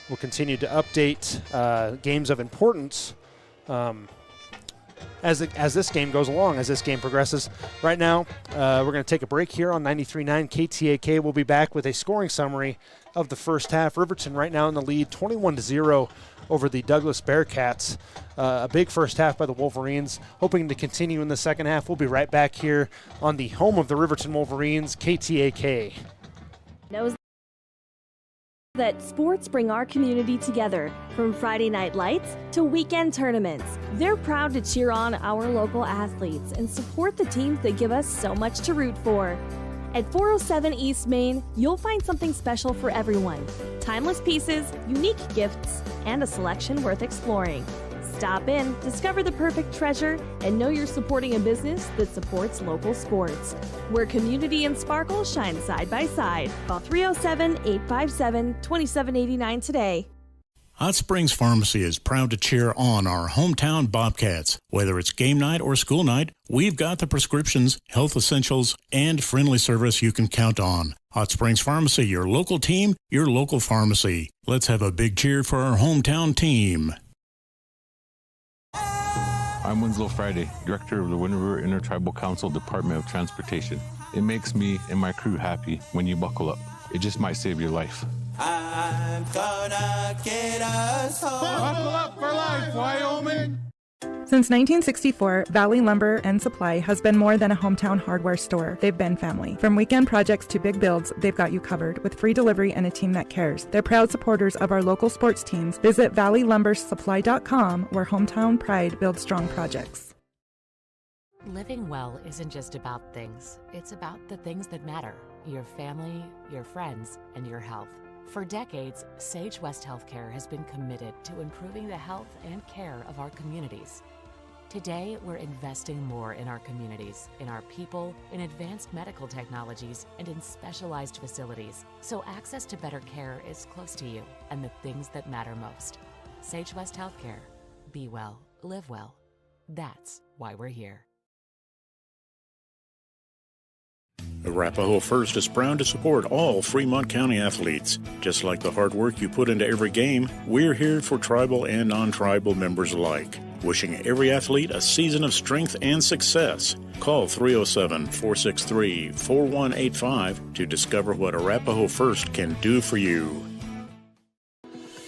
We'll continue to update games of importance as this game goes along, as this game progresses. Right now, we're going to take a break here on 93.9 KTAK. We'll be back with a scoring summary of the first half. Riverton right now in the lead, 21-0 over the Douglas Bearcats. A big first half by the Wolverines, hoping to continue in the second half. We'll be right back here on the home of the Riverton Wolverines, KTAK. Knows that sports bring our community together, from Friday night lights to weekend tournaments. They're proud to cheer on our local athletes and support the teams that give us so much to root for. At 407 East Main, you'll find something special for everyone. Timeless pieces, unique gifts, and a selection worth exploring. Stop in, discover the perfect treasure, and know you're supporting a business that supports local sports, where community and sparkle shine side by side. Call 307-857-2789 today. Hot Springs Pharmacy is proud to cheer on our hometown Bobcats. Whether it's game night or school night, we've got the prescriptions, health essentials, and friendly service you can count on. Hot Springs Pharmacy, your local team, your local pharmacy. Let's have a big cheer for our hometown team. I'm Winslow Friday, Director of the Wind River Intertribal Council Department of Transportation. It makes me and my crew happy when you buckle up. It just might save your life. I'm gonna get us home. Buckle up for life, Wyoming! Since 1964, Valley Lumber and Supply has been more than a hometown hardware store. They've been family. From weekend projects to big builds, they've got you covered with free delivery and a team that cares. They're proud supporters of our local sports teams. Visit valleylumbersupply.com, where hometown pride builds strong projects. Living well isn't just about things. It's about the things that matter. Your family, your friends, and your health. For decades, Sage West Healthcare has been committed to improving the health and care of our communities. Today, we're investing more in our communities, in our people, in advanced medical technologies, and in specialized facilities, so access to better care is close to you and the things that matter most. Sage West Healthcare. Be well, live well. That's why we're here. Arapaho First is proud to support all Fremont County athletes. Just like the hard work you put into every game, we're here for tribal and non-tribal members alike. Wishing every athlete a season of strength and success. Call 307-463-4185 to discover what Arapaho First can do for you.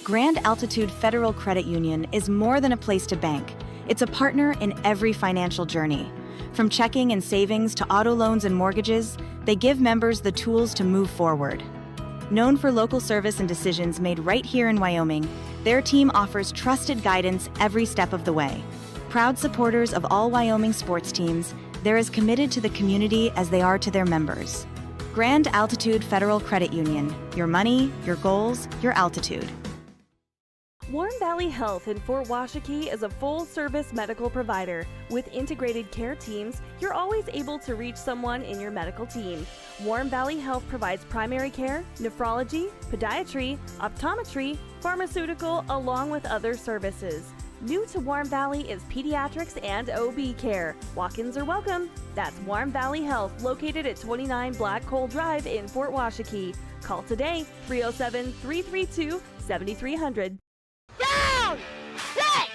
Grand Altitude Federal Credit Union is more than a place to bank. It's a partner in every financial journey. From checking and savings to auto loans and mortgages, they give members the tools to move forward. Known for local service and decisions made right here in Wyoming, their team offers trusted guidance every step of the way. Proud supporters of all Wyoming sports teams, they're as committed to the community as they are to their members. Grand Altitude Federal Credit Union. Your money, your goals, your altitude. Warm Valley Health in Fort Washakie is a full-service medical provider. With integrated care teams, you're always able to reach someone in your medical team. Warm Valley Health provides primary care, nephrology, podiatry, optometry, pharmaceutical, along with other services. New to Warm Valley is pediatrics and OB care. Walk-ins are welcome. That's Warm Valley Health, located at 29 Black Coal Drive in Fort Washakie. Call today, 307-332-7300. Down! Set!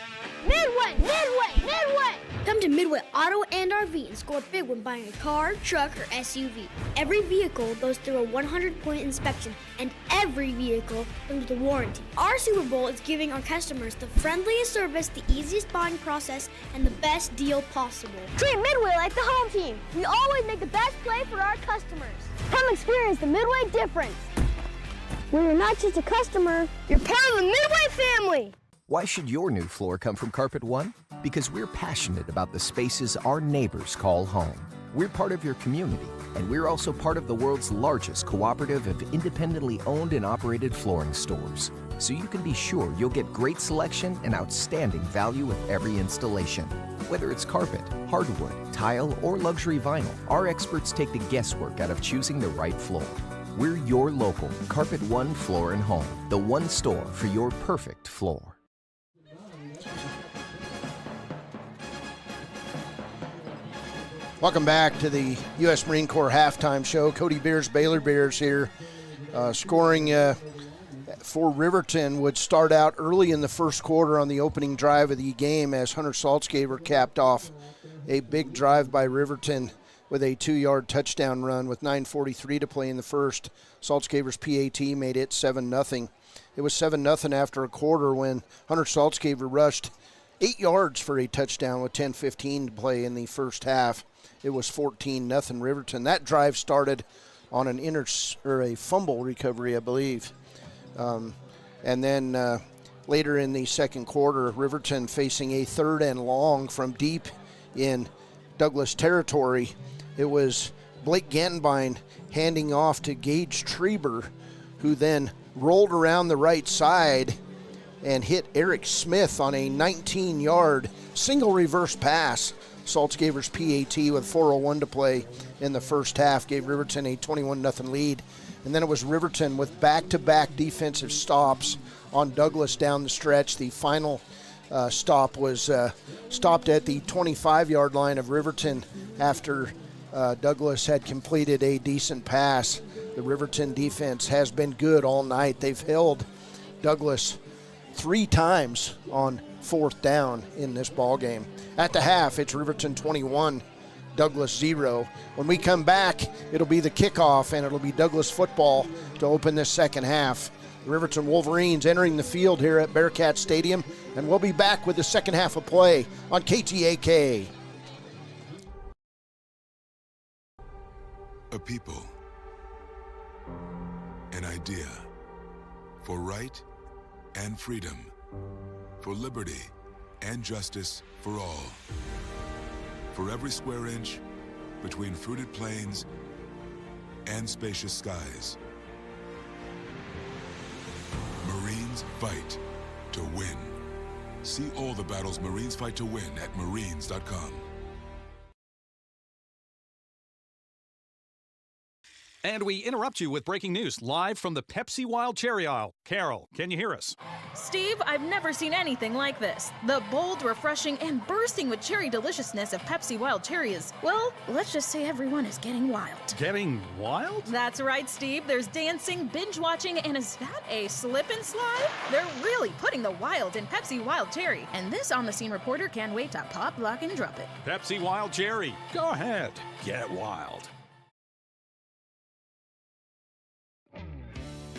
Midway! Midway! Midway! Come to Midway Auto and RV and score big when buying a car, truck, or SUV. Every vehicle goes through a 100-point inspection, and every vehicle comes with a warranty. Our Super Bowl is giving our customers the friendliest service, the easiest buying process, and the best deal possible. Treat Midway like the home team. We always make the best play for our customers. Come experience the Midway difference, where you're not just a customer, you're part of the Midway family. Why should your new floor come from Carpet One? Because we're passionate about the spaces our neighbors call home. We're part of your community, and we're also part of the world's largest cooperative of independently owned and operated flooring stores. So you can be sure you'll get great selection and outstanding value with every installation. Whether it's carpet, hardwood, tile, or luxury vinyl, our experts take the guesswork out of choosing the right floor. We're your local Carpet One Floor and Home, the one store for your perfect floor. Welcome back to the U.S. Marine Corps halftime show. Cody Beers, Baylor Bears here. Scoring for Riverton would start out early in the first quarter on the opening drive of the game as Hunter Saltzgaber capped off a big drive by Riverton with a 2-yard touchdown run with 9:43 to play in the first. Saltzgaber's PAT made it 7-0. It was 7-0 after a quarter when Hunter Saltzgaber rushed 8 yards for a touchdown with 10:15 to play in the first half. It was 14-0 Riverton. That drive started on a fumble recovery, I believe. And then later in the second quarter, Riverton facing a 3rd and long from deep in Douglas territory. It was Blake Gantenbein handing off to Gage Treber, who then rolled around the right side and hit Eric Smith on a 19-yard single reverse pass. Saltzgaber's PAT with 4:01 to play in the first half gave Riverton a 21-0 lead. And then it was Riverton with back-to-back defensive stops on Douglas down the stretch. The final stop was stopped at the 25-yard line of Riverton after Douglas had completed a decent pass. The Riverton defense has been good all night. They've held Douglas 3 times on 4th down in this ball game. At the half, it's Riverton 21, Douglas 0. When we come back, it'll be the kickoff, and it'll be Douglas football to open this second half. The Riverton Wolverines entering the field here at Bearcat Stadium, and we'll be back with the second half of play on KTAK. A people, an idea, for right and freedom, for liberty and justice for all. For every square inch between fruited plains and spacious skies. Marines fight to win. See all the battles Marines fight to win at marines.com. And we interrupt you with breaking news live from the Pepsi Wild Cherry aisle. Carol, can you hear us? Steve, I've never seen anything like this. The bold, refreshing, and bursting with cherry deliciousness of Pepsi Wild Cherry is, well, let's just say everyone is getting wild. Getting wild? That's right, Steve. There's dancing, binge-watching, and is that a slip and slide? They're really putting the wild in Pepsi Wild Cherry, and this on-the-scene reporter can't wait to pop, lock, and drop it. Pepsi Wild Cherry. Go ahead. Get wild.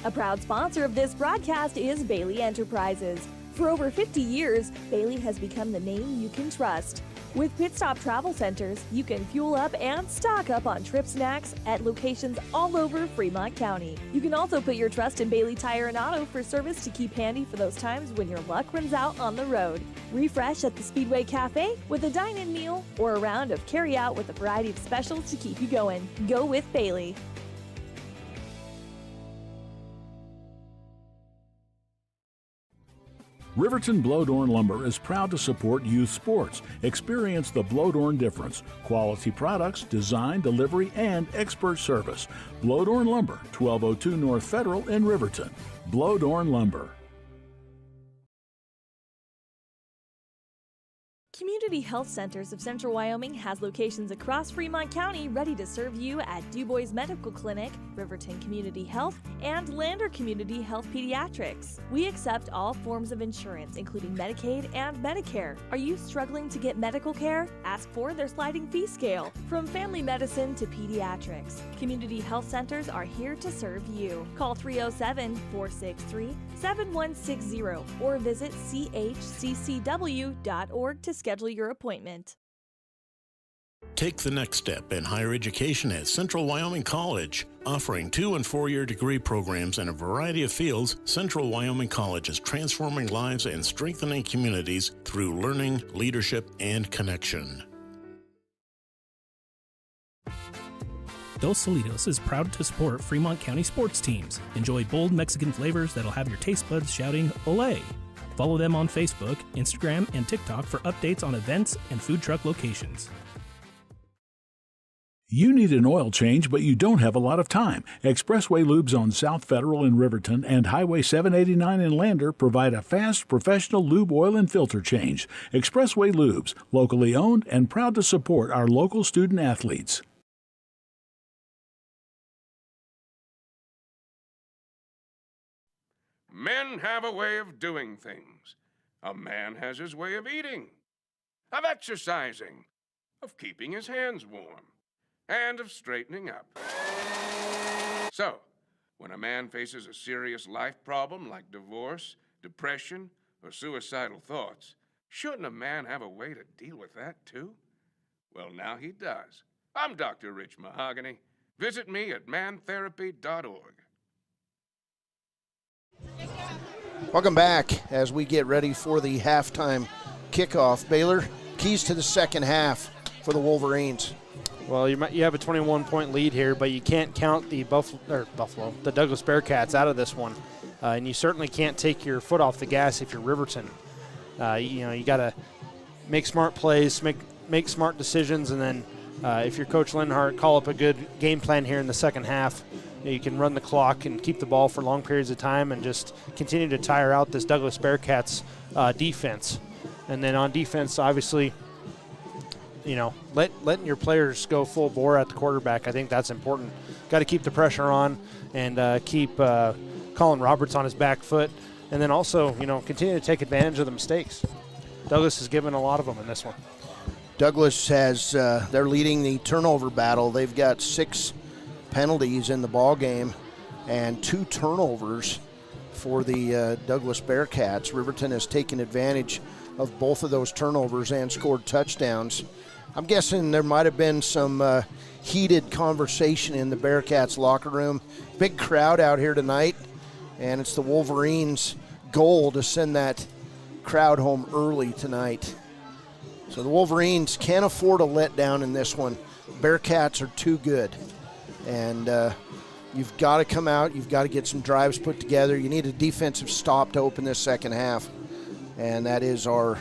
A proud sponsor of this broadcast is Bailey Enterprises. For over 50 years, Bailey has become the name you can trust. With Pit Stop Travel Centers, you can fuel up and stock up on trip snacks at locations all over Fremont County. You can also put your trust in Bailey Tire and Auto for service to keep handy for those times when your luck runs out on the road. Refresh at the Speedway Cafe with a dine-in meal or a round of carry-out with a variety of specials to keep you going. Go with Bailey. Riverton Bloedorn Lumber is proud to support youth sports. Experience the Bloedorn difference. Quality products, design, delivery, and expert service. Bloedorn Lumber, 1202 North Federal in Riverton. Bloedorn Lumber. Community Health Centers of Central Wyoming has locations across Fremont County ready to serve you at DuBois Medical Clinic, Riverton Community Health, and Lander Community Health Pediatrics. We accept all forms of insurance, including Medicaid and Medicare. Are you struggling to get medical care? Ask for their sliding fee scale. From family medicine to pediatrics, Community Health Centers are here to serve you. Call 307-463-7160 or visit chccw.org to schedule your appointment. Take the next step in higher education at Central Wyoming College. Offering 2- and 4-year degree programs in a variety of fields, Central Wyoming College is transforming lives and strengthening communities through learning, leadership, and connection. Dos Salitos is proud to support Fremont County sports teams. Enjoy bold Mexican flavors that'll have your taste buds shouting, "Olé!" Follow them on Facebook, Instagram, and TikTok for updates on events and food truck locations. You need an oil change, but you don't have a lot of time. Expressway Lubes on South Federal in Riverton and Highway 789 in Lander provide a fast, professional lube, oil, and filter change. Expressway Lubes, locally owned and proud to support our local student athletes. Men have a way of doing things. A man has his way of eating, of exercising, of keeping his hands warm, and of straightening up. So, when a man faces a serious life problem like divorce, depression, or suicidal thoughts, shouldn't a man have a way to deal with that too? Well, now he does. I'm Dr. Rich Mahogany. Visit me at mantherapy.org. Welcome back as we get ready for the halftime kickoff. Baylor, keys to the second half for the Wolverines. Well, you have a 21-point lead here, but you can't count the the Douglas Bearcats out of this one, and you certainly can't take your foot off the gas if you're Riverton. You got to make smart plays, make smart decisions, and then if you're Coach Linhardt, call up a good game plan here in the second half. You can run the clock and keep the ball for long periods of time and just continue to tire out this Douglas Bearcats defense. And then on defense, obviously, letting your players go full bore at the quarterback, I think that's important. Got to keep the pressure on and keep Colin Roberts on his back foot. And then also, continue to take advantage of the mistakes. Douglas has given a lot of them in this one. Douglas they're leading the turnover battle. They've got 6 penalties in the ball game and 2 turnovers for the Douglas Bearcats. Riverton has taken advantage of both of those turnovers and scored touchdowns. I'm guessing there might have been some heated conversation in the Bearcats locker room. Big crowd out here tonight, and it's the Wolverines' goal to send that crowd home early tonight. So the Wolverines can't afford a letdown in this one. Bearcats are too good. And you've got to come out. You've got to get some drives put together. You need a defensive stop to open this second half. And that is our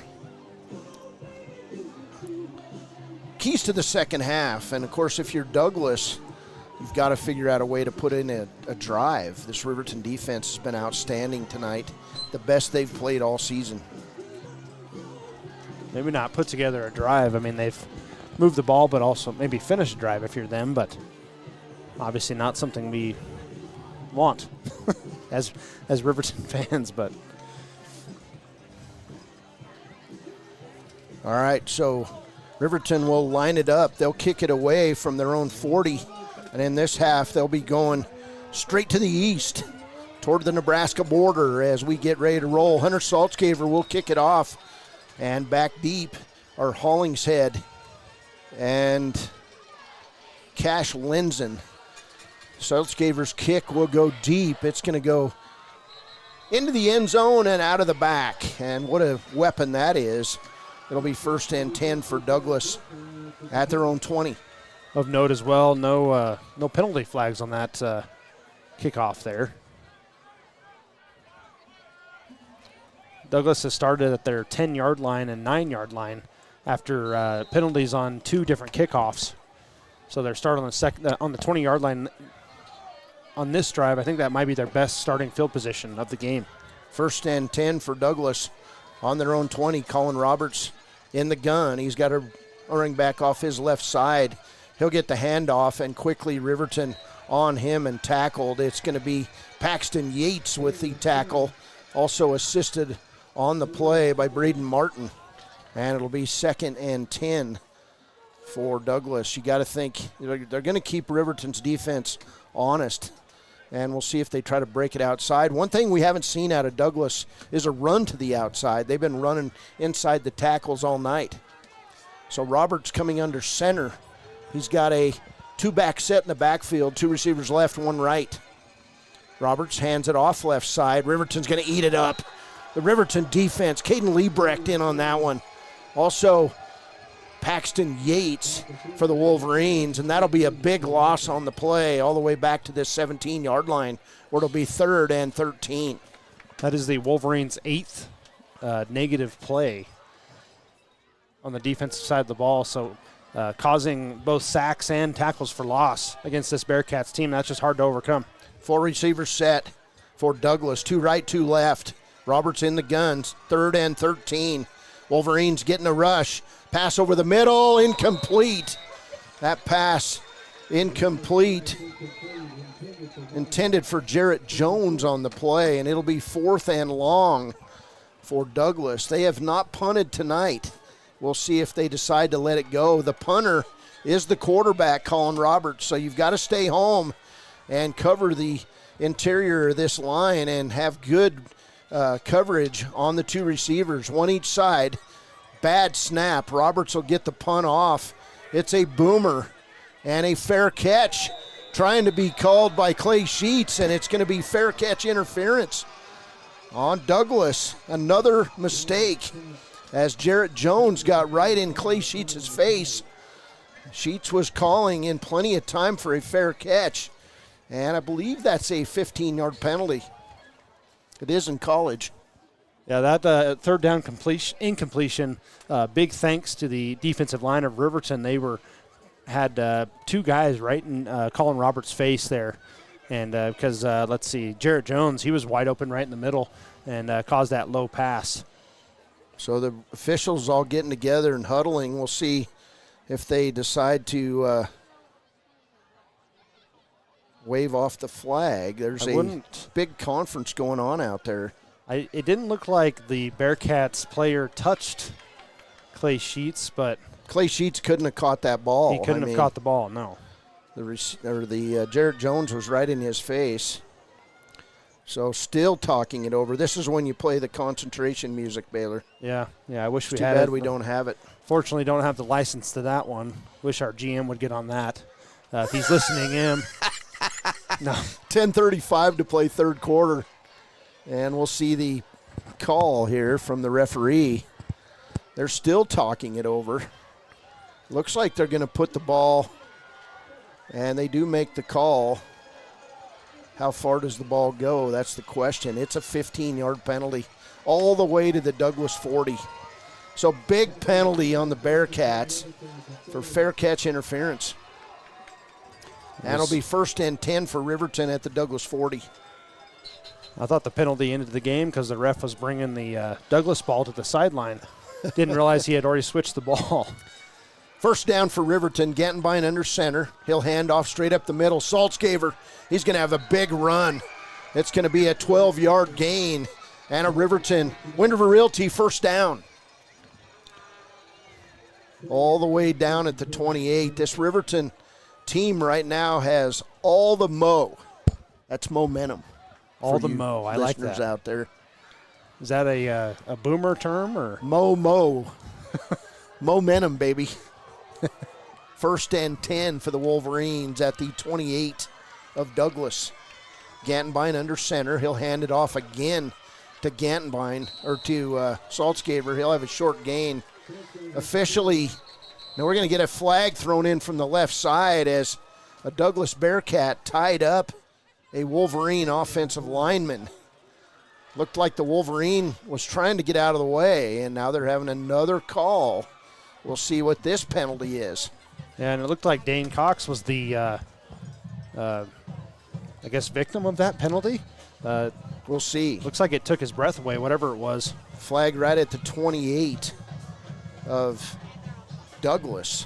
keys to the second half. And, of course, if you're Douglas, you've got to figure out a way to put in a drive. This Riverton defense has been outstanding tonight, the best they've played all season. Maybe not put together a drive. I mean, they've moved the ball, but also maybe finish a drive if you're them, but obviously not something we want as Riverton fans, but. All right, so Riverton will line it up. They'll kick it away from their own 40, and in this half they'll be going straight to the east toward the Nebraska border as we get ready to roll. Hunter Saltzgaver will kick it off, and back deep are Hollingshead and Cash Linzen. Saltzgaver's kick will go deep. It's going to go into the end zone and out of the back. And what a weapon that is. It'll be 1st and 10 for Douglas at their own 20. Of note as well, no penalty flags on that kickoff there. Douglas has started at their 10-yard line and 9-yard line after penalties on 2 different kickoffs. So they're starting on the 20-yard line on this drive. I think that might be their best starting field position of the game. 1st and 10 for Douglas on their own 20. Colin Roberts in the gun. He's got a running back off his left side. He'll get the handoff, and quickly Riverton on him and tackled. It's going to be Paxton Yates with the tackle, also assisted on the play by Braden Martin. And it'll be 2nd and 10 for Douglas. You got to think they're going to keep Riverton's defense honest, and we'll see if they try to break it outside. One thing we haven't seen out of Douglas is a run to the outside. They've been running inside the tackles all night. So Roberts coming under center. He's got a 2-back set in the backfield, 2 receivers left, 1 right. Roberts hands it off left side. Riverton's going to eat it up. The Riverton defense, Caden Liebrecht in on that one. Also, Paxton Yates for the Wolverines, and that'll be a big loss on the play all the way back to this 17-yard line, where it'll be 3rd and 13. That is the Wolverines' 8th negative play on the defensive side of the ball. So causing both sacks and tackles for loss against this Bearcats team. That's just hard to overcome. 4 receivers set for Douglas. 2 right, 2 left. Roberts in the guns. 3rd and 13. Wolverines getting a rush. Pass over the middle. Incomplete. That pass incomplete. Intended for Jarrett Jones on the play, and it'll be 4th and long for Douglas. They have not punted tonight. We'll see if they decide to let it go. The punter is the quarterback, Colin Roberts, so you've got to stay home and cover the interior of this line and have good coverage on the 2 receivers, 1 each side. Bad snap. Roberts will get the punt off. It's a boomer and a fair catch trying to be called by Clay Sheets, and it's going to be fair catch interference on Douglas. Another mistake as Jarrett Jones got right in Clay Sheets' face. Sheets was calling in plenty of time for a fair catch, and I believe that's a 15-yard penalty. It is in college. Yeah, that 3rd down incompletion, big thanks to the defensive line of Riverton. They had 2 guys right in Colin Roberts' face there. And because, let's see, Jarrett Jones, he was wide open right in the middle and caused that low pass. So the officials all getting together and huddling. We'll see if they decide to wave off the flag. There's a big conference going on out there. It didn't look like the Bearcats player touched Clay Sheets, but Clay Sheets couldn't have caught that ball. He couldn't have caught the ball, no. The Jarrett Jones was right in his face. So still talking it over. This is when you play the concentration music, Baylor. Yeah, I wish we had it. Too bad we don't have it. Fortunately, don't have the license to that one. Wish our GM would get on that. If he's listening in. No. 10:35 to play 3rd quarter. And we'll see the call here from the referee. They're still talking it over. Looks like they're going to put the ball, and they do make the call. How far does the ball go? That's the question. It's a 15-yard penalty all the way to the Douglas 40. So big penalty on the Bearcats for fair catch interference. That'll be 1st and 10 for Riverton at the Douglas 40. I thought the penalty ended the game because the ref was bringing the Douglas ball to the sideline. Didn't realize he had already switched the ball. 1st down for Riverton. Gantenbein under center. He'll hand off straight up the middle. Saltzgaver, he's going to have a big run. It's going to be a 12-yard gain and a Riverton Wind River Realty 1st down. All the way down at the 28. This Riverton team right now has all the mo. That's momentum. All the mo. I like that. Listeners out there. Is that a boomer term or? Mo. Momentum, baby. 1st and 10 for the Wolverines at the 28 of Douglas. Gantenbein under center. He'll hand it off again to Gantenbein, or to Saltzgaver. He'll have a short gain. Officially, now we're going to get a flag thrown in from the left side as a Douglas Bearcat tied up a Wolverine offensive lineman. Looked like the Wolverine was trying to get out of the way, and now they're having another call. We'll see what this penalty is. Yeah, and it looked like Dane Cox was the, victim of that penalty. We'll see. Looks like it took his breath away, whatever it was. Flag right at the 28 of Douglas.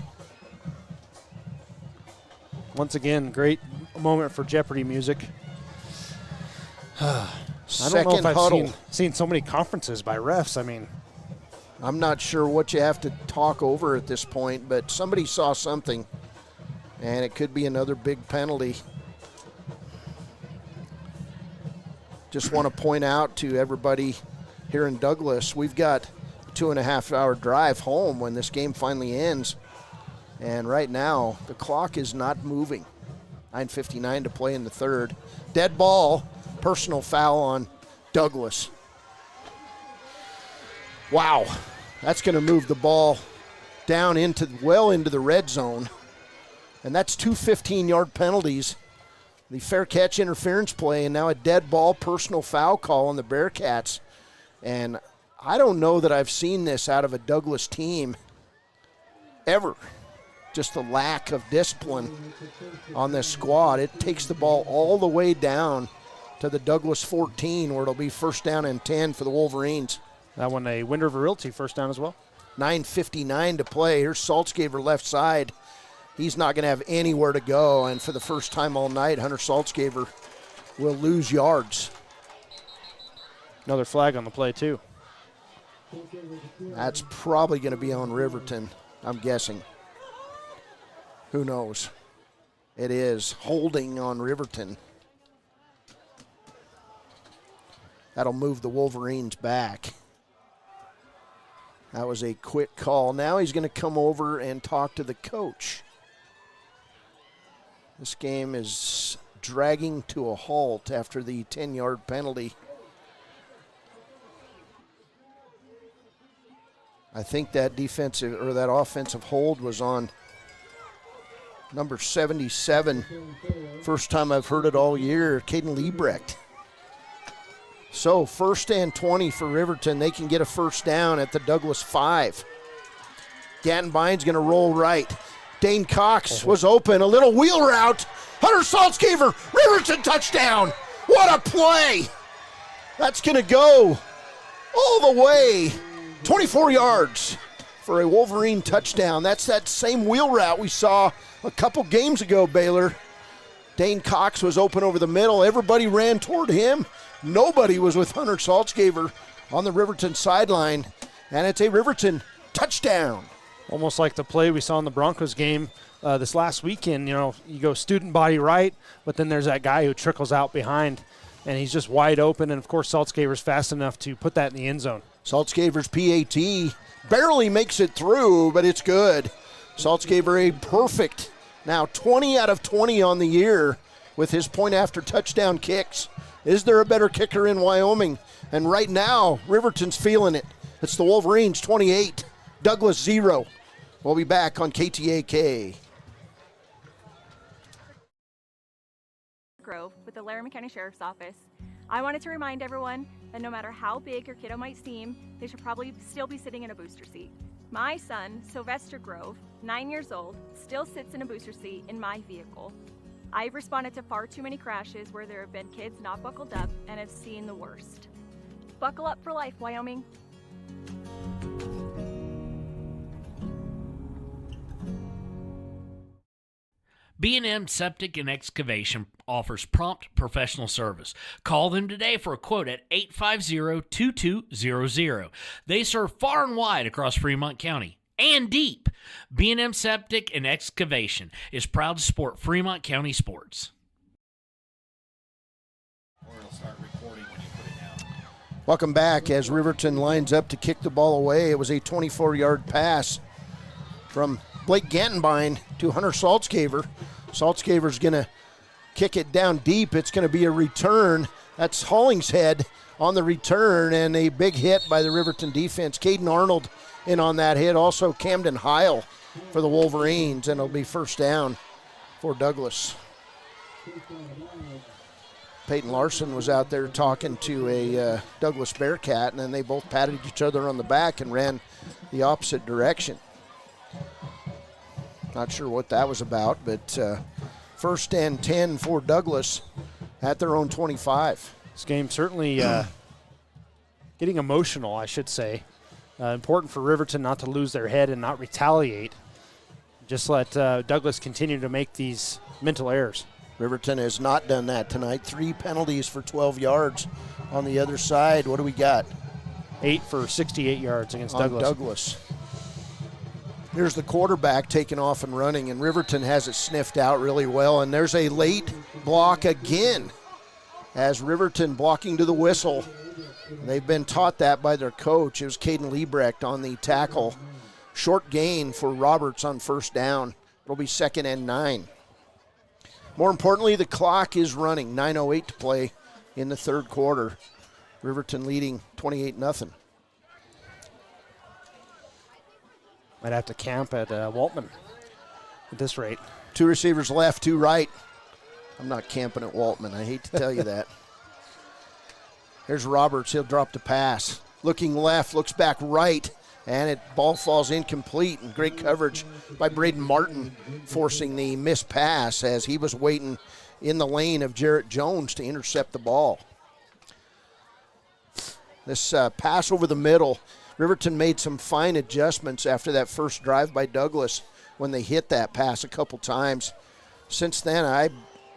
Once again, great moment for Jeopardy music. I don't know if I've seen so many conferences by refs. I mean, I'm not sure what you have to talk over at this point, but somebody saw something, and it could be another big penalty. Just want to point out to everybody here in Douglas, we've got a 2.5-hour drive home when this game finally ends. And right now, the clock is not moving. 9:59 to play in the 3rd. Dead ball, personal foul on Douglas. Wow, that's going to move the ball down into the red zone. And that's 2 15-yard penalties. The fair catch interference play, and now a dead ball personal foul call on the Bearcats. And I don't know that I've seen this out of a Douglas team ever. just the lack of discipline on this squad. It takes the ball all the way down to the Douglas 14, where it'll be first down and 10 for the Wolverines. That one a Wind River Realty first down as well. 9:59 to play. Here's Saltzgaver left side. He's not going to have anywhere to go, and for the first time all night, Hunter Saltzgaver will lose yards. Another flag on the play, too. That's probably going to be on Riverton, I'm guessing. Who knows? It is holding on Riverton. That'll move the Wolverines back. That was a quick call. Now he's going to come over and talk to the coach. This game is dragging to a halt after the 10-yard penalty. I think that defensive or that offensive hold was on number 77. First time I've heard it all year, Caden Liebrecht. So first and 20 for Riverton. They can get a first down at the Douglas 5. Gattenbein's going to roll right. Dane Cox was open. A little wheel route. Hunter Saltzgaver, Riverton touchdown. What a play. That's going to go all the way. 24 yards for a Wolverine touchdown. That's that same wheel route we saw a couple games ago, Baylor. Dane Cox was open over the middle. Everybody ran toward him. Nobody was with Hunter Saltzgaver on the Riverton sideline, and it's a Riverton touchdown. Almost like the play we saw in the Broncos game this last weekend. You know, you go student body right, but then there's that guy who trickles out behind, and he's just wide open, and, of course, Saltzgaver's fast enough to put that in the end zone. Saltzgaver's PAT barely makes it through, but it's good. Saltzgaver a perfect, now 20 out of 20 on the year with his point-after touchdown kicks. Is there a better kicker in Wyoming? And right now, Riverton's feeling it. It's the Wolverines 28, Douglas 0. We'll be back on KTAK. Grove with the Laramie County Sheriff's Office. I wanted to remind everyone that no matter how big your kiddo might seem, they should probably still be sitting in a booster seat. My son, Sylvester Grove, 9 years old, still sits in a booster seat in my vehicle. I've responded to far too many crashes where there have been kids not buckled up and have seen the worst. Buckle up for life, Wyoming. B&M Septic and Excavation offers prompt professional service. Call them today for a quote at 850-2200. They serve far and wide across Fremont County and deep. B&M Septic and Excavation is proud to support Fremont County sports. Welcome back as Riverton lines up to kick the ball away. It was a 24-yard pass from Blake Gantenbein to Hunter Saltzgaver. Saltzgaver's going to kick it down deep. It's going to be a return. That's Hollingshead on the return, and a big hit by the Riverton defense. Caden Arnold in on that hit. Also Camden Heil for the Wolverines, and it'll be first down for Douglas. Peyton Larson was out there talking to a Douglas Bearcat, and then they both patted each other on the back and ran the opposite direction. Not sure what that was about, but first and 10 for Douglas at their own 25. This game certainly getting emotional, I should say. Important for Riverton not to lose their head and not retaliate. Just let Douglas continue to make these mental errors. Riverton has not done that tonight. 3 penalties for 12 yards on the other side. What do we got? 8 for 68 yards against Douglas. Here's the quarterback taking off and running, and Riverton has it sniffed out really well. And there's a late block again as Riverton blocking to the whistle. They've been taught that by their coach. It was Caden Liebrecht on the tackle. Short gain for Roberts on first down. It'll be 2nd and 9. More importantly, the clock is running. 9:08 to play in the third quarter. Riverton leading 28-0. Might have to camp at Waltman at this rate. 2 receivers left, 2 right. I'm not camping at Waltman. I hate to tell you that. Here's Roberts. He'll drop the pass. Looking left, looks back right. And ball falls incomplete, and great coverage by Braden Martin, forcing the missed pass as he was waiting in the lane of Jarrett Jones to intercept the ball. This pass over the middle, Riverton made some fine adjustments after that first drive by Douglas when they hit that pass a couple times. Since then, I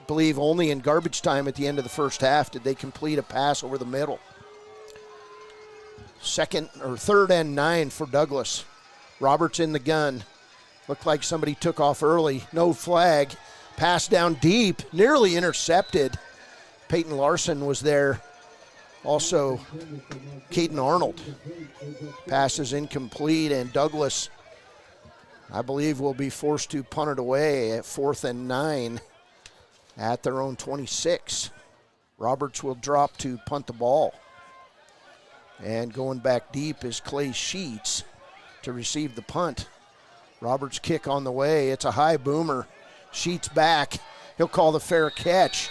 believe only in garbage time at the end of the first half did they complete a pass over the middle. Third and 9 for Douglas. Roberts in the gun. Looked like somebody took off early. No flag. Pass down deep. Nearly intercepted. Peyton Larson was there. Also, Caden Arnold. Pass is incomplete, and Douglas, I believe, will be forced to punt it away at 4th and 9 at their own 26. Roberts will drop to punt the ball. And going back deep is Clay Sheets to receive the punt. Roberts' kick on the way. It's a high boomer. Sheets back. He'll call the fair catch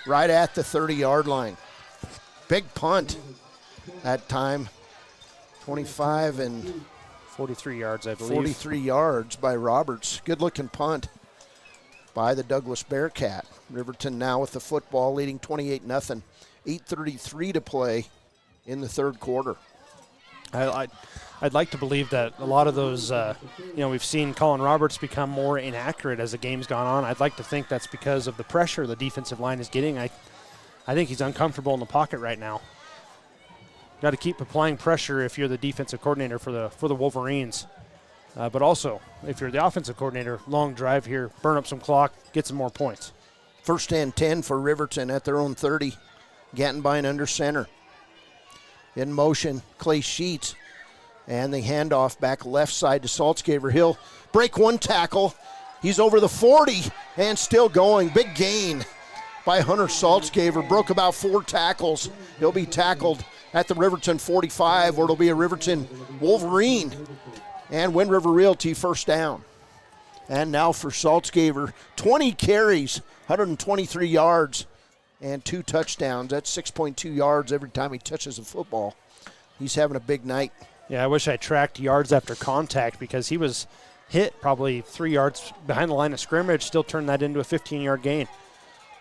right at the 30-yard line. Big punt that time. 25 and 43 yards, I believe. 43 yards by Roberts. Good-looking punt by the Douglas Bearcat. Riverton now with the football, leading 28-0. 8:33 to play in the third quarter. I'd like to believe that a lot of those, we've seen Colin Roberts become more inaccurate as the game's gone on. I'd like to think that's because of the pressure the defensive line is getting. I think he's uncomfortable in the pocket right now. Got to keep applying pressure if you're the defensive coordinator for the Wolverines. But also, if you're the offensive coordinator, long drive here, burn up some clock, get some more points. 1st and 10 for Riverton at their own 30. Gantenbein under center. In motion, Clay Sheets. And the handoff back left side to Saltzgaver. He'll break one tackle. He's over the 40 and still going. Big gain by Hunter Saltzgaver. Broke about 4 tackles. He'll be tackled at the Riverton 45, where it'll be a Riverton Wolverine. And Wind River Realty first down. And now for Saltzgaver, 20 carries, 123 yards, and 2 touchdowns. That's 6.2 yards every time he touches a football. He's having a big night. Yeah, I wish I tracked yards after contact because he was hit probably 3 yards behind the line of scrimmage, still turned that into a 15-yard gain.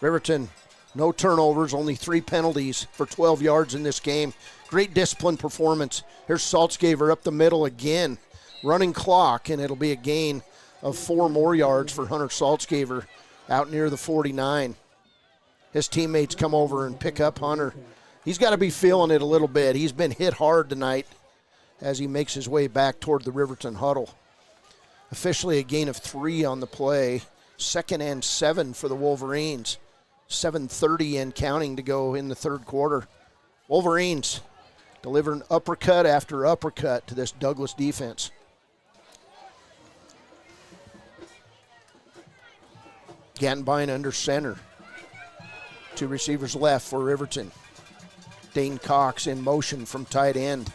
Riverton, no turnovers, only 3 penalties for 12 yards in this game. Great discipline performance. Here's Saltzgaver up the middle again. Running clock, and it'll be a gain of 4 more yards for Hunter Saltzgaver out near the 49. His teammates come over and pick up Hunter. He's got to be feeling it a little bit. He's been hit hard tonight as he makes his way back toward the Riverton huddle. Officially a gain of 3 on the play. 2nd and 7 for the Wolverines. 7:30 and counting to go in the third quarter. Wolverines delivering uppercut after uppercut to this Douglas defense. Gantenbein under center. 2 receivers left for Riverton. Dane Cox in motion from tight end.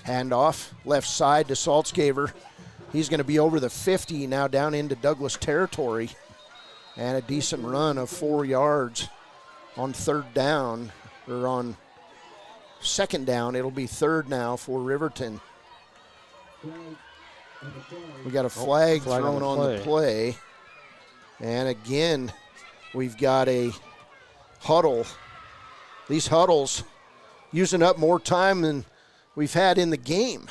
Handoff, left side to Saltzgaver. He's going to be over the 50 now, down into Douglas territory. And a decent run of 4 yards on 3rd down, or on 2nd down. It'll be 3rd now for Riverton. We got a flag thrown on the play. And again, we've got a huddle. These huddles using up more time than we've had in the game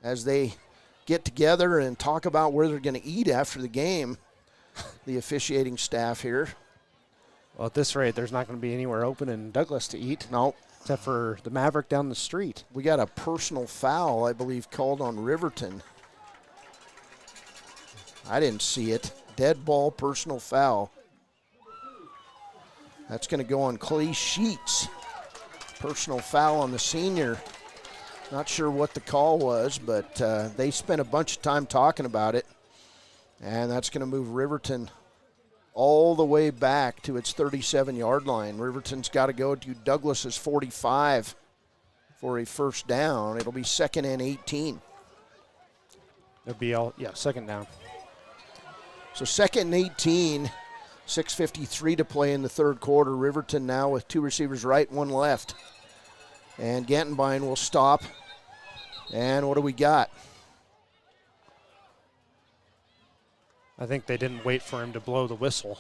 as they get together and talk about where they're going to eat after the game, the officiating staff here. Well, at this rate, there's not going to be anywhere open in Douglas to eat. No. Except for the Maverick down the street. We got a personal foul, I believe, called on Riverton. I didn't see it. Dead ball, personal foul. That's going to go on Clay Sheets. Personal foul on the senior. Not sure what the call was, but they spent a bunch of time talking about it. And that's going to move Riverton all the way back to its 37-yard line. Riverton's got to go to Douglas's 45 for a first down. It'll be 2nd and 18. It'll be 2nd down. So 2nd and 18, 6:53 to play in the third quarter. Riverton now with 2 receivers right, 1 left. And Gantenbein will stop And what do we got? I think they didn't wait for him to blow the whistle.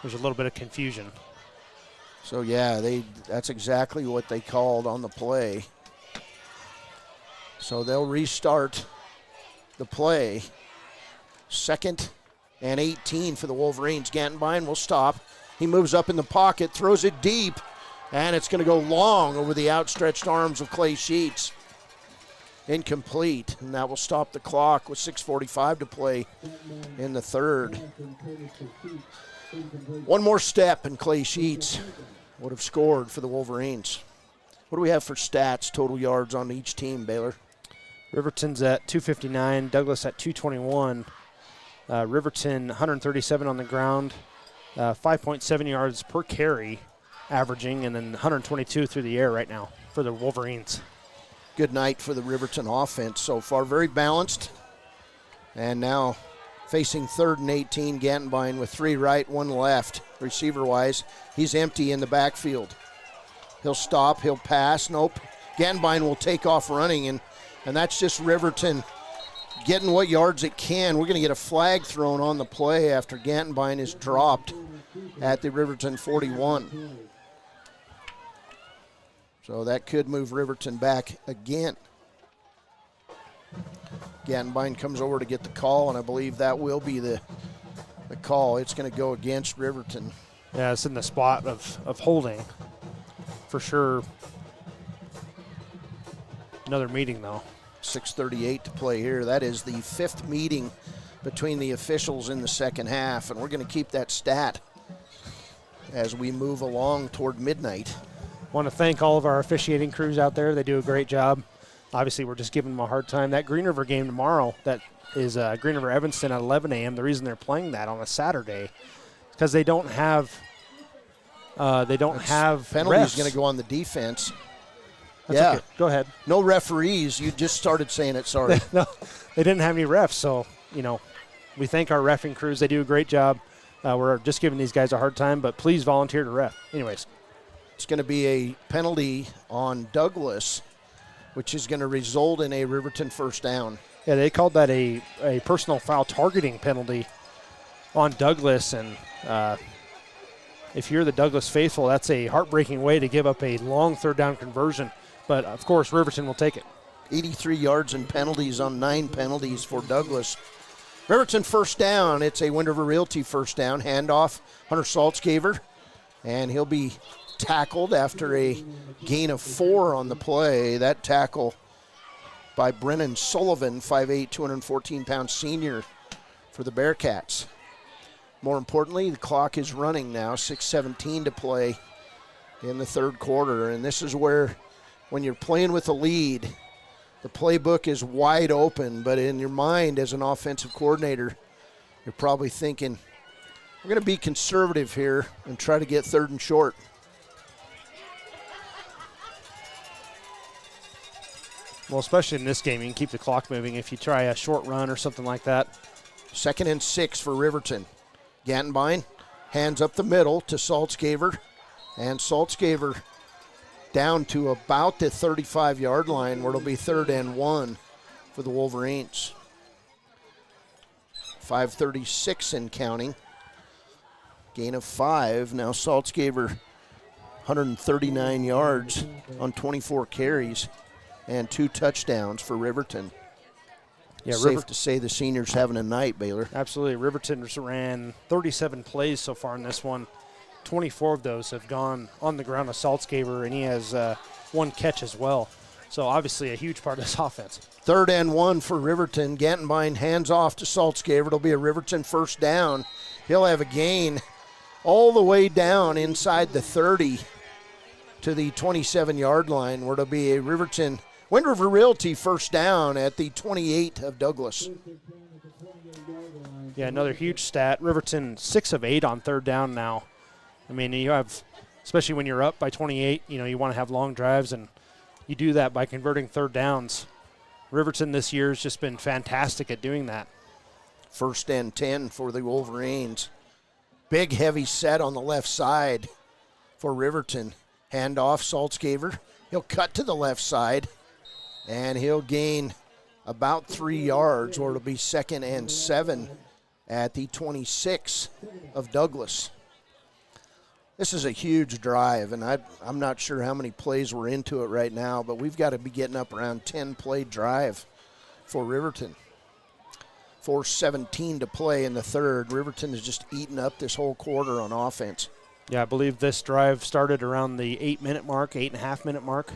There's a little bit of confusion. So, yeah, that's exactly what they called on the play. So they'll restart the play. 2nd and 18 for the Wolverines. Gantenbein will stop. He moves up in the pocket, throws it deep, and it's going to go long over the outstretched arms of Clay Sheets. Incomplete, and that will stop the clock with 6:45 to play in the third. One more step, and Clay Sheets would have scored for the Wolverines. What do we have for stats, total yards on each team, Baylor? Riverton's at 259, Douglas at 221. Riverton 137 on the ground, 5.7 yards per carry averaging, and then 122 through the air right now for the Wolverines. Good night for the Riverton offense so far. Very balanced. And now facing 3rd and 18, Gantenbein with 3 right, 1 left. Receiver-wise, he's empty in the backfield. He'll stop, he'll pass. Nope. Gantenbein will take off running, and that's just Riverton getting what yards it can. We're going to get a flag thrown on the play after Gantenbein is dropped at the Riverton 41. So that could move Riverton back again. Gantenbein comes over to get the call, and I believe that will be the call. It's going to go against Riverton. Yeah, it's in the spot of holding for sure. Another meeting, though. 6:38 to play here. That is the 5th meeting between the officials in the second half, and we're going to keep that stat as we move along toward midnight. Want to thank all of our officiating crews out there. They do a great job. Obviously, we're just giving them a hard time. That Green River game tomorrow, that is Green River Evanston at 11 a.m. The reason they're playing that on a Saturday is because they don't have penalties. refs. Going to go on the defense. That's yeah, okay. Go ahead. No referees. You just started saying it. Sorry. No, they didn't have any refs. So we thank our reffing crews. They do a great job. We're just giving these guys a hard time, but please volunteer to ref. Anyways. It's going to be a penalty on Douglas, which is going to result in a Riverton first down. Yeah, they called that a personal foul targeting penalty on Douglas, and if you're the Douglas faithful, that's a heartbreaking way to give up a long 3rd down conversion. But, of course, Riverton will take it. 83 yards and penalties on 9 penalties for Douglas. Riverton first down. It's a Wind River Realty first down. Handoff, Hunter Saltzgaver, and he'll be tackled after a gain of 4 on the play. That tackle by Brennan Sullivan, 5'8", 214-pound senior for the Bearcats. More importantly, the clock is running now, 6:17 to play in the third quarter, and this is where, when you're playing with a lead, the playbook is wide open, but in your mind as an offensive coordinator, you're probably thinking, we're going to be conservative here and try to get 3rd and short. Well, especially in this game, you can keep the clock moving if you try a short run or something like that. 2nd and 6 for Riverton. Gantenbein hands up the middle to Saltzgaver, and Saltzgaver down to about the 35-yard line where it'll be 3rd and 1 for the Wolverines. 5:36 and counting. Gain of 5. Now Saltzgaver 139 yards on 24 carries. And 2 touchdowns for Riverton. Yeah, safe to say the seniors having a night, Baylor. Absolutely. Riverton ran 37 plays so far in this one. 24 of those have gone on the ground to Saltzgaver, and he has 1 catch as well. So obviously a huge part of this offense. 3rd and 1 for Riverton. Gantenbein hands off to Saltzgaver. It'll be a Riverton first down. He'll have a gain all the way down inside the 30 to the 27-yard line, where it'll be a Riverton Wind River Realty first down at the 28 of Douglas. Yeah, another huge stat. Riverton 6 of 8 on 3rd down now. I mean, you have, especially when you're up by 28, you want to have long drives, and you do that by converting 3rd downs. Riverton this year has just been fantastic at doing that. 1st and 10 for the Wolverines. Big, heavy set on the left side for Riverton. Handoff, Saltzgaver. He'll cut to the left side. And he'll gain about 3 yards, or it'll be 2nd and 7 at the 26 of Douglas. This is a huge drive, and I'm not sure how many plays we're into it right now, but we've got to be getting up around 10-play drive for Riverton. 4:17 to play in the third. Riverton has just eaten up this whole quarter on offense. Yeah, I believe this drive started around the 8-minute mark, 8.5-minute mark.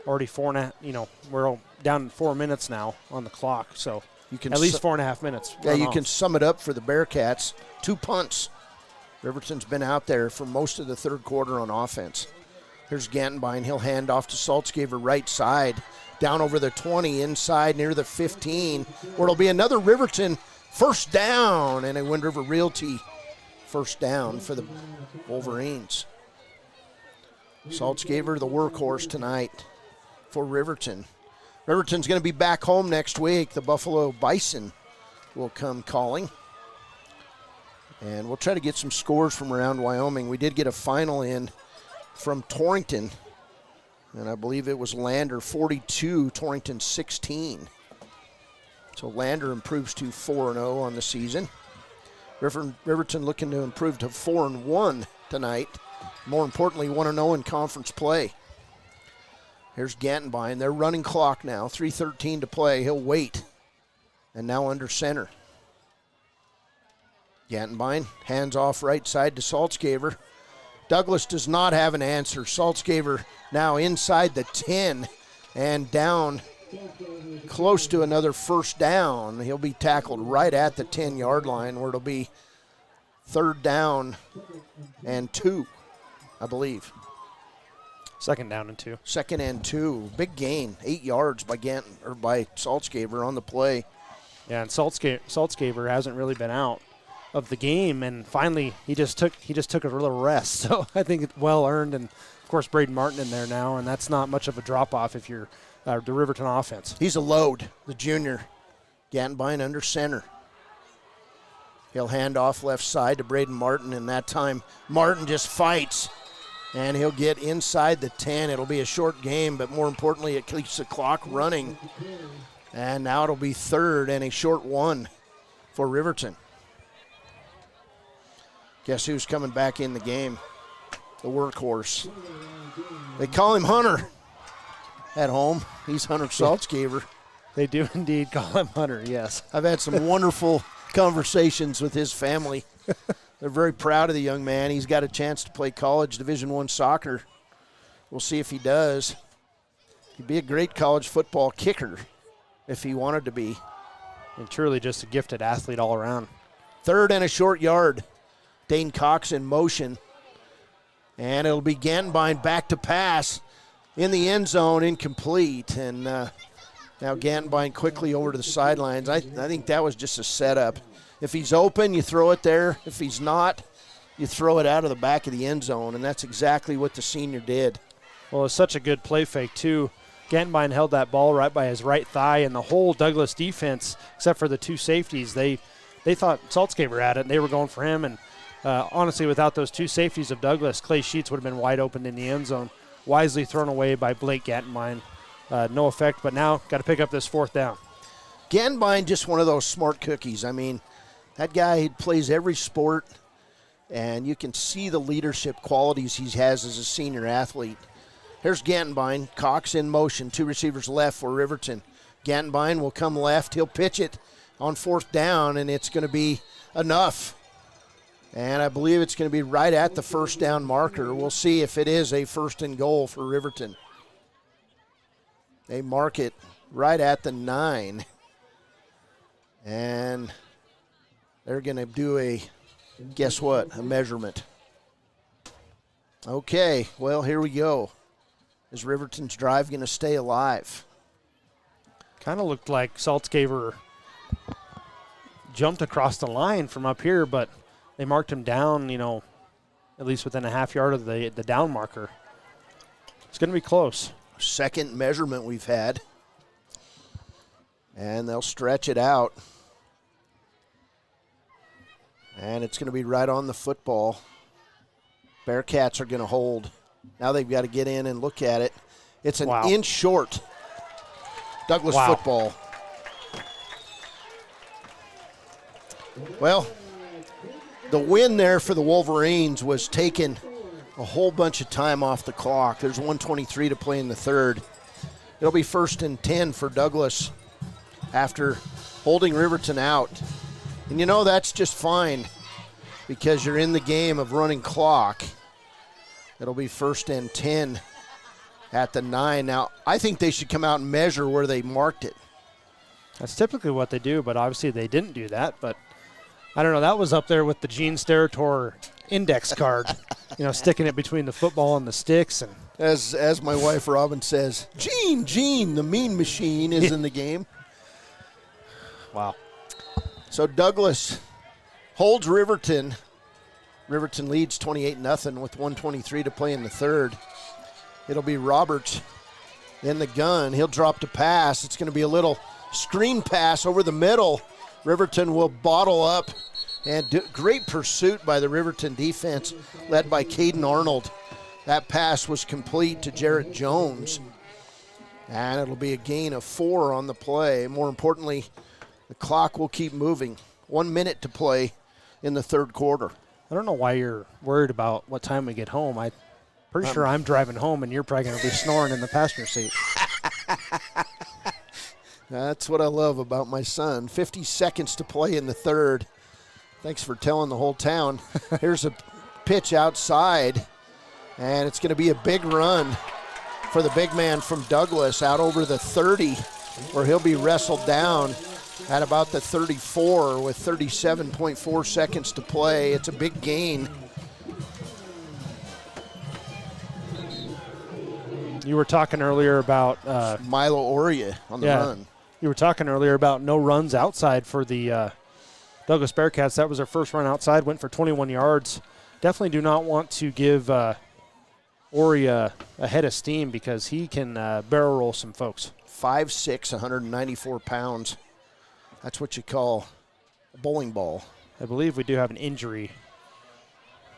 Already 4.5, we're down 4 minutes now on the clock, so you can at least 4.5 minutes. Yeah, you can sum it up for the Bearcats. 2 punts. Riverton's been out there for most of the third quarter on offense. Here's Gantenbein. He'll hand off to Saltzgaver right side. Down over the 20, inside near the 15, where it'll be another Riverton first down, and a Wind River Realty first down for the Wolverines. Saltzgaver, the workhorse tonight for Riverton. Riverton's going to be back home next week. The Buffalo Bison will come calling. And we'll try to get some scores from around Wyoming. We did get a final in from Torrington, and I believe it was Lander 42, Torrington 16. So Lander improves to 4-0 on the season. Riverton looking to improve to 4-1 tonight. More importantly, 1-0 in conference play. Here's Gantenbein. They're running clock now. 3:13 to play. He'll wait. And now under center. Gantenbein hands off right side to Saltzgaver. Douglas does not have an answer. Saltzgaver now inside the 10 and down close to another first down. He'll be tackled right at the 10-yard line, where it'll be 3rd down and 2, I believe. 2nd down and 2. 2nd and 2. Big gain, 8 yards by Saltzgaver on the play. Yeah, and Saltzgaver hasn't really been out of the game, and finally he just took a little rest. So I think it's well earned, and of course Braden Martin in there now, and that's not much of a drop off if you're the Riverton offense. He's a load, the junior. Gantenbein under center. He'll hand off left side to Braden Martin, and that time Martin just fights, and he'll get inside the 10. It'll be a short game, but more importantly, it keeps the clock running. And now it'll be 3rd and a short 1 for Riverton. Guess who's coming back in the game? The workhorse. They call him Hunter at home. He's Hunter Saltzgaver. They do indeed call him Hunter, yes. I've had some wonderful conversations with his family. They're very proud of the young man. He's got a chance to play college Division I soccer. We'll see if he does. He'd be a great college football kicker if he wanted to be. And truly just a gifted athlete all around. 3rd and a short yard. Dane Cox in motion. And it'll be Gantenbein back to pass in the end zone, incomplete. And now Gantenbein quickly over to the sidelines. I think that was just a setup. If he's open, you throw it there. If he's not, you throw it out of the back of the end zone, and that's exactly what the senior did. Well, it's such a good play fake, too. Gantenbein held that ball right by his right thigh, and the whole Douglas defense, except for the 2 safeties, they thought Saltzgaver had it, and they were going for him. And honestly, without those 2 safeties of Douglas, Clay Sheets would have been wide open in the end zone. Wisely thrown away by Blake Gantenbein. No effect, but now got to pick up this 4th down. Gantenbein, just one of those smart cookies. I mean, that guy plays every sport, and you can see the leadership qualities he has as a senior athlete. Here's Gantenbein. Cox in motion. 2 receivers left for Riverton. Gantenbein will come left. He'll pitch it on 4th down, and it's going to be enough. And I believe it's going to be right at the first down marker. We'll see if it is a 1st and goal for Riverton. They mark it right at the 9. And they're going to do a measurement. Okay, well, here we go. Is Riverton's drive going to stay alive? Kind of looked like Saltzgaver jumped across the line from up here, but they marked him down, at least within a half yard of the down marker. It's going to be close. 2nd measurement we've had. And they'll stretch it out. And it's going to be right on the football. Bearcats are going to hold. Now they've got to get in and look at it. It's an inch short. Douglas football. Well, the win there for the Wolverines was taking a whole bunch of time off the clock. There's 1:23 to play in the third. It'll be 1st and 10 for Douglas after holding Riverton out. And you know that's just fine because you're in the game of running clock. It'll be 1st and 10 at the 9. Now, I think they should come out and measure where they marked it. That's typically what they do, but obviously they didn't do that. But I don't know, that was up there with the Gene Steratore index card, sticking it between the football and the sticks. And as my wife Robin says, Gene, the mean machine is in the game. Wow. So Douglas holds Riverton. Riverton leads 28-0 with 1:23 to play in the third. It'll be Roberts in the gun. He'll drop to pass. It's going to be a little screen pass over the middle. Riverton will bottle up. And great pursuit by the Riverton defense, led by Caden Arnold. That pass was complete to Jarrett Jones. And it'll be a gain of 4 on the play. More importantly, the clock will keep moving. 1 minute to play in the third quarter. I don't know why you're worried about what time we get home. I'm pretty sure I'm driving home and you're probably going to be snoring in the passenger seat. That's what I love about my son. 50 seconds to play in the third. Thanks for telling the whole town. Here's a pitch outside, and it's going to be a big run for the big man from Douglas out over the 30, where he'll be wrestled down at about the 34 with 37.4 seconds to play. It's a big gain. You were talking earlier about Milo Oria on the run. You were talking earlier about no runs outside for the Douglas Bearcats. That was their first run outside, went for 21 yards. Definitely do not want to give Oria a head of steam because he can barrel roll some folks. 5'6", 194 pounds. That's what you call a bowling ball. I believe we do have an injury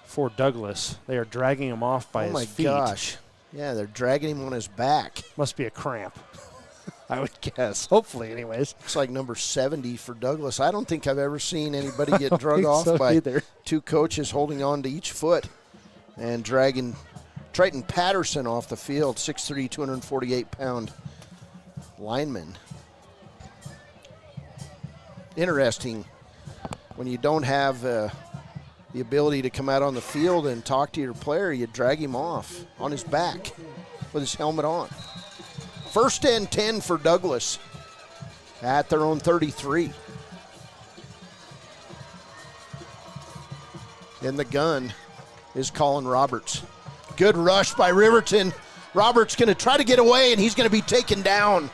for Douglas. They are dragging him off by his feet. Oh, my gosh. Yeah, they're dragging him on his back. Must be a cramp, I would guess. Hopefully, anyways. It's like number 70 for Douglas. I don't think I've ever seen anybody get drug off by two coaches holding on to each foot and dragging Triton Patterson off the field, 6'3", 248-pound lineman. Interesting when you don't have the ability to come out on the field and talk to your player, you drag him off on his back with his helmet on. 1st and 10 for Douglas at their own 33. In the gun is Colin Roberts. Good rush by Riverton. Roberts going to try to get away, and he's going to be taken down.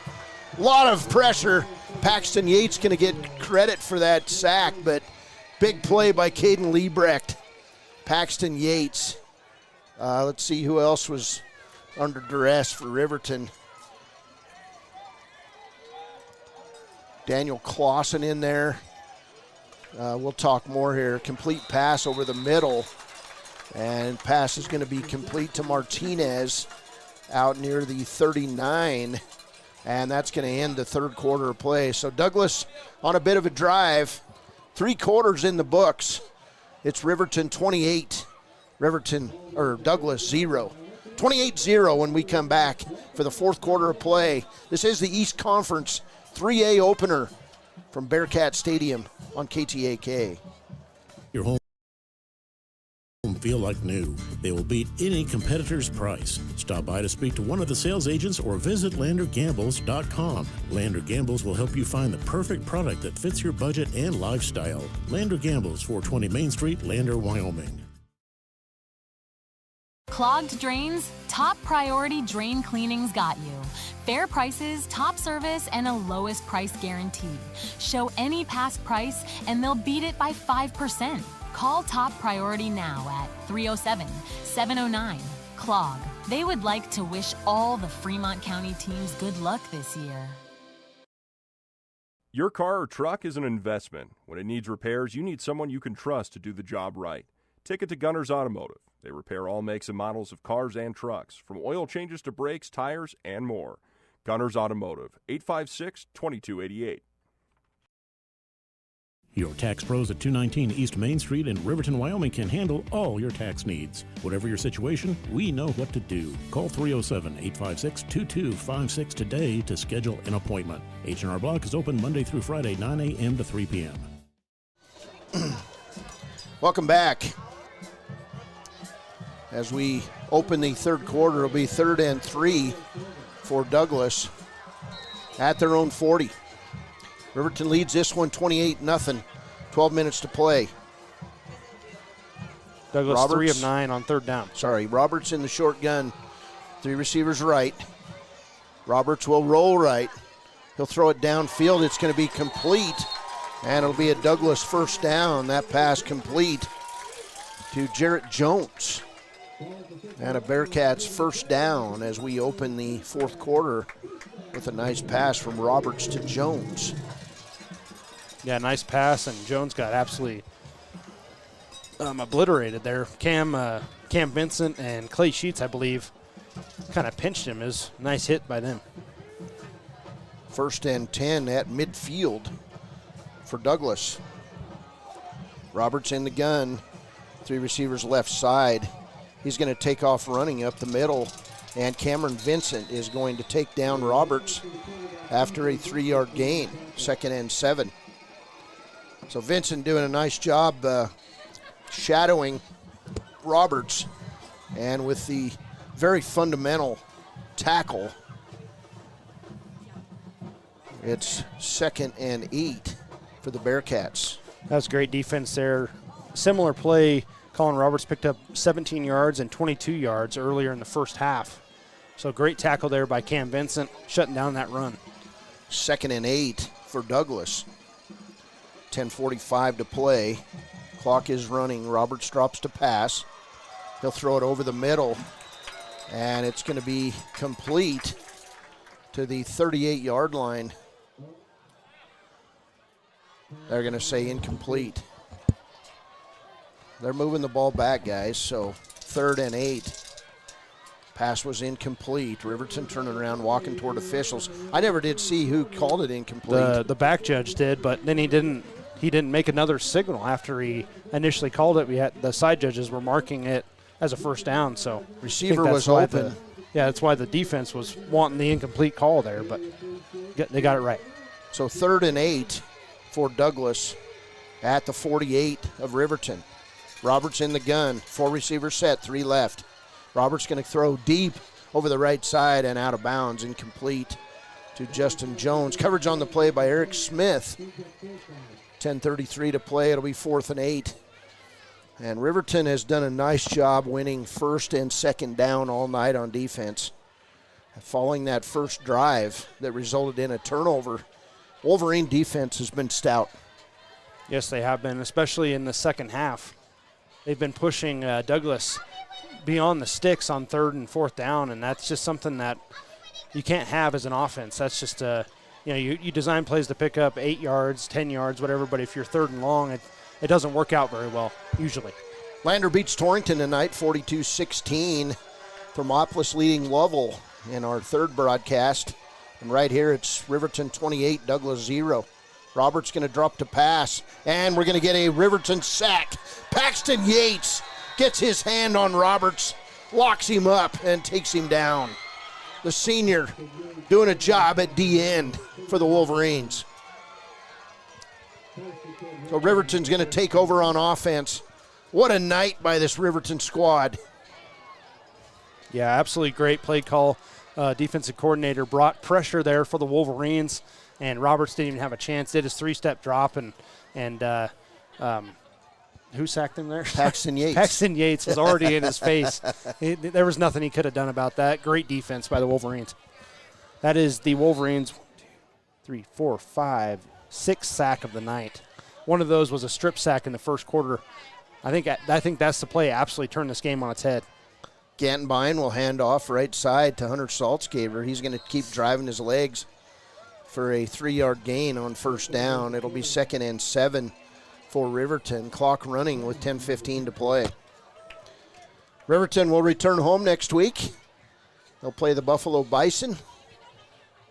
A lot of pressure. Paxton Yates going to get credit for that sack, but big play by Caden Liebrecht. Paxton Yates. Let's see who else was under duress for Riverton. Daniel Clausen in there. We'll talk more here. Complete pass over the middle. And pass is going to be complete to Martinez out near the 39. And that's going to end the third quarter of play. So Douglas on a bit of a drive. 3 quarters in the books. It's Riverton 28. Douglas 0. 28-0 when we come back for the fourth quarter of play. This is the East Conference 3A opener from Bearcat Stadium on KTAK. Your home feel like new. They will beat any competitor's price. Stop by to speak to one of the sales agents or visit LanderGambles.com. Lander Gambles will help you find the perfect product that fits your budget and lifestyle. Lander Gambles, 420 Main Street, Lander, Wyoming. Clogged drains? Top Priority Drain Cleaning's got you. Fair prices, top service, and a lowest price guarantee. Show any past price and they'll beat it by 5%. Call Top Priority now at 307-709-CLOG. They would like to wish all the Fremont County teams good luck this year. Your car or truck is an investment. When it needs repairs, you need someone you can trust to do the job right. Take it to Gunner's Automotive. They repair all makes and models of cars and trucks, from oil changes to brakes, tires, and more. Gunners Automotive, 856-2288. Your tax pros at 219 East Main Street in Riverton, Wyoming can handle all your tax needs. Whatever your situation, we know what to do. Call 307-856-2256 today to schedule an appointment. H&R Block is open Monday through Friday, 9 a.m. to 3 p.m. Welcome back. As we open the third quarter, it'll be 3rd and 3 for Douglas at their own 40. Riverton leads this one 28-0. 12 minutes to play. Douglas Roberts, 3 of 9 on third down. Roberts in the short gun. 3 receivers right. Roberts will roll right. He'll throw it downfield. It's going to be complete. And it'll be a Douglas first down. That pass complete to Jarrett Jones. And a Bearcats first down as we open the fourth quarter with a nice pass from Roberts to Jones. Yeah, nice pass, and Jones got absolutely obliterated there. Cam Vincent and Clay Sheets, I believe, kind of pinched him. It was a nice hit by them. 1st and 10 at midfield for Douglas. Roberts in the gun. 3 receivers left side. He's going to take off running up the middle, and Cameron Vincent is going to take down Roberts after a 3-yard gain. 2nd and 7. So Vincent doing a nice job shadowing Roberts, and with the very fundamental tackle, it's 2nd and 8 for the Bearcats. That was great defense there. Similar play, Colin Roberts picked up 17 yards and 22 yards earlier in the first half. So great tackle there by Cam Vincent, shutting down that run. 2nd and 8 for Douglas. 10:45 to play. Clock is running. Roberts drops to pass. He'll throw it over the middle, and it's going to be complete to the 38-yard line. They're going to say incomplete. They're moving the ball back, guys, so 3rd and 8. Pass was incomplete. Riverton turning around, walking toward officials. I never did see who called it incomplete. The back judge did, but then he didn't make another signal after he initially called it. The side judges were marking it as a first down, so receiver was open. That's why the defense was wanting the incomplete call there, but they got it right. So 3rd and 8 for Douglas at the 48 of Riverton. Roberts in the gun, 4 receivers set, 3 left. Roberts going to throw deep over the right side and out of bounds, incomplete to Justin Jones. Coverage on the play by Eric Smith. 10:33 to play. It'll be 4th and 8. And Riverton has done a nice job winning 1st and 2nd down all night on defense. Following that first drive that resulted in a turnover, Wolverine defense has been stout. Yes, they have been, especially in the second half. They've been pushing Douglas beyond the sticks on 3rd and 4th down, and that's just something that you can't have as an offense. That's just you design plays to pick up 8 yards, 10 yards, whatever, but if you're 3rd and long, it doesn't work out very well, usually. Lander beats Torrington tonight, 42-16. Thermopoulos leading Lovell in our 3rd broadcast. And right here, it's Riverton 28, Douglas 0. Roberts going to drop to pass, and we're going to get a Riverton sack. Paxton Yates gets his hand on Roberts, locks him up, and takes him down. The senior doing a job at D-end for the Wolverines. So Riverton's going to take over on offense. What a night by this Riverton squad. Yeah, absolutely great play call. Defensive coordinator brought pressure there for the Wolverines, and Roberts didn't even have a chance. Did his 3-step drop, and who sacked him there? Paxton Yates. Paxton Yates was already in his face. There was nothing he could have done about that. Great defense by the Wolverines. That is the Wolverines' 3, 4, 5, 6th sack of the night. One of those was a strip sack in the first quarter. I think that's the play absolutely turned this game on its head. Gantenbein will hand off right side to Hunter Saltzgaber. He's going to keep driving his legs for a 3-yard gain on 1st down. It'll be 2nd and 7 for Riverton. Clock running with 10:15 to play. Riverton will return home next week. They'll play the Buffalo Bison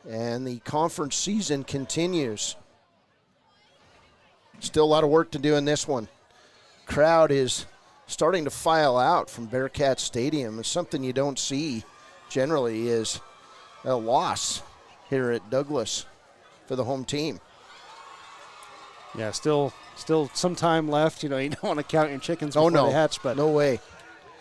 And the conference season continues. Still a lot of work to do in this one. Crowd is starting to file out from Bearcat Stadium. It's something you don't see generally is a loss here at Douglas for the home team. Yeah, still some time left. You know, you don't want to count your chickens before they hatch, but no way.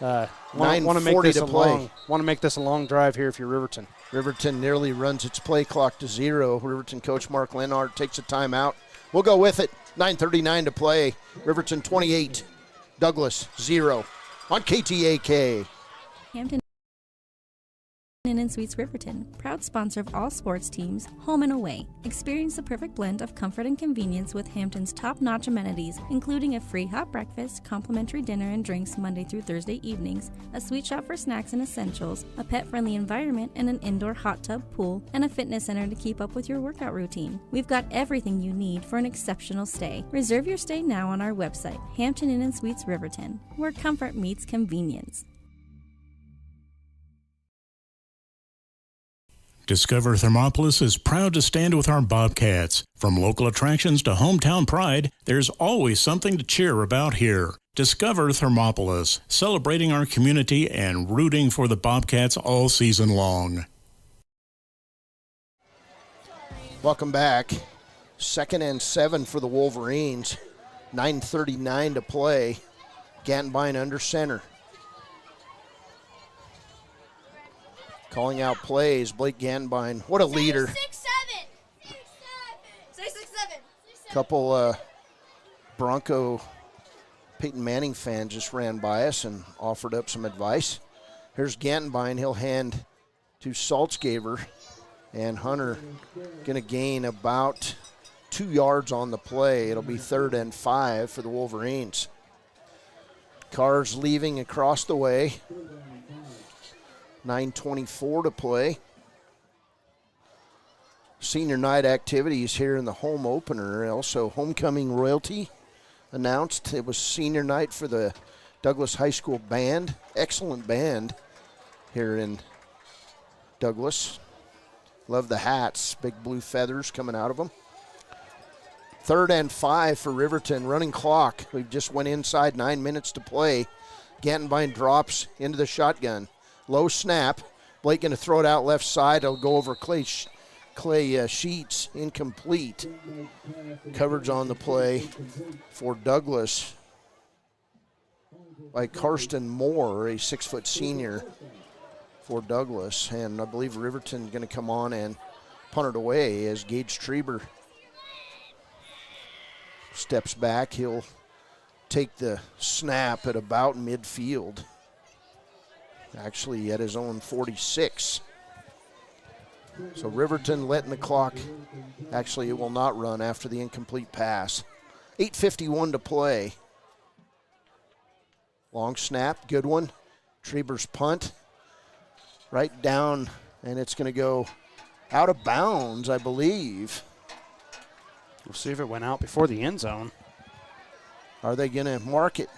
Want to make this want to make this a long drive here if you're Riverton. Riverton nearly runs its play clock to 0. Riverton coach Mark Linhardt takes a timeout. We'll go with it. 9:39 to play. Riverton 28, Douglas 0 on KTAK. Hampton Inn and Suites Riverton, proud sponsor of all sports teams, home and away. Experience the perfect blend of comfort and convenience with Hampton's top-notch amenities, including a free hot breakfast, complimentary dinner and drinks Monday through Thursday evenings, a sweet shop for snacks and essentials, a pet-friendly environment and an indoor hot tub pool, and a fitness center to keep up with your workout routine. We've got everything you need for an exceptional stay. Reserve your stay now on our website, Hampton Inn and Suites Riverton, where comfort meets convenience. Discover Thermopoulos is proud to stand with our Bobcats. From local attractions to hometown pride, there's always something to cheer about here. Discover Thermopoulos, celebrating our community and rooting for the Bobcats all season long. Welcome back. 2nd and 7 for the Wolverines. 9:39 to play. Gantenbein under center. Calling out plays, Blake Gantenbein. What a leader. 6'7". 6'7". Couple Bronco Peyton Manning fans just ran by us and offered up some advice. Here's Gantenbein. He'll hand to Saltzgaber. And Hunter going to gain about 2 yards on the play. It'll be 3rd and 5 for the Wolverines. Cars leaving across the way. 9:24 to play. Senior night activities here in the home opener. Also, homecoming royalty announced. It was senior night for the Douglas High School band. Excellent band here in Douglas. Love the hats. Big blue feathers coming out of them. 3rd and 5 for Riverton. Running clock. We've just went inside 9 minutes to play. Gantenbein drops into the shotgun. Low snap. Blake going to throw it out left side. It'll go over Clay Sheets. Incomplete. Coverage on the play for Douglas by Karsten Moore, a 6-foot senior for Douglas. And I believe Riverton going to come on and punt it away as Gage Treber steps back. He'll take the snap at about midfield. Actually at his own 46. So Riverton letting the clock, actually it will not run after the incomplete pass. 8:51 to play. Long snap, good one. Treber's punt. Right down, and it's going to go out of bounds, I believe. We'll see if it went out before the end zone. Are they going to mark it?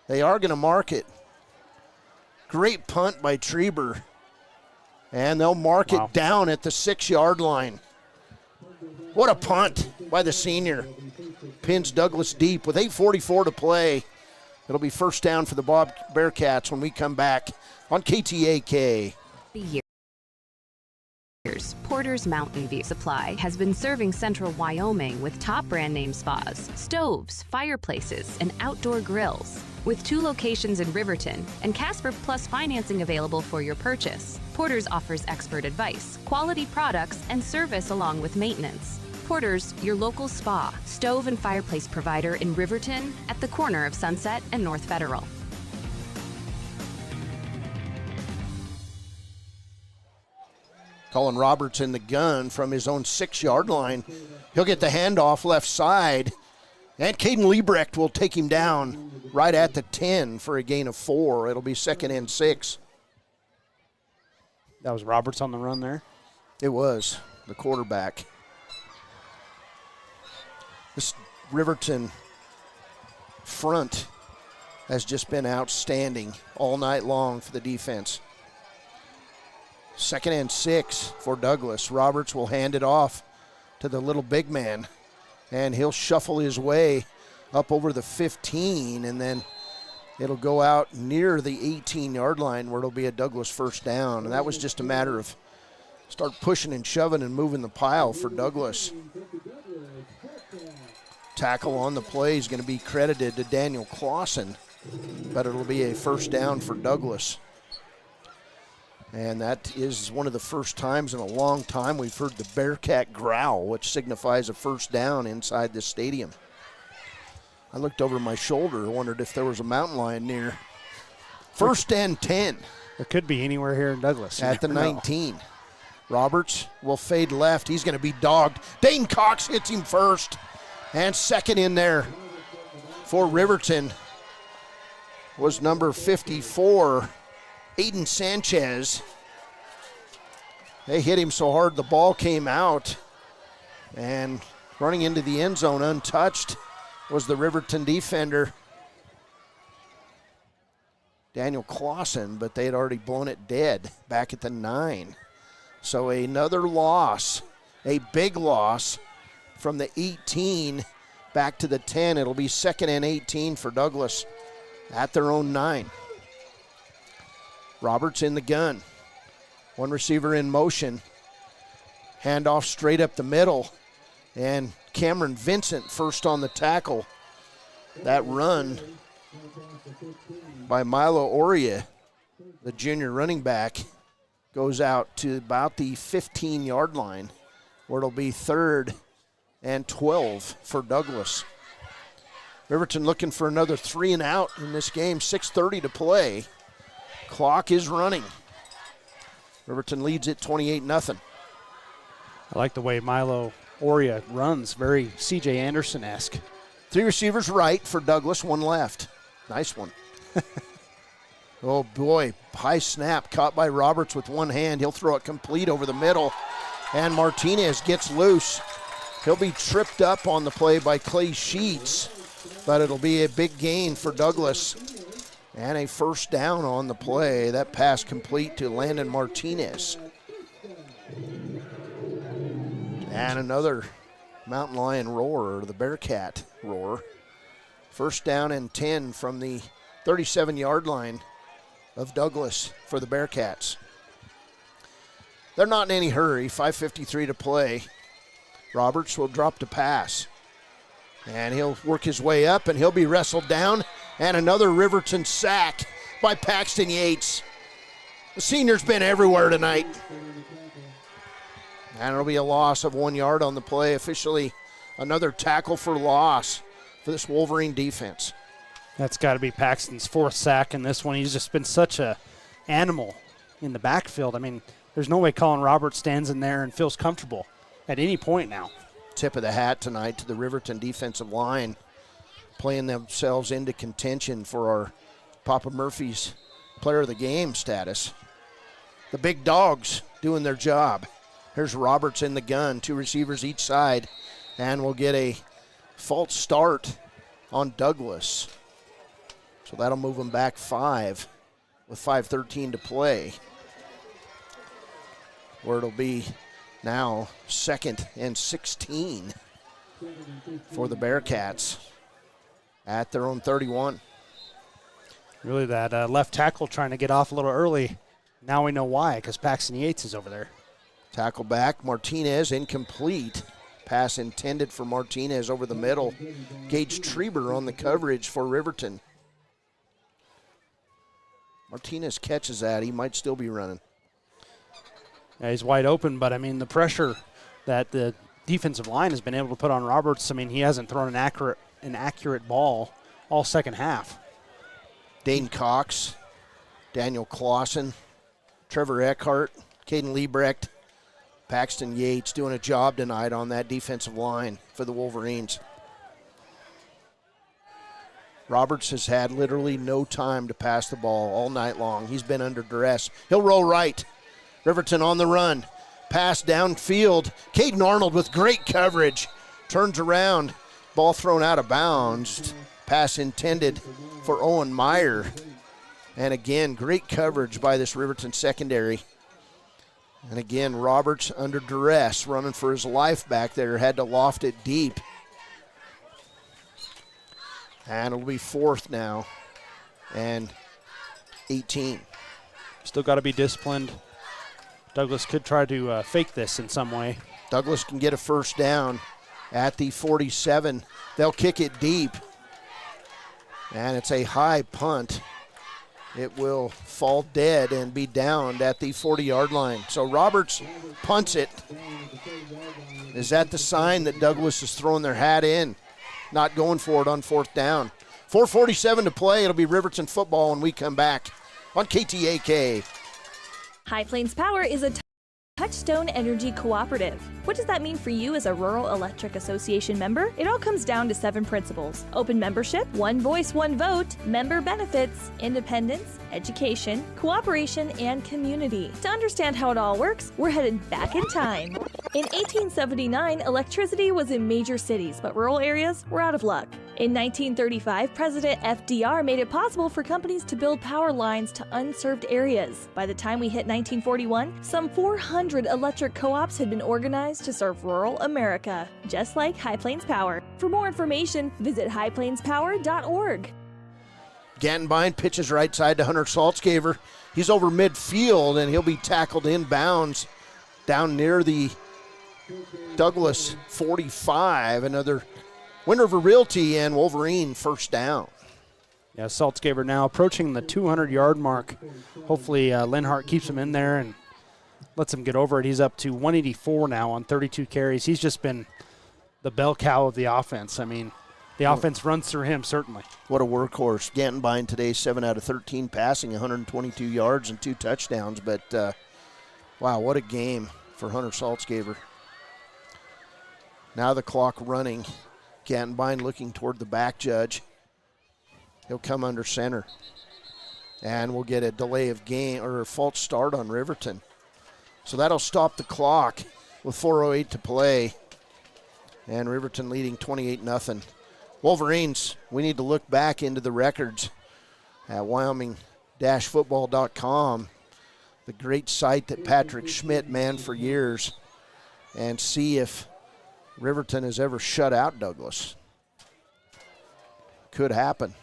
They are going to mark it. Great punt by Treber. And they'll mark it down at the 6-yard line. What a punt by the senior. Pins Douglas deep with 8:44 to play. It'll be first down for the Bearcats when we come back on KTAK. Porter's Mountain View Supply has been serving central Wyoming with top brand name spas, stoves, fireplaces, and outdoor grills. With 2 locations in Riverton and Casper Plus financing available for your purchase, Porter's offers expert advice, quality products, and service along with maintenance. Porter's, your local spa, stove, and fireplace provider in Riverton at the corner of Sunset and North Federal. Colin Roberts in the gun from his own 6-yard line. He'll get the handoff left side. And Caden Liebrecht will take him down right at the 10 for a gain of 4. It'll be 2nd and 6. That was Roberts on the run there? It was, the quarterback. This Riverton front has just been outstanding all night long for the defense. 2nd and 6 for Douglas. Roberts will hand it off to the little big man, and he'll shuffle his way up over the 15, and then it'll go out near the 18-yard line where it'll be a Douglas first down. And that was just a matter of start pushing and shoving and moving the pile for Douglas. Tackle on the play is going to be credited to Daniel Clausen, but it'll be a first down for Douglas. And that is one of the first times in a long time we've heard the Bearcat growl, which signifies a first down inside the stadium. I looked over my shoulder, wondered if there was a mountain lion near. 1st and 10. It could be anywhere here in Douglas. At the 19. Roberts will fade left. He's going to be dogged. Dane Cox hits him first. And 2nd in there for Riverton was number 54, Aiden Sanchez. They hit him so hard the ball came out. And running into the end zone untouched was the Riverton defender, Daniel Clausen, but they had already blown it dead back at the 9. So another loss, a big loss from the 18 back to the 10. It'll be 2nd and 18 for Douglas at their own 9. Roberts in the gun. One receiver in motion. Handoff straight up the middle. And Cameron Vincent first on the tackle. That run by Milo Oria, the junior running back, goes out to about the 15-yard line, where it'll be 3rd and 12 for Douglas. Riverton looking for another 3 and out in this game. 6:30 to play. Clock is running. Riverton leads it 28-0. I like the way Milo Oria runs, very C.J. Anderson-esque. 3 receivers right for Douglas, 1 left. Nice one. Oh, boy. High snap caught by Roberts with one hand. He'll throw it complete over the middle. And Martinez gets loose. He'll be tripped up on the play by Clay Sheets, but it'll be a big gain for Douglas. And a first down on the play. That pass complete to Landon Martinez. And another Mountain Lion roar, or the Bearcat roar. First down and 10 from the 37-yard line of Douglas for the Bearcats. They're not in any hurry. 5:53 to play. Roberts will drop to pass. And he'll work his way up, and he'll be wrestled down. And another Riverton sack by Paxton Yates. The senior's been everywhere tonight. And it'll be a loss of 1 yard on the play. Officially another tackle for loss for this Wolverine defense. That's got to be Paxton's 4th sack in this one. He's just been such a animal in the backfield. I mean, there's no way Colin Roberts stands in there and feels comfortable at any point now. Tip of the hat tonight to the Riverton defensive line, playing themselves into contention for our Papa Murphy's player of the game status. The big dogs doing their job. Here's Roberts in the gun, 2 receivers each side, and we'll get a false start on Douglas. So that'll move them back 5 with 5:13 to play, where it'll be now 2nd and 16 for the Bearcats at their own 31. Really that left tackle trying to get off a little early. Now we know why, because Paxton Yates is over there. Tackle back, Martinez, incomplete. Pass intended for Martinez over the middle. Gage Treber on the coverage for Riverton. Martinez catches that. He might still be running. Yeah, he's wide open, but, I mean, the pressure that the defensive line has been able to put on Roberts, I mean, he hasn't thrown an accurate ball all second half. Dane Cox, Daniel Clausen, Trevor Eckhart, Caden Liebrecht, Paxton Yates doing a job tonight on that defensive line for the Wolverines. Roberts has had literally no time to pass the ball all night long. He's been under duress. He'll roll right. Riverton on the run. Pass downfield. Caden Arnold with great coverage. Turns around. Ball thrown out of bounds. Pass intended for Owen Meyer. And again, great coverage by this Riverton secondary. And again, Roberts under duress, running for his life back there, had to loft it deep. And it'll be 4th now, and 18. Still got to be disciplined. Douglas could try to fake this in some way. Douglas can get a first down at the 47. They'll kick it deep. And it's a high punt. It will fall dead and be downed at the 40-yard line. So Roberts punts it. Is that the sign that Douglas is throwing their hat in? Not going for it on 4th down. 4:47 to play. It'll be Riverton football when we come back on KTAK. High Plains Power is a Touchstone Energy Cooperative. What does that mean for you as a Rural Electric Association member? It all comes down to 7 principles: open membership, one voice, one vote, member benefits, independence, education, cooperation, and community. To understand how it all works, we're headed back in time. In 1879, electricity was in major cities, but rural areas were out of luck. In 1935, President FDR made it possible for companies to build power lines to unserved areas. By the time we hit 1941, some 400 electric co-ops had been organized to serve rural America, just like High Plains Power. For more information, visit highplainspower.org. Gantenbein pitches right side to Hunter Saltzgaver. He's over midfield, and he'll be tackled inbounds down near the Douglas 45. Another Windover Realty and Wolverine first down. Yeah, Saltzgaver now approaching the 200-yard mark. Hopefully Linhardt keeps him in there and lets him get over it. He's up to 184 now on 32 carries. He's just been the bell cow of the offense. I mean, the offense runs through him, certainly. What a workhorse. Gantenbein today, 7 out of 13 passing, 122 yards and 2 touchdowns. But, wow, what a game for Hunter Saltzgaver. Now the clock running. Gantenbein looking toward the back judge. He'll come under center. And we'll get a delay of game or a false start on Riverton. So that'll stop the clock with 4:08 to play. And Riverton leading 28-0. Wolverines, we need to look back into the records at Wyoming-football.com, the great site that Patrick Schmidt manned for years, and see if Riverton has ever shut out Douglas. Could happen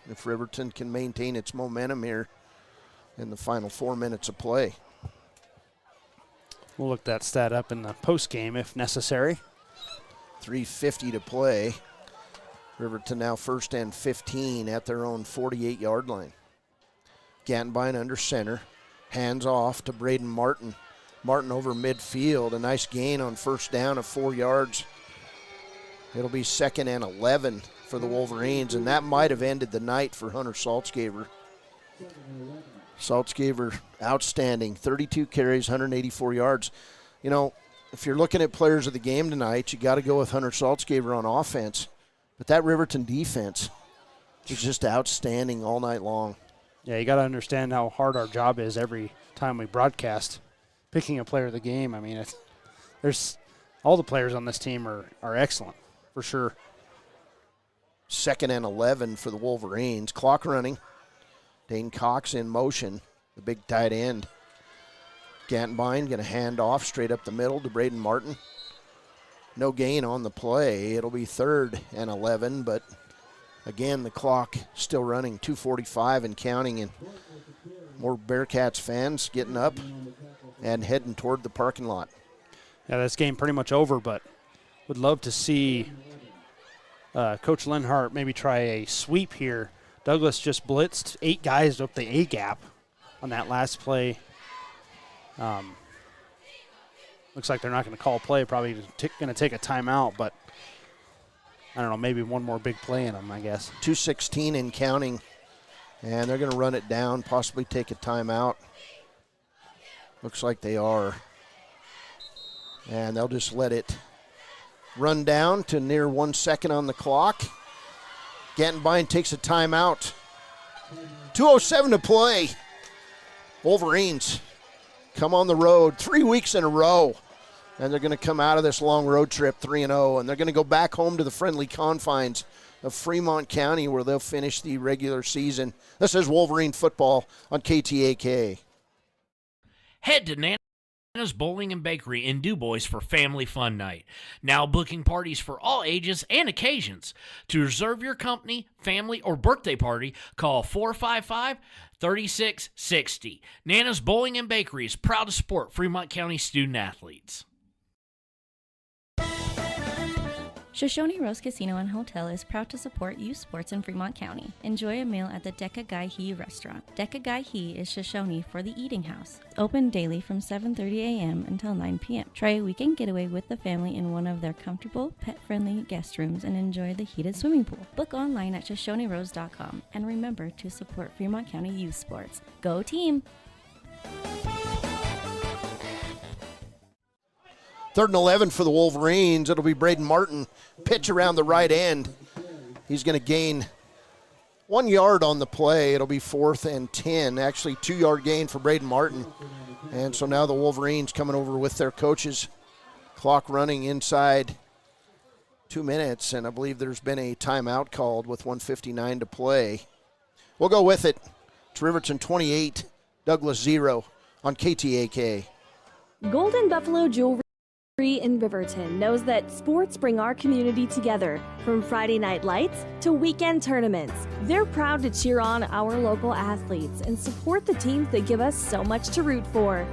if Riverton can maintain its momentum here in the final 4 minutes of play. We'll look that stat up in the postgame if necessary. 3:50 to play. Riverton now 1st and 15 at their own 48-yard line. Gantenbein under center. Hands off to Braden Martin. Martin over midfield. A nice gain on first down of 4 yards. It'll be 2nd and 11 for the Wolverines, and that might have ended the night for Hunter Saltzgaver. Saltzgaver, outstanding. 32 carries, 184 yards. You know, if you're looking at players of the game tonight, you got to go with Hunter Saltzgaver on offense. But that Riverton defense is just outstanding all night long. Yeah, you got to understand how hard our job is every time we broadcast. Picking a player of the game, I mean, there's all the players on this team are excellent, for sure. 2nd and 11 for the Wolverines. Clock running. Dane Cox in motion, the big tight end. Gantenbein going to hand off straight up the middle to Braden Martin. No gain on the play. It'll be 3rd and 11, but again, the clock still running, 2:45 and counting, and more Bearcats fans getting up and heading toward the parking lot. Yeah, this game pretty much over, but would love to see Coach Linhardt maybe try a sweep here. Douglas just blitzed 8 guys up the A-gap on that last play. Looks like they're not going to call play, probably going to take a timeout, but I don't know, maybe one more big play in them, I guess. 2:16 and counting, and they're going to run it down, possibly take a timeout. Looks like they are. And they'll just let it run down to near 1 second on the clock. Gantenbein takes a timeout. 2:07 to play. Wolverines come on the road 3 weeks in a row. And they're going to come out of this long road trip 3-0. And they're going to go back home to the friendly confines of Fremont County where they'll finish the regular season. This is Wolverine football on KTAK. Head to Nana's Bowling and Bakery in DuBois for Family Fun Night. Now booking parties for all ages and occasions. To reserve your company, family, or birthday party, call 455-3660. Nana's Bowling and Bakery is proud to support Fremont County student athletes. Shoshone Rose Casino and Hotel is proud to support youth sports in Fremont County. Enjoy a meal at the Deca Gai He restaurant. Deca Gai He is Shoshone for the eating house. Open daily from 7:30 a.m. until 9 p.m. Try a weekend getaway with the family in one of their comfortable, pet-friendly guest rooms and enjoy the heated swimming pool. Book online at ShoshoneRose.com and remember to support Fremont County youth sports. Go team! 3rd and 11 for the Wolverines. It'll be Braden Martin. Pitch around the right end. He's going to gain 1 yard on the play. It'll be 4th and 10. Actually, 2-yard gain for Braden Martin. And so now the Wolverines coming over with their coaches. Clock running inside 2 minutes, and I believe there's been a timeout called with 1:59 to play. We'll go with it. It's Riverton 28, Douglas 0 on KTAK. Golden Buffalo Jewelry in Riverton knows that sports bring our community together, from Friday night lights to weekend tournaments. They're proud to cheer on our local athletes and support the teams that give us so much to root for.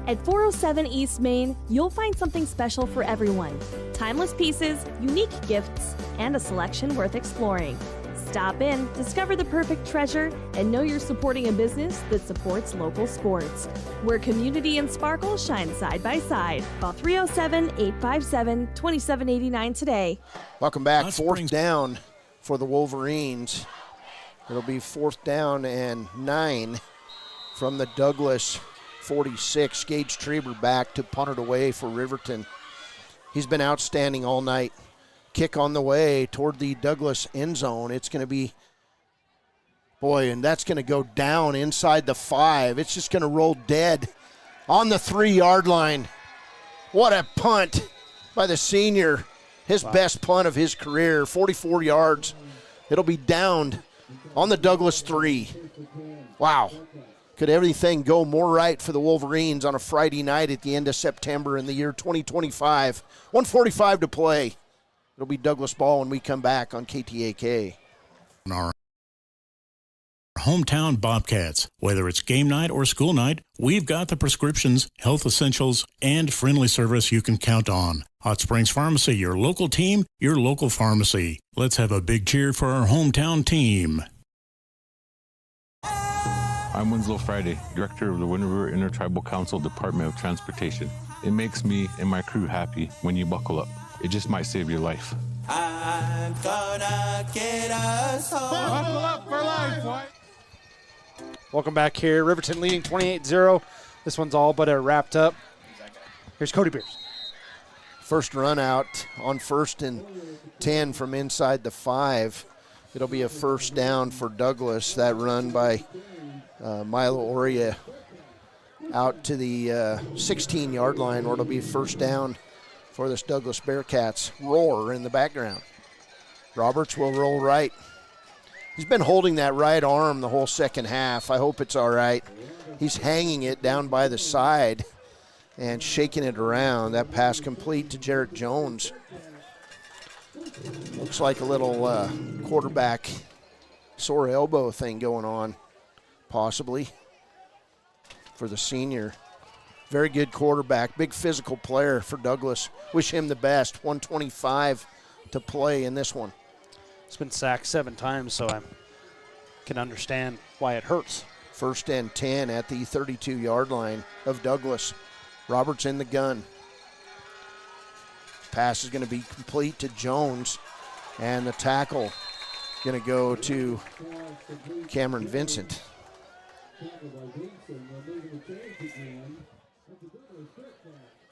At 407 East Main, you'll find something special for everyone. Timeless pieces, unique gifts, and a selection worth exploring. Stop in, discover the perfect treasure, and know you're supporting a business that supports local sports, where community and sparkle shine side by side. Call 307-857-2789 today. Welcome back. 4th down for the Wolverines. It'll be 4th down and 9 from the Douglas 46. Gage Treber back to punt it away for Riverton. He's been outstanding all night. Kick on the way toward the Douglas end zone. It's going to be, and that's going to go down inside the 5. It's just going to roll dead on the 3-yard line. What a punt by the senior. His best punt of his career, 44 yards. It'll be downed on the Douglas 3. Wow. Could everything go more right for the Wolverines on a Friday night at the end of September in the year 2025? 1:45 to play. It'll be Douglas ball when we come back on KTAK. Our hometown Bobcats. Whether it's game night or school night, we've got the prescriptions, health essentials, and friendly service you can count on. Hot Springs Pharmacy, your local team, your local pharmacy. Let's have a big cheer for our hometown team. I'm Winslow Friday, Director of the Wind River Intertribal Council Department of Transportation. It makes me and my crew happy when you buckle up. It just might save your life. I'm gonna get us home. Buckle up for life, boy. Welcome back here. Riverton leading 28-0. This one's all but wrapped up. Here's Cody Beers. First run out on 1st and 10 from inside the 5. It'll be a first down for Douglas. That run by Milo Oria out to the 16-yard line, or it'll be first down for this Douglas Bearcats. Roar in the background. Roberts will roll right. He's been holding that right arm the whole second half. I hope it's all right. He's hanging it down by the side and shaking it around. That pass complete to Jarrett Jones. Looks like a little quarterback sore elbow thing going on, possibly, for the senior. Very good quarterback, big physical player for Douglas. Wish him the best. 1:25 to play in this one. It's been sacked 7 times, so I can understand why it hurts. 1st and 10 at the 32-yard line of Douglas. Roberts in the gun. Pass is going to be complete to Jones, and the tackle going to go to Cameron Vincent.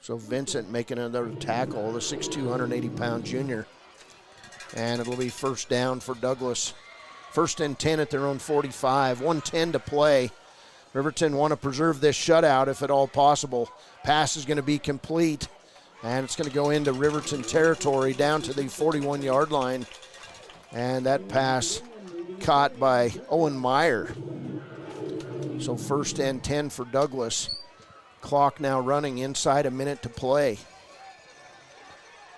So Vincent making another tackle, the 6'2", 180-pound junior. And it'll be first down for Douglas. 1st and 10 at their own 45. 1:10 to play. Riverton want to preserve this shutout if at all possible. Pass is going to be complete, and it's going to go into Riverton territory down to the 41-yard line. And that pass caught by Owen Meyer. So 1st and 10 for Douglas. Clock now running inside a minute to play.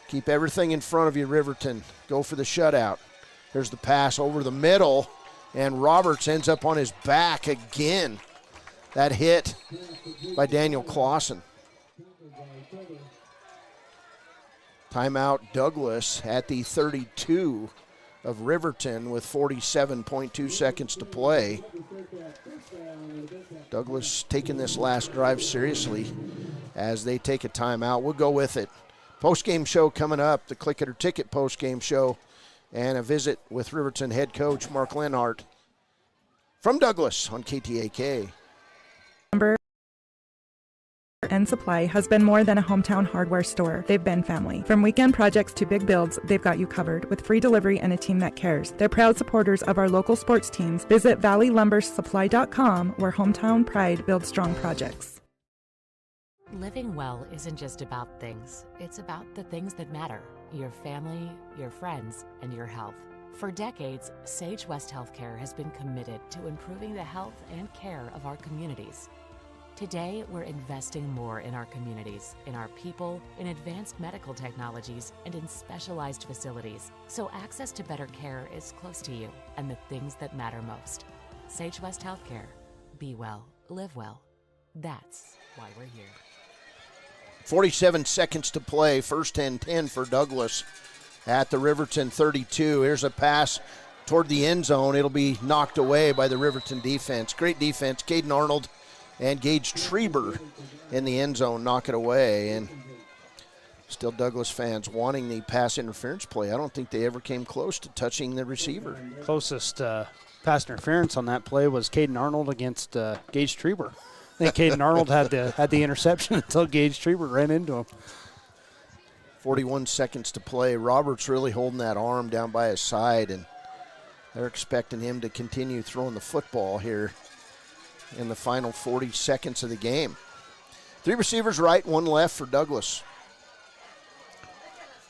Keep everything in front of you, Riverton. Go for the shutout. There's the pass over the middle, and Roberts ends up on his back again. That hit by Daniel Clausen. Timeout Douglas at the 32 of Riverton with 47.2 seconds to play. Douglas taking this last drive seriously as they take a timeout. We'll go with it. Postgame show coming up, the Click It or Ticket postgame show, and a visit with Riverton head coach Mark Linhardt from Douglas on KTAK. Lumber and Supply has been more than a hometown hardware store. They've been family. From weekend projects to big builds, they've got you covered with free delivery and a team that cares. They're proud supporters of our local sports teams. Visit valleylumbersupply.com, where hometown pride builds strong projects. Living well isn't just about things. It's about the things that matter. Your family, your friends, and your health. For decades, Sage West Healthcare has been committed to improving the health and care of our communities. Today, we're investing more in our communities, in our people, in advanced medical technologies, and in specialized facilities, so access to better care is close to you and the things that matter most. Sage West Healthcare. Be well, live well. That's why we're here. 47 seconds to play, first and 10 for Douglas at the Riverton 32. Here's a pass toward the end zone. It'll be knocked away by the Riverton defense. Great defense. Caden Arnold and Gage Treber in the end zone knock it away. And still Douglas fans wanting the pass interference play. I don't think they ever came close to touching the receiver. Closest pass interference on that play was Caden Arnold against Gage Treber. I think Caden Arnold had the interception until Gage Treber ran into him. 41 seconds to play. Roberts really holding that arm down by his side, and they're expecting him to continue throwing the football here in the final 40 seconds of the game. 3 receivers right, 1 left for Douglas.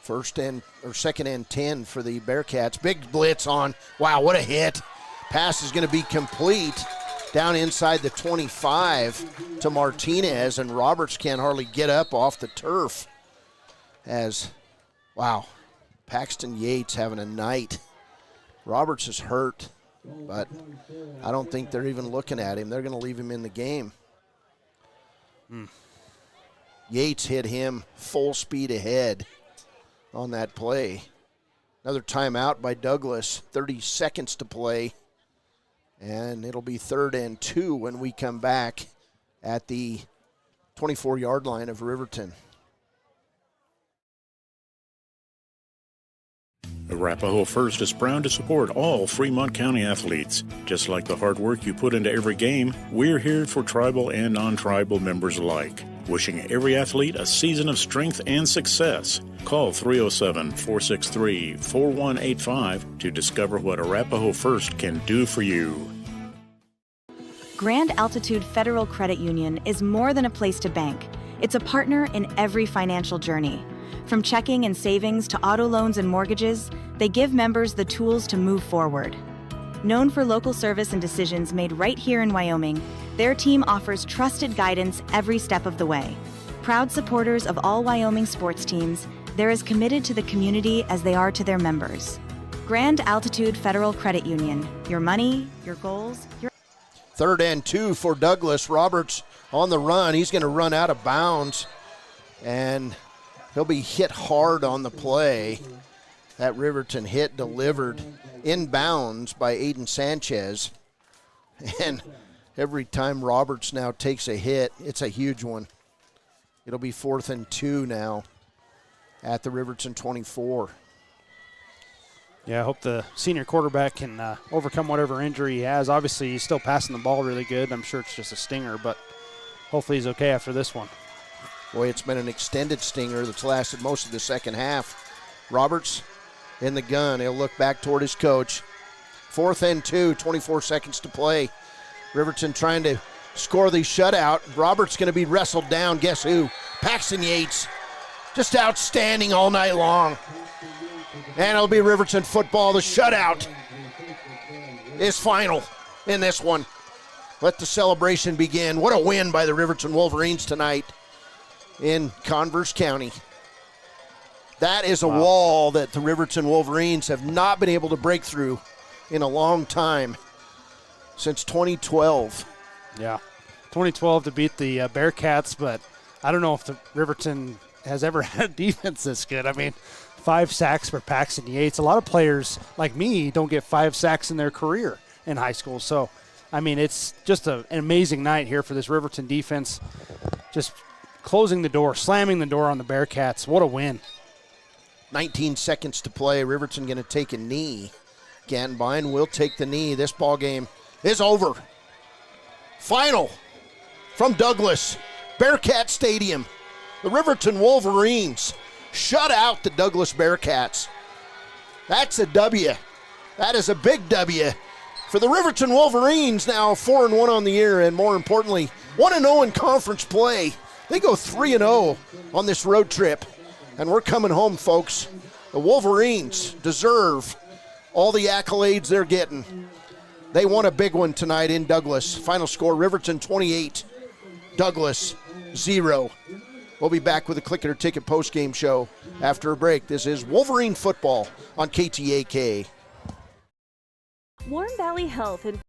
Second and 10 for the Bearcats. Big blitz on. Wow, what a hit. Pass is going to be complete down inside the 25 to Martinez, and Roberts can't hardly get up off the turf. Paxton Yates having a night. Roberts is hurt, but I don't think they're even looking at him. They're going to leave him in the game. Yates hit him full speed ahead on that play. Another timeout by Douglas, 30 seconds to play. And it'll be 3rd and 2 when we come back at the 24-yard line of Riverton. Arapaho First is proud to support all Fremont County athletes. Just like the hard work you put into every game, we're here for tribal and non-tribal members alike. Wishing every athlete a season of strength and success. Call 307-463-4185 to discover what Arapaho First can do for you. Grand Altitude Federal Credit Union is more than a place to bank. It's a partner in every financial journey. From checking and savings to auto loans and mortgages, they give members the tools to move forward. Known for local service and decisions made right here in Wyoming, their team offers trusted guidance every step of the way. Proud supporters of all Wyoming sports teams, they're as committed to the community as they are to their members. Grand Altitude Federal Credit Union. Your money, your goals, your... 3rd and 2 for Douglas. Roberts on the run. He's going to run out of bounds, and he'll be hit hard on the play. That Riverton hit delivered in bounds by Aiden Sanchez. And every time Roberts now takes a hit, it's a huge one. It'll be 4th and 2 now at the Riverton 24. Yeah, I hope the senior quarterback can overcome whatever injury he has. Obviously, he's still passing the ball really good. I'm sure it's just a stinger, but hopefully he's okay after this one. Boy, it's been an extended stinger that's lasted most of the second half. Roberts in the gun. He'll look back toward his coach. 4th and 2, 24 seconds to play. Riverton trying to score the shutout. Roberts going to be wrestled down. Guess who? Paxton Yates. Just outstanding all night long. And it'll be Riverton football. The shutout is final in this one. Let the celebration begin. What a win by the Riverton Wolverines tonight in Converse County. That is a wall that the Riverton Wolverines have not been able to break through in a long time, since 2012. Yeah, 2012 to beat the Bearcats, but I don't know if the Riverton has ever had defense this good. I mean, 5 sacks for Paxton Yates. A lot of players like me don't get 5 sacks in their career in high school. So, I mean, it's just an amazing night here for this Riverton defense. Just closing the door, slamming the door on the Bearcats. What a win. 19 seconds to play. Riverton going to take a knee. Ganbine will take the knee. This ball game is over. Final from Douglas Bearcat Stadium. The Riverton Wolverines shut out the Douglas Bearcats. That's a W. That is a big W for the Riverton Wolverines, now 4-1 on the year, and more importantly, 1-0 in conference play. They go 3-0 on this road trip, and we're coming home, folks. The Wolverines deserve all the accolades they're getting. They won a big one tonight in Douglas. Final score, Riverton 28, Douglas 0. We'll be back with a Click It or Ticket postgame show after a break. This is Wolverine Football on KTAK. Warm Valley Health in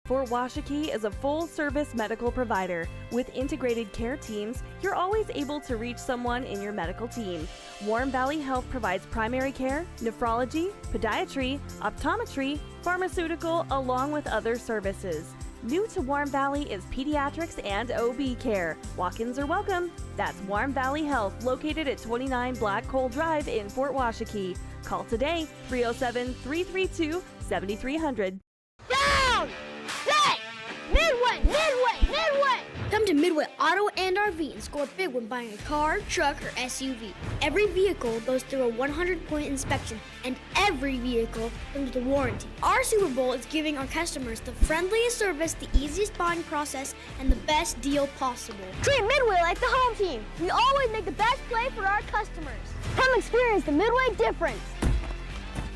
Fort Washakie is a full-service medical provider. With integrated care teams, you're always able to reach someone in your medical team. Warm Valley Health provides primary care, nephrology, podiatry, optometry, pharmaceutical, along with other services. New to Warm Valley is pediatrics and OB care. Walk-ins are welcome. That's Warm Valley Health, located at 29 Black Coal Drive in Fort Washakie. Call today, 307-332-7300. Down! Set! Midway! Midway! Midway! Come to Midway Auto and RV and score big when buying a car, truck, or SUV. Every vehicle goes through a 100-point inspection, and every vehicle comes with a warranty. Our Super Bowl is giving our customers the friendliest service, the easiest buying process, and the best deal possible. Treat Midway like the home team. We always make the best play for our customers. Come experience the Midway difference.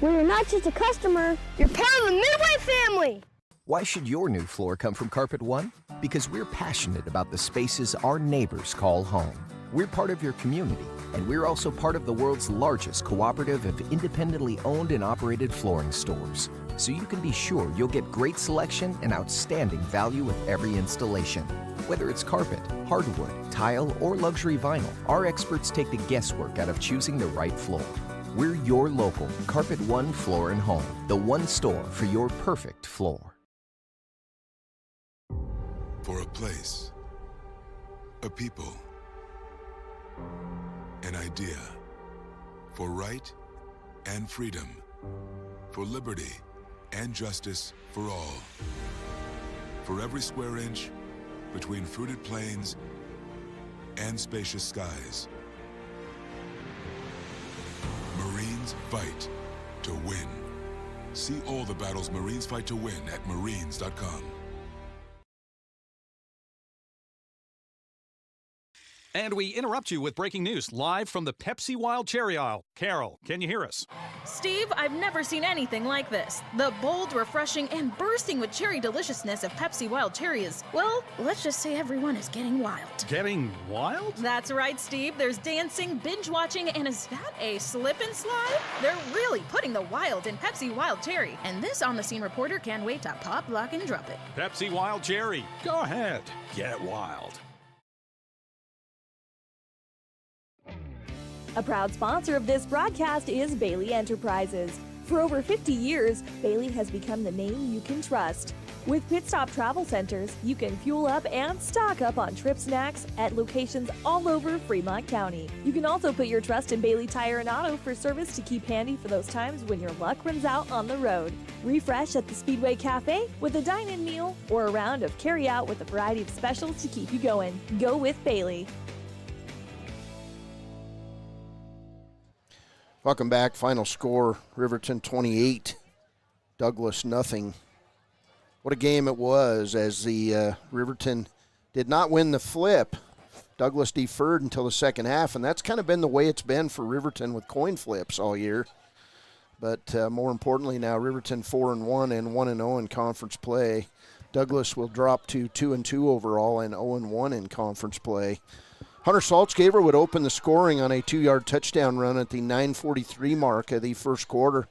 Where you're not just a customer, you're part of the Midway family. Why should your new floor come from Carpet One? Because we're passionate about the spaces our neighbors call home. We're part of your community, and we're also part of the world's largest cooperative of independently owned and operated flooring stores. So you can be sure you'll get great selection and outstanding value with every installation. Whether it's carpet, hardwood, tile, or luxury vinyl, our experts take the guesswork out of choosing the right floor. We're your local Carpet One Floor and Home, the one store for your perfect floor. For a place, a people, an idea, for right and freedom, for liberty and justice for all. For every square inch between fruited plains and spacious skies. Marines fight to win. See all the battles Marines fight to win at marines.com. And we interrupt you with breaking news live from the Pepsi Wild Cherry aisle. Carol, can you hear us? Steve, I've never seen anything like this. The bold, refreshing, and bursting with cherry deliciousness of Pepsi Wild Cherry is, well, let's just say everyone is getting wild. Getting wild? That's right, Steve. There's dancing, binge-watching, and is that a slip and slide? They're really putting the wild in Pepsi Wild Cherry. And this on-the-scene reporter can't wait to pop, lock, and drop it. Pepsi Wild Cherry. Go ahead. Get wild. A proud sponsor of this broadcast is Bailey Enterprises. For over 50 years, Bailey has become the name you can trust. With Pit Stop Travel Centers, you can fuel up and stock up on trip snacks at locations all over Fremont County. You can also put your trust in Bailey Tire and Auto for service to keep handy for those times when your luck runs out on the road. Refresh at the Speedway Cafe with a dine-in meal or a round of carry-out with a variety of specials to keep you going. Go with Bailey. Welcome back. Final score, Riverton 28, Douglas nothing. What a game it was as the Riverton did not win the flip. Douglas deferred until the second half, and that's kind of been the way it's been for Riverton with coin flips all year. But more importantly now, Riverton 4-1 and 1-0 in conference play. Douglas will drop to 2-2 overall and 0-1 in conference play. Hunter Saltzgaver would open the scoring on a 2-yard touchdown run at the 9:43 mark of the first quarter.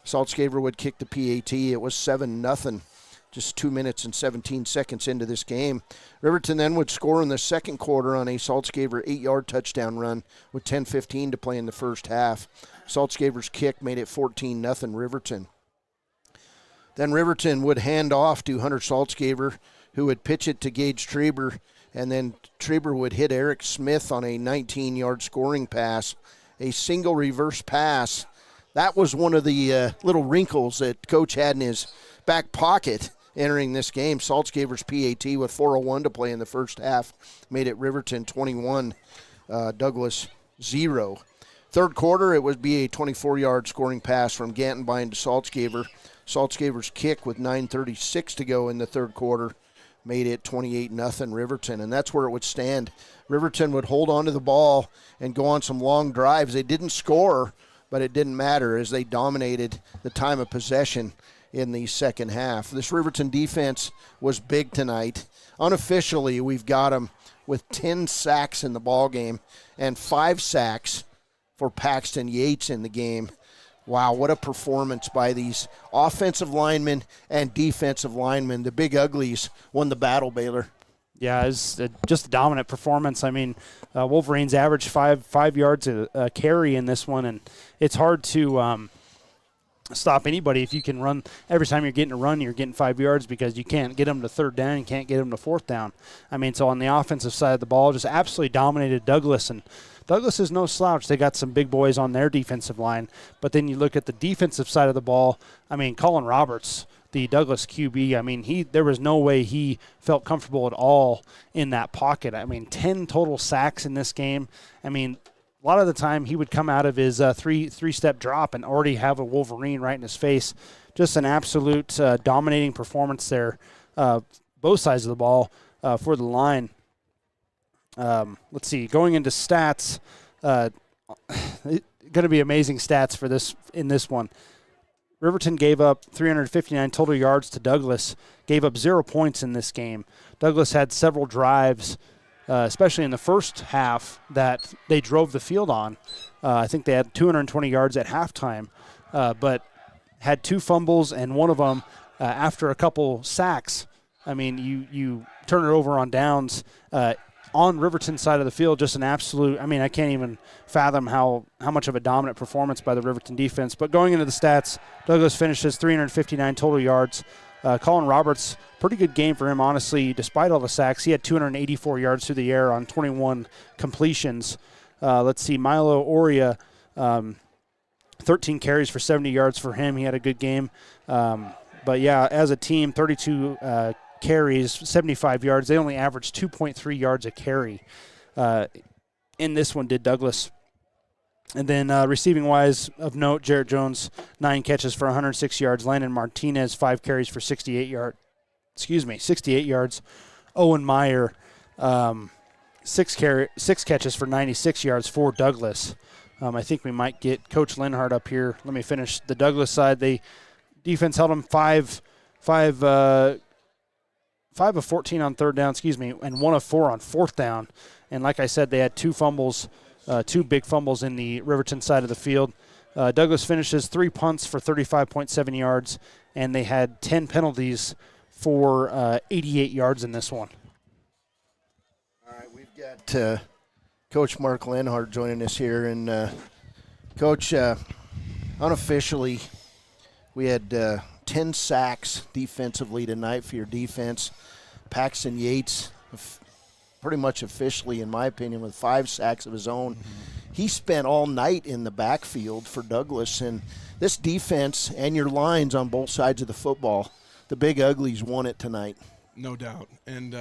Saltzgaver would kick the PAT. It was 7-0, just 2 minutes and 17 seconds into this game. Riverton then would score in the second quarter on a Saltzgaver 8-yard touchdown run with 10:15 to play in the first half. Saltzgaver's kick made it 14-0 Riverton. Then Riverton would hand off to Hunter Saltzgaver, who would pitch it to Gage Treber, and then Treber would hit Eric Smith on a 19-yard scoring pass, a single reverse pass. That was one of the little wrinkles that Coach had in his back pocket entering this game. Saltzgaver's PAT with 4:01 to play in the first half made it Riverton 21, Douglas 0. Third quarter, it would be a 24-yard scoring pass from Gantenbein to Saltzgaver. Saltzgaver's kick with 9:36 to go in the third quarter made it 28-0 Riverton, and that's where it would stand. Riverton would hold on to the ball and go on some long drives. They didn't score, but it didn't matter as they dominated the time of possession in the second half. This Riverton defense was big tonight. Unofficially, we've got them with 10 sacks in the ball game and 5 sacks for Paxton Yates in the game. Wow, what a performance by these offensive linemen and defensive linemen. The Big Uglies won the battle, Baylor. Yeah, it's just a dominant performance. I mean, Wolverines averaged five yards a carry in this one, and it's hard to stop anybody if you can run. Every time you're getting a run, you're getting 5 yards because you can't get them to third down, you can't get them to fourth down. I mean, so on the offensive side of the ball, just absolutely dominated Douglas, and Douglas is no slouch. They got some big boys on their defensive line. But then you look at the defensive side of the ball. I mean, Colin Roberts, the Douglas QB, I mean, there was no way he felt comfortable at all in that pocket. I mean, 10 total sacks in this game. I mean, a lot of the time he would come out of his three-step drop and already have a Wolverine right in his face. Just an absolute dominating performance there, both sides of the ball for the line. Let's see, going into stats, going to be amazing stats for this in this one. Riverton gave up 359 total yards to Douglas, gave up 0 points in this game. Douglas had several drives, especially in the first half, that they drove the field on. I think they had 220 yards at halftime, but had 2 fumbles and one of them after a couple sacks. I mean, you turn it over on downs. On Riverton's side of the field, just an absolute, I mean, I can't even fathom how much of a dominant performance by the Riverton defense. But going into the stats, Douglas finishes 359 total yards. Colin Roberts, pretty good game for him, honestly, despite all the sacks. He had 284 yards through the air on 21 completions. Let's see, Milo Oria, 13 carries for 70 yards for him. He had a good game. But, yeah, as a team, 32 carries, 75 yards. They only averaged 2.3 yards a carry. In this one, did Douglas. And then receiving-wise, of note, Jarrett Jones, 9 catches for 106 yards. Landon Martinez, 5 carries for 68 yards. Owen Meyer, 6 catches for 96 yards for Douglas. I think we might get Coach Linhardt up here. Let me finish the Douglas side. The defense held him 5 of 14 on third down, and 1 of 4 on fourth down. And like I said, they had 2 fumbles, 2 big fumbles in the Riverton side of the field. Douglas finishes 3 punts for 35.7 yards, and they had 10 penalties for 88 yards in this one. All right, we've got Coach Mark Linhardt joining us here. And, Coach, unofficially, we had 10 sacks defensively tonight for your defense. Paxton Yates, pretty much officially, in my opinion, with 5 sacks of his own. He spent all night in the backfield for Douglas. And this defense and your lines on both sides of the football, the Big Uglies won it tonight. No doubt. And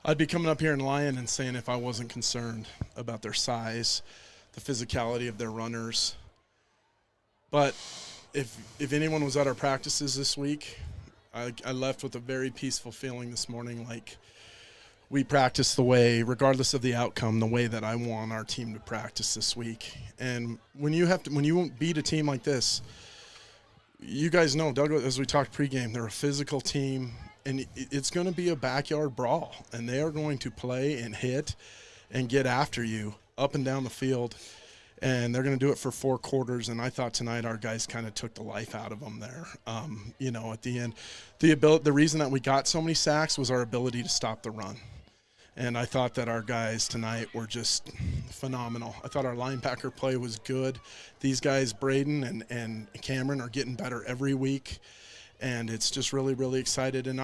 I'd be coming up here and lying and saying if I wasn't concerned about their size, the physicality of their runners. But if anyone was at our practices this week, I left with a very peaceful feeling this morning, like we practice the way, regardless of the outcome, the way that I want our team to practice this week. And when you beat a team like this, you guys know, Douglas, as we talked pregame, they're a physical team. and it's going to be a backyard brawl, and they are going to play and hit and get after you up and down the field, and they're going to do it for 4 quarters. And I thought tonight our guys kind of took the life out of them there. At the end, the reason that we got so many sacks was our ability to stop the run. And I thought that our guys tonight were just phenomenal. I thought our linebacker play was good. These guys, Braden and Cameron, are getting better every week. And it's just really, really excited. And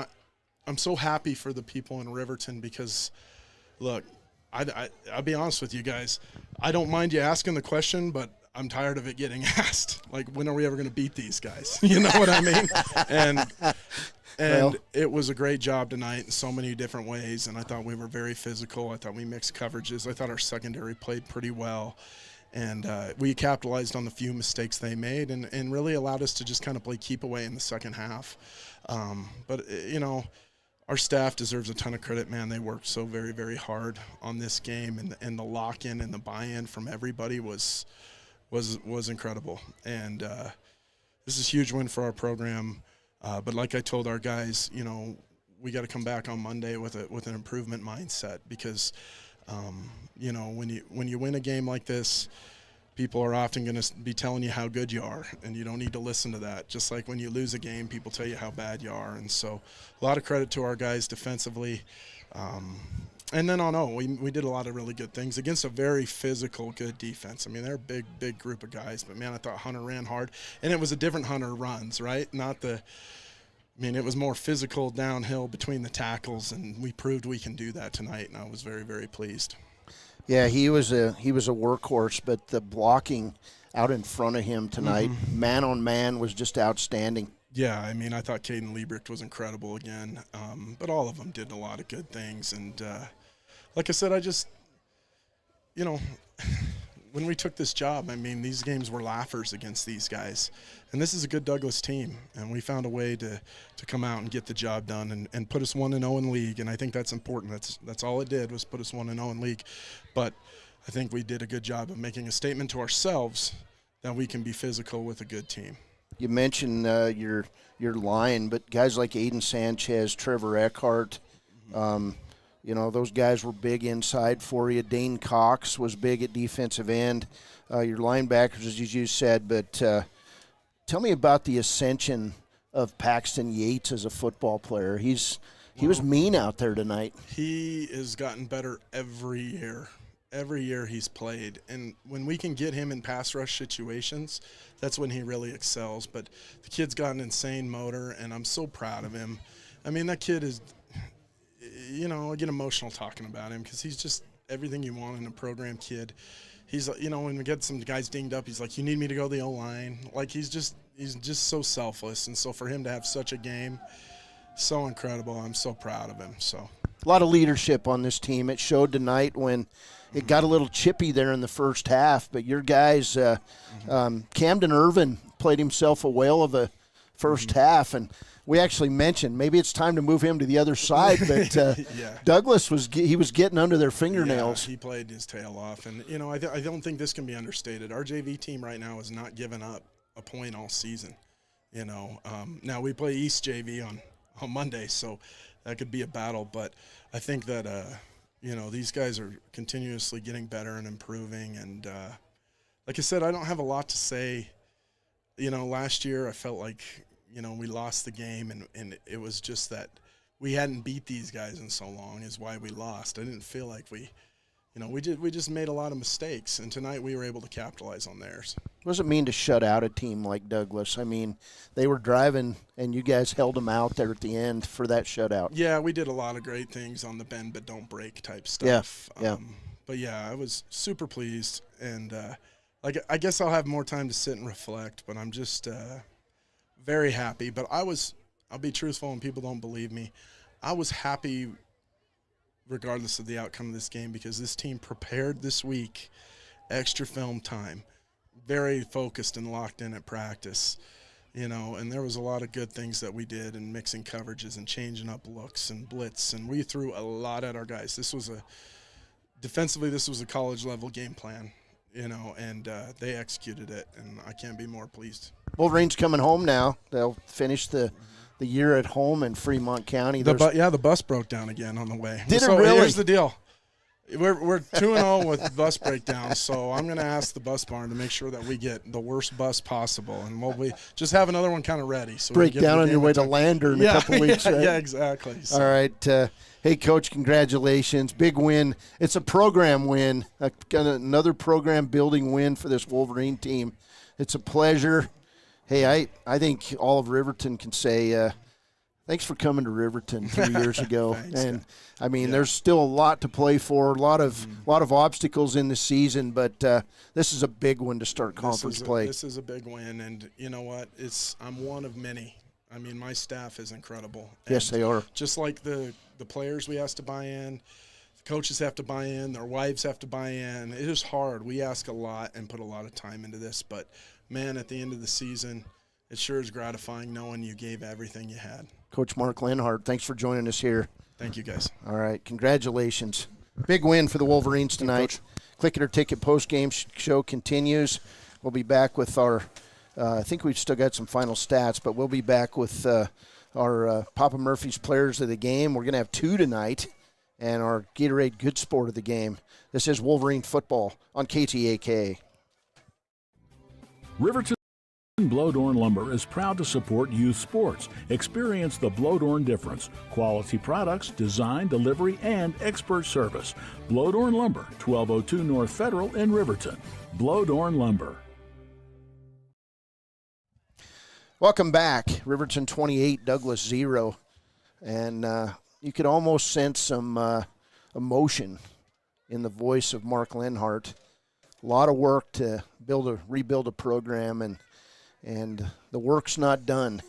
I'm so happy for the people in Riverton because, look, I'll be honest with you guys. I don't mind you asking the question, but I'm tired of it getting asked. Like, when are we ever going to beat these guys? You know what I mean? And it was a great job tonight in so many different ways, and I thought we were very physical. I thought we mixed coverages. I thought our secondary played pretty well, and we capitalized on the few mistakes they made and really allowed us to just kind of play keep away in the second half. But our staff deserves a ton of credit, man. They worked so very, very hard on this game, and the lock-in and the buy-in from everybody was incredible. And this is a huge win for our program. But like I told our guys, we got to come back on Monday with an improvement mindset because, when you win a game like this, people are often going to be telling you how good you are, and you don't need to listen to that. Just like when you lose a game, people tell you how bad you are. And so a lot of credit to our guys defensively. And then we did a lot of really good things against a very physical, good defense. I mean, they're a big group of guys. But, man, I thought Hunter ran hard. And it was a different Hunter runs, right? It was more physical downhill between the tackles, and we proved we can do that tonight, and I was very, very pleased. Yeah, he was a workhorse, but the blocking out in front of him tonight, man on man, was just outstanding. Yeah, I thought Caden Liebricht was incredible again, but all of them did a lot of good things. And like I said, when we took this job, these games were laughers against these guys. And this is a good Douglas team, and we found a way to come out and get the job done and put us 1-0 in league, and I think that's important. That's all it did was put us 1-0 in league. But I think we did a good job of making a statement to ourselves that we can be physical with a good team. You mentioned your line, but guys like Aiden Sanchez, Trevor Eckhart, those guys were big inside for you. Dane Cox was big at defensive end. Your linebackers, as you said, but tell me about the ascension of Paxton Yates as a football player. He was mean out there tonight. He has gotten better every year. Every year he's played. And when we can get him in pass rush situations, that's when he really excels. But the kid's got an insane motor, and I'm so proud of him. That kid is – I get emotional talking about him because he's just everything you want in a program kid. He's, when we get some guys dinged up, he's like, you need me to go to the O-line. Like, he's just so selfless. And so for him to have such a game, so incredible. I'm so proud of him. So a lot of leadership on this team. It showed tonight when it got a little chippy there in the first half. But your guys, Camden Irvin played himself a whale of a first half, and we actually mentioned maybe it's time to move him to the other side, but yeah. Douglas was getting under their fingernails. Yeah, he played his tail off, and I don't think this can be understated. Our JV team right now has not given up a point all season. Now we play East JV on Monday, so that could be a battle. But I think that these guys are continuously getting better and improving. And like I said, I don't have a lot to say. Last year I felt like we lost the game, and it was just that we hadn't beat these guys in so long is why we lost. I didn't feel like we just made a lot of mistakes, and tonight we were able to capitalize on theirs. What does it mean to shut out a team like Douglas? They were driving, and you guys held them out there at the end for that shutout. Yeah, we did a lot of great things on the bend but don't break type stuff. Yeah. But, yeah, I was super pleased, and I guess I'll have more time to sit and reflect, but I'm just very happy. But I'll be truthful, and people don't believe me. I was happy regardless of the outcome of this game because this team prepared this week, extra film time, very focused and locked in at practice, and there was a lot of good things that we did in mixing coverages and changing up looks and blitz, and we threw a lot at our guys. Defensively, this was a college-level game plan, and they executed it, and I can't be more pleased. Wolverines coming home now. They'll finish the the year at home in Fremont County. The bus broke down again on the way. Did it really? Here's the deal. We're 2-0 with bus breakdowns, so I'm going to ask the bus barn to make sure that we get the worst bus possible, and we'll just have another one kind of ready. So break down on your way to Lander in a couple weeks, right? Yeah, exactly. So. All right. Hey, Coach, congratulations. Big win. It's a program win, another program-building win for this Wolverine team. It's a pleasure. Hey, I think all of Riverton can say thanks for coming to Riverton 3 years ago. Thanks, and I mean, there's still a lot to play for, a lot of obstacles in the season, but this is a big one to start conference play. This is a big win, and you know what? I'm one of many. I mean, my staff is incredible. Yes, they are. Just like the players we have to buy in, the coaches have to buy in, their wives have to buy in. It is hard. We ask a lot and put a lot of time into this, but, man, at the end of the season, it sure is gratifying knowing you gave everything you had. Coach Mark Linhardt, thanks for joining us here. Thank you, guys. All right, congratulations. Big win for the Wolverines tonight. Click It or Ticket post-game show continues. We'll be back with our I think we've still got some final stats, but we'll be back with our Papa Murphy's Players of the Game. We're going to have 2 tonight, and our Gatorade Good Sport of the Game. This is Wolverine Football on KTAK. Riverton Bloedorn Lumber is proud to support youth sports. Experience the Bloedorn difference. Quality products, design, delivery, and expert service. Bloedorn Lumber, 1202 North Federal in Riverton. Bloedorn Lumber. Welcome back. Riverton 28, Douglas 0. And you could almost sense some emotion in the voice of Mark Linhardt. A lot of work to rebuild a program, and the work's not done.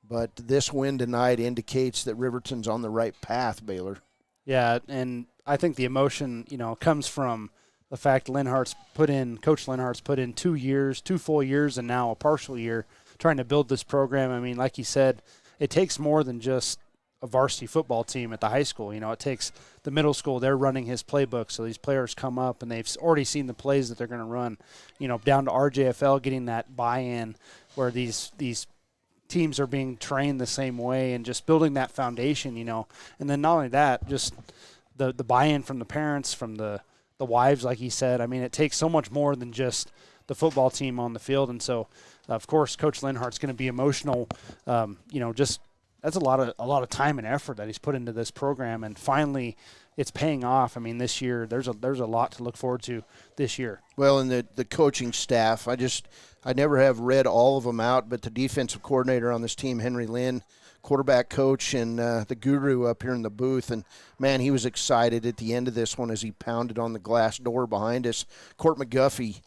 But this win tonight indicates that Riverton's on the right path, Baylor. Yeah, and I think the emotion, comes from the fact Coach Linhardt's put in 2 years, 2 full years, and now a partial year trying to build this program. I mean, like you said, it takes more than just a varsity football team at the high school. It takes the middle school. They're running his playbook, so these players come up and they've already seen the plays that they're going to run. Down to RJFL, getting that buy-in where these teams are being trained the same way and just building that foundation. And then not only that, just the buy-in from the parents, from the wives, like he said. I mean, it takes so much more than just the football team on the field, and so. Of course, Coach Linhardt's going to be emotional. That's a lot of time and effort that he's put into this program, and finally, it's paying off. I mean, this year there's a lot to look forward to this year. Well, and the coaching staff, I never have read all of them out, but the defensive coordinator on this team, Henry Lynn, quarterback coach, and the guru up here in the booth, and man, he was excited at the end of this one as he pounded on the glass door behind us. Court McGuffey.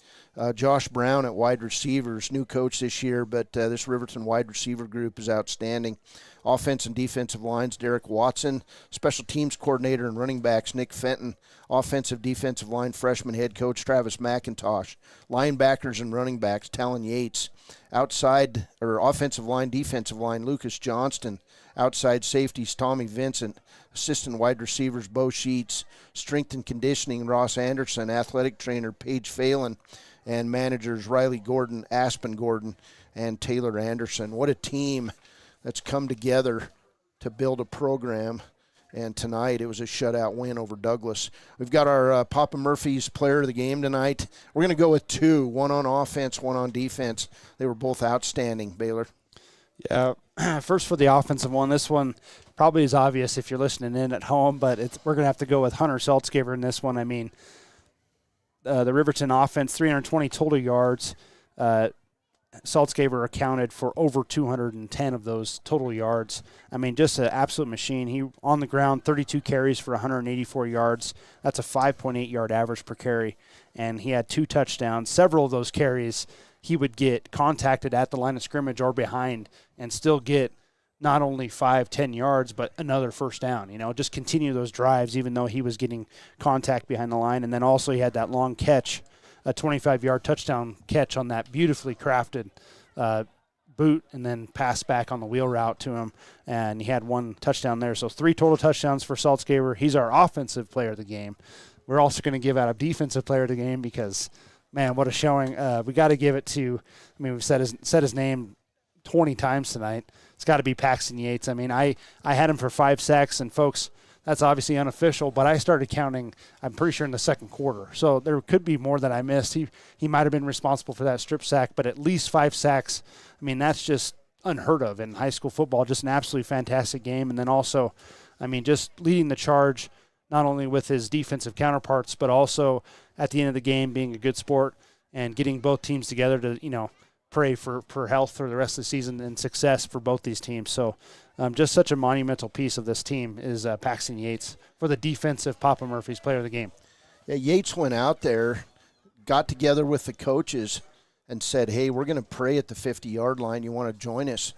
Josh Brown at wide receivers, new coach this year, but this Riverton wide receiver group is outstanding. Offense and defensive lines, Derek Watson. Special teams coordinator and running backs, Nick Fenton. Offensive defensive line, freshman head coach Travis McIntosh. Linebackers and running backs, Talon Yates. Outside, or offensive line, defensive line, Lucas Johnston. Outside safeties, Tommy Vincent. Assistant wide receivers, Bo Sheets. Strength and conditioning, Ross Anderson. Athletic trainer, Paige Phelan. And managers Riley Gordon, Aspen Gordon, and Taylor Anderson. What a team that's come together to build a program. And tonight it was a shutout win over Douglas. We've got our Papa Murphy's Player of the Game tonight. We're going to go with 2, one on offense, one on defense. They were both outstanding, Baylor. Yeah, first for the offensive one. This one probably is obvious if you're listening in at home, but we're going to have to go with Hunter Saltzgaber in this one. I mean, the Riverton offense, 320 total yards. Saltzgaber accounted for over 210 of those total yards. I mean, just an absolute machine. He, on the ground, 32 carries for 184 yards. That's a 5.8 yard average per carry. And he had 2 touchdowns. Several of those carries, he would get contacted at the line of scrimmage or behind and still get not only 5-10 yards, but another first down, just continue those drives, even though he was getting contact behind the line. And then also he had that long catch, a 25-yard touchdown catch on that beautifully crafted boot, and then pass back on the wheel route to him. And he had 1 touchdown there. So 3 total touchdowns for Saltzgaber. He's our offensive player of the game. We're also going to give out a defensive player of the game because, man, what a showing. We got to give it to, we've said his name 20 times tonight. It's got to be Paxton Yates. I mean, I had him for 5 sacks, and folks, that's obviously unofficial, but I started counting, I'm pretty sure, in the second quarter. So there could be more that I missed. He might have been responsible for that strip sack, but at least 5 sacks. I mean, that's just unheard of in high school football. Just an absolutely fantastic game. And then also, I mean, just leading the charge, not only with his defensive counterparts, but also at the end of the game being a good sport and getting both teams together to, pray for health for the rest of the season and success for both these teams. So just such a monumental piece of this team is Paxton Yates for the defensive Papa Murphy's player of the game. Yeah, Yates went out there, got together with the coaches and said, hey, we're going to pray at the 50-yard line. You want to join us?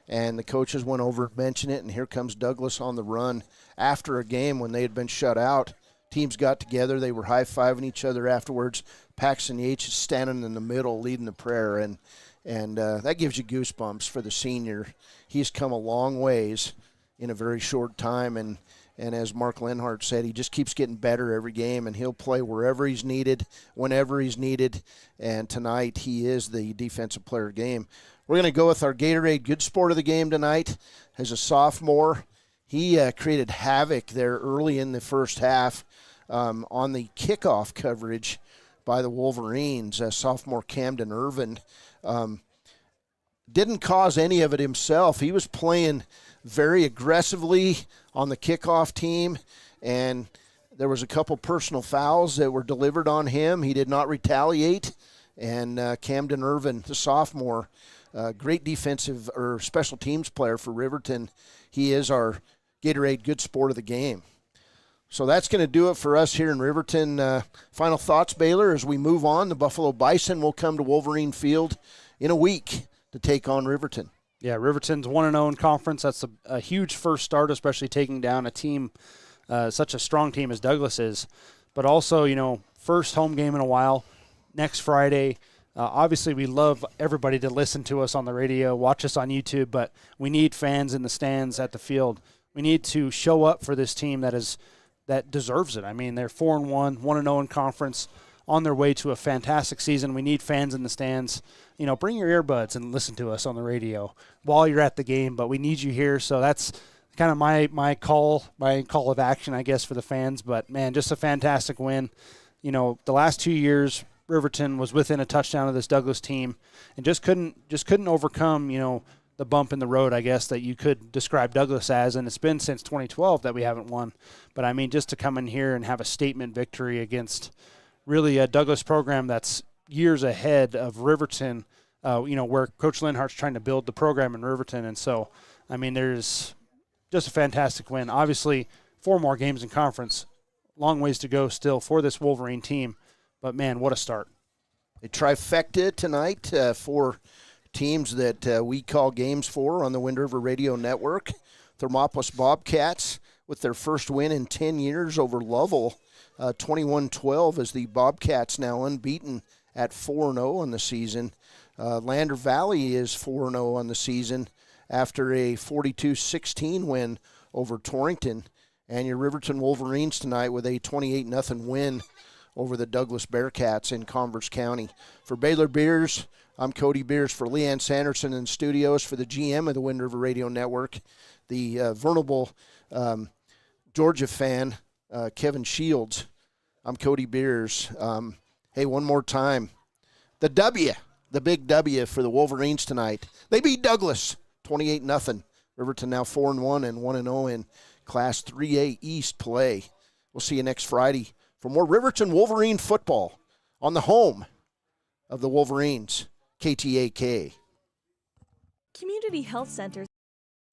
And the coaches went over and mentioned it, and here comes Douglas on the run. After a game when they had been shut out, teams got together. They were high-fiving each other afterwards. Paxton Yates is standing in the middle leading the prayer, and that gives you goosebumps for the senior. He's come a long ways in a very short time, and as Mark Linhardt said, he just keeps getting better every game, and he'll play wherever he's needed, whenever he's needed, and tonight he is the defensive player of the game. We're going to go with our Gatorade Good Sport of the game tonight. As a sophomore, he created havoc there early in the first half on the kickoff coverage by the Wolverines. Sophomore Camden Irvin didn't cause any of it himself. He was playing very aggressively on the kickoff team, and there was a couple personal fouls that were delivered on him. He did not retaliate, and Camden Irvin, the sophomore, great defensive or special teams player for Riverton. He is our Gatorade Good Sport of the game. So that's going to do it for us here in Riverton. Final thoughts, Baylor, as we move on. The Buffalo Bison will come to Wolverine Field in a week to take on Riverton. Yeah, Riverton's 1-0 in conference. That's a huge first start, especially taking down a team, such a strong team as Douglas is. But also, first home game in a while, next Friday. Obviously, we love everybody to listen to us on the radio, watch us on YouTube, but we need fans in the stands at the field. We need to show up for this team that deserves it. I mean, they're 4-1, 1-0 in conference, on their way to a fantastic season. We need fans in the stands. Bring your earbuds and listen to us on the radio while you're at the game, but we need you here. So that's kind of my call of action, I guess, for the fans. But, man, just a fantastic win. The last 2 years, Riverton was within a touchdown of this Douglas team and just couldn't overcome, the bump in the road, I guess, that you could describe Douglas as, and it's been since 2012 that we haven't won. But, I mean, just to come in here and have a statement victory against really a Douglas program that's years ahead of Riverton, where Coach Linhardt's trying to build the program in Riverton. And so, I mean, there's just a fantastic win. Obviously, 4 more games in conference. Long ways to go still for this Wolverine team. But, man, what a start. A trifecta tonight for teams that we call games for on the Wind River Radio Network. Thermopoulos Bobcats with their first win in 10 years over Lovell. 21-12 as the Bobcats now unbeaten at 4-0 on the season. Lander Valley is 4-0 on the season after a 42-16 win over Torrington. And your Riverton Wolverines tonight with a 28-0 win over the Douglas Bearcats in Converse County. For Baylor Beers, I'm Cody Beers. For Leanne Sanderson in studios, for the GM of the Wind River Radio Network, the venerable Georgia fan, Kevin Shields. I'm Cody Beers. Hey, one more time. The big W for the Wolverines tonight. They beat Douglas 28-0. Riverton now 4-1 and 1-0 in Class 3A East play. We'll see you next Friday for more Riverton Wolverine football on the home of the Wolverines, KTAK. Community Health Centers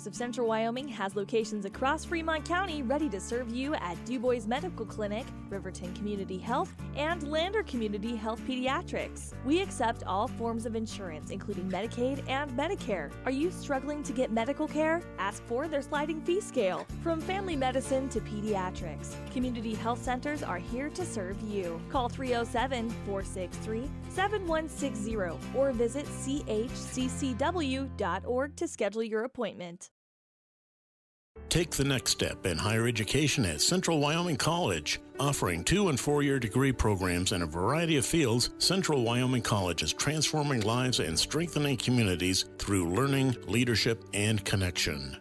of Central Wyoming has locations across Fremont County ready to serve you at DuBois Medical Clinic, Riverton Community Health, and Lander Community Health Pediatrics. We accept all forms of insurance, including Medicaid and Medicare. Are you struggling to get medical care? Ask for their sliding fee scale. From family medicine to pediatrics, Community Health Centers are here to serve you. Call 307-463-7160 or visit chccw.org to schedule your appointment. Take the next step in higher education at Central Wyoming College. Offering 2- and 4-year degree programs in a variety of fields, Central Wyoming College is transforming lives and strengthening communities through learning, leadership, and connection.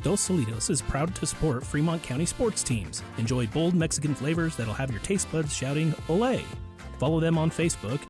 Dos Salitos is proud to support Fremont County sports teams. Enjoy bold Mexican flavors that'll have your taste buds shouting, "Olé!" Follow them on Facebook